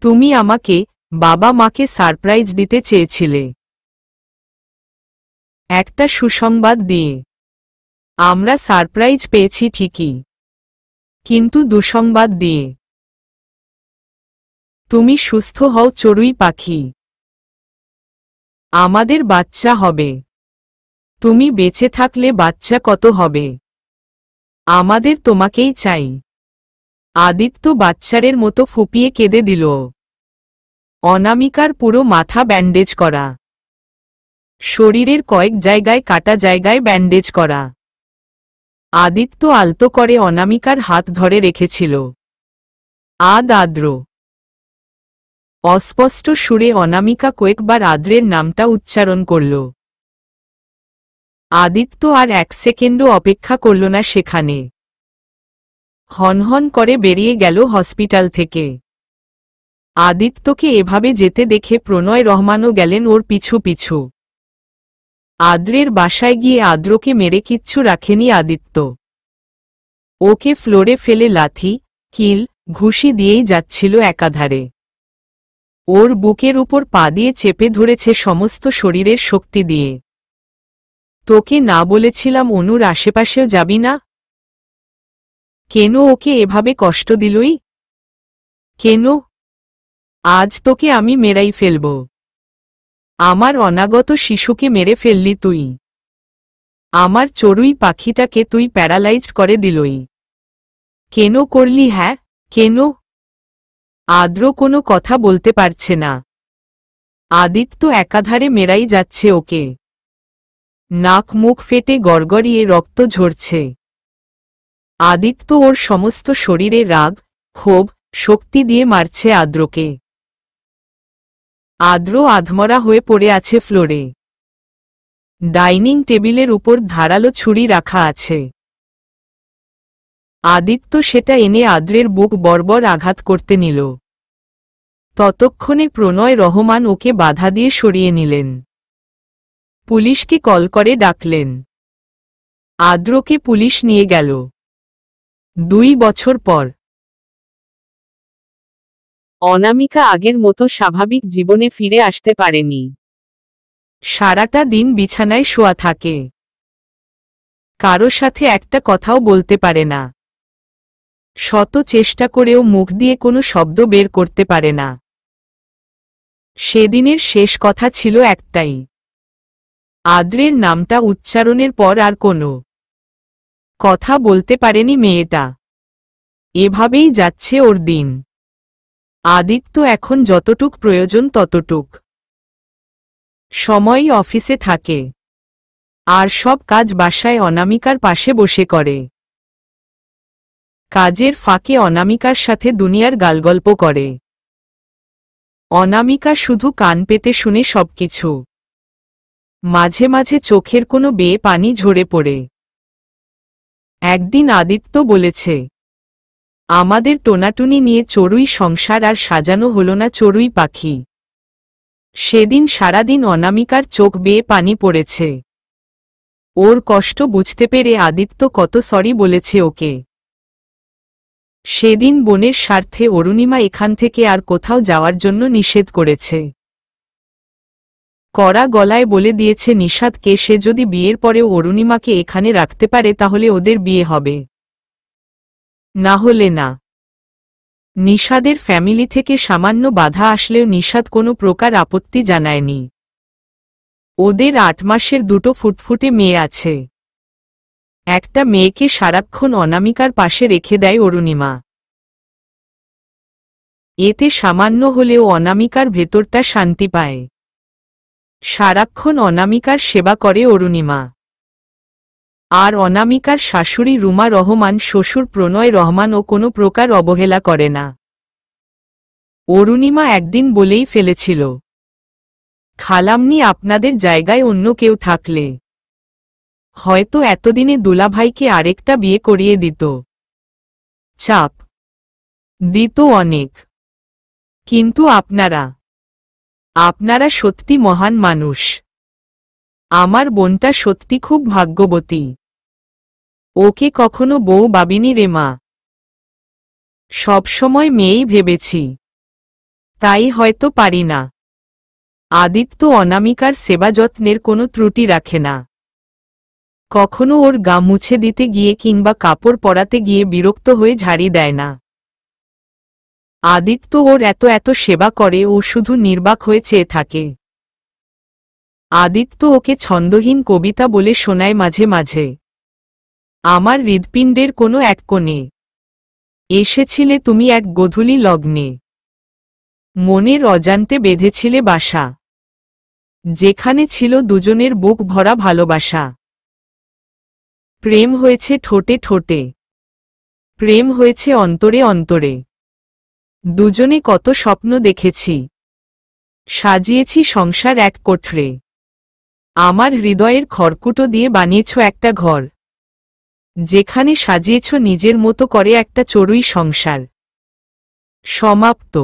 তুমি আমাকে, বাবা মাকে সারপ্রাইজ দিতে চেয়েছিলে একটা সুসংবাদ দিয়ে। আমরা সারপ্রাইজ পেয়েছি ঠিকই, কিন্তু দুঃসংবাদ দিয়ে। তুমি সুস্থ হও চড়ুই পাখি, আমাদের বাচ্চা হবে। তুমি বেঁচে থাকলে বাচ্চা কত হবে। আমাদের তোমাকেই চাই। আদিত্য বাচ্চারের মতো ফুপিয়ে কেঁদে দিল। অনামিকার পুরো মাথা ব্যান্ডেজ করা, শরীরের কয়েক জায়গায় কাটা জায়গায় ব্যান্ডেজ করা। আদিত্য আলতো করে অনামিকার হাত ধরে রেখেছিল। আদ্র। অস্পষ্ট সুরে অনামিকা কয়েকবার আদ্রের নামটা উচ্চারণ করল। আদিত্য আর 1 সেকেন্ডও অপেক্ষা করল না সেখানে। হনহন করে বেরিয়ে গেল হসপিটাল থেকে। আদিত্যকে এভাবে যেতে দেখে প্রণয় রহমানও গেলেন ওর পিছু পিছু। আদ্রের বাসায় গিয়ে আদ্রকে মেরে কিচ্ছু রাখেনি আদিত্য। ওকে ফ্লোরে ফেলে লাথি, কিল, ঘুষি দিয়েই যাচ্ছিল একাধারে। ওর বুকের উপর পা দিয়ে চেপে ধরেছে সমস্ত শরীরের শক্তি দিয়ে। তোকে না বলেছিলাম অনুর আশেপাশেও যাবি না? কেন ওকে এভাবে কষ্ট দিলই? কেন? আজ তোকে আমি মেরাই ফেলব। আমার অনাগত শিশুকে মেরে ফেললি তুই। আমার চড়ুই পাখিটাকে তুই প্যারালাইজড করে দিলই। কেন করলি? হ্যাঁ, কেন? আদ্র কোনো কথা বলতে পারছে না। আদিত্য একাধারে মেরাই যাচ্ছে ওকে। নাক মুখ ফেটে গড়গড়িয়ে রক্ত ঝরছে। আদিত্য ওর সমস্ত শরীরে রাগ, ক্ষোভ, শক্তি দিয়ে মারছে আদ্রকে। আদ্র আধমরা হয়ে পড়ে আছে ফ্লোরে। ডাইনিং টেবিলের উপর ধারালো ছুরি রাখা আছে। আদিত্য সেটা এনে আদ্রের বুক বর্বর আঘাত করতে নিল। ততক্ষণে প্রণয় রহমান ওকে বাধা দিয়ে সরিয়ে নিলেন। পুলিশকে কল করে ডাকলেন। আদ্রকে পুলিশ নিয়ে গেল। 2 বছর পর অনামিকা আগের মতো স্বাভাবিক জীবনে ফিরে আসতে পারেনি। সারাটা দিন বিছানায় শোয়া থাকে। কারো সাথে একটা কথাও বলতে পারে না। শত চেষ্টা করেও মুখ দিয়ে কোনো শব্দ বের করতে পারে না। সেদিনের শেষ কথা ছিল একটাই। আদ্রের নামটা উচ্চারণের পর আর কোনো কথা বলতে পারেনি মেয়েটা। এভাবেই যাচ্ছে ওর দিন। আদিত্য এখন যতটুক প্রয়োজন ততটুক সময়ই অফিসে থাকে, আর সব কাজ বাসায় অনামিকার পাশে বসে করে। কাজের ফাঁকে অনামিকার সাথে দুনিয়ার গালগল্প করে। অনামিকা শুধু কান পেতে শুনে সবকিছু। মাঝে মাঝে চোখের কোনো বেয়ে পানি ঝরে পড়ে। একদিন আদিত্য বলেছে, আমাদের টোনাটুনি নিয়ে চড়ুই সংসার আর সাজানো হলো না চড়ুই পাখি। সেদিন সারাদিন অনামিকার চোখ বেয়ে পানি পড়েছে। ওর কষ্ট বুঝতে পেরে আদিত্য কত সরি বলেছে ওকে। সেদিন বোনের স্বার্থে অরুণিমা এখান থেকে আর কোথাও যাওয়ার জন্য নিষেধ করেছে। কড়া গলায় বলে দিয়েছে নিষাদকে, সে যদি বিয়ের পরেও অরুণিমাকে এখানে রাখতে পারে তাহলে ওদের বিয়ে হবে, না হলে না। নিষাদের ফ্যামিলি থেকে সামান্য বাধা আসলেও নিষাদ কোনো প্রকার আপত্তি জানায়নি। ওদের 8 মাসের 2টো ফুটফুটে মেয়ে আছে। একটা মেয়েকে সারাক্ষণ অনামিকার পাশে রেখে দেয় অরুণিমা। এতে সামান্য হলেও অনামিকার ভেতরটা শান্তি পায়। সারাক্ষণ অনামিকার সেবা করে অরুণিমা। আর অনামিকার শাশুড়ি রুমা রহমান, শ্বশুর প্রণয় রহমানও কোনো প্রকার অবহেলা করে না। অরুণিমা একদিন বলেই ফেলেছিল, খালামনি আপনাদের জায়গায় অন্য কেউ থাকলে হয়তো এতদিনে দুলাভাইকে আরেকটা বিয়ে করিয়ে দিত। চাপ দিত অনেক। কিন্তু আপনারা সত্যি মহান মানুষ। আমার বোনটা সত্যি খুব ভাগ্যবতী। ওকে কখনো বউ ভাবিনি রে মা। সবসময় মেয়েই ভেবেছি, তাই হয়তো পারি না। আদিত্য অনামিকার সেবা যত্নের কোনো ত্রুটি রাখে না। কখনো ওর গা মুছে দিতে গিয়ে কিংবা কাপড় পরাতে গিয়ে বিরক্ত হয়ে ঝাড়ি দেয় না। আদিত্য ওর এত এত সেবা করে, ও শুধু নির্বাক হয়ে চেয়ে থাকে। আদিত্য ওকে ছন্দহীন কবিতা বলে শোনায় মাঝে মাঝে। আমার হৃৎপিণ্ডের কোনো এক কোণে এসেছিলে তুমি এক গোধূলি লগ্নে। মনের অজান্তে বেঁধেছিলে বাসা, যেখানে ছিল দুজনের বুক ভরা ভালোবাসা। প্রেম হয়েছে ঠোঁটে ঠোঁটে, প্রেম হয়েছে অন্তরে অন্তরে। দুজনে কত স্বপ্ন দেখেছি, সাজিয়েছি সংসার এক কোঠরে। আমার হৃদয়ের খড়কুটো দিয়ে বানিয়েছ একটা ঘর, যেখানে সাজিয়েছ নিজের মতো করে একটা চড়ুই সংসার। সমাপ্ত।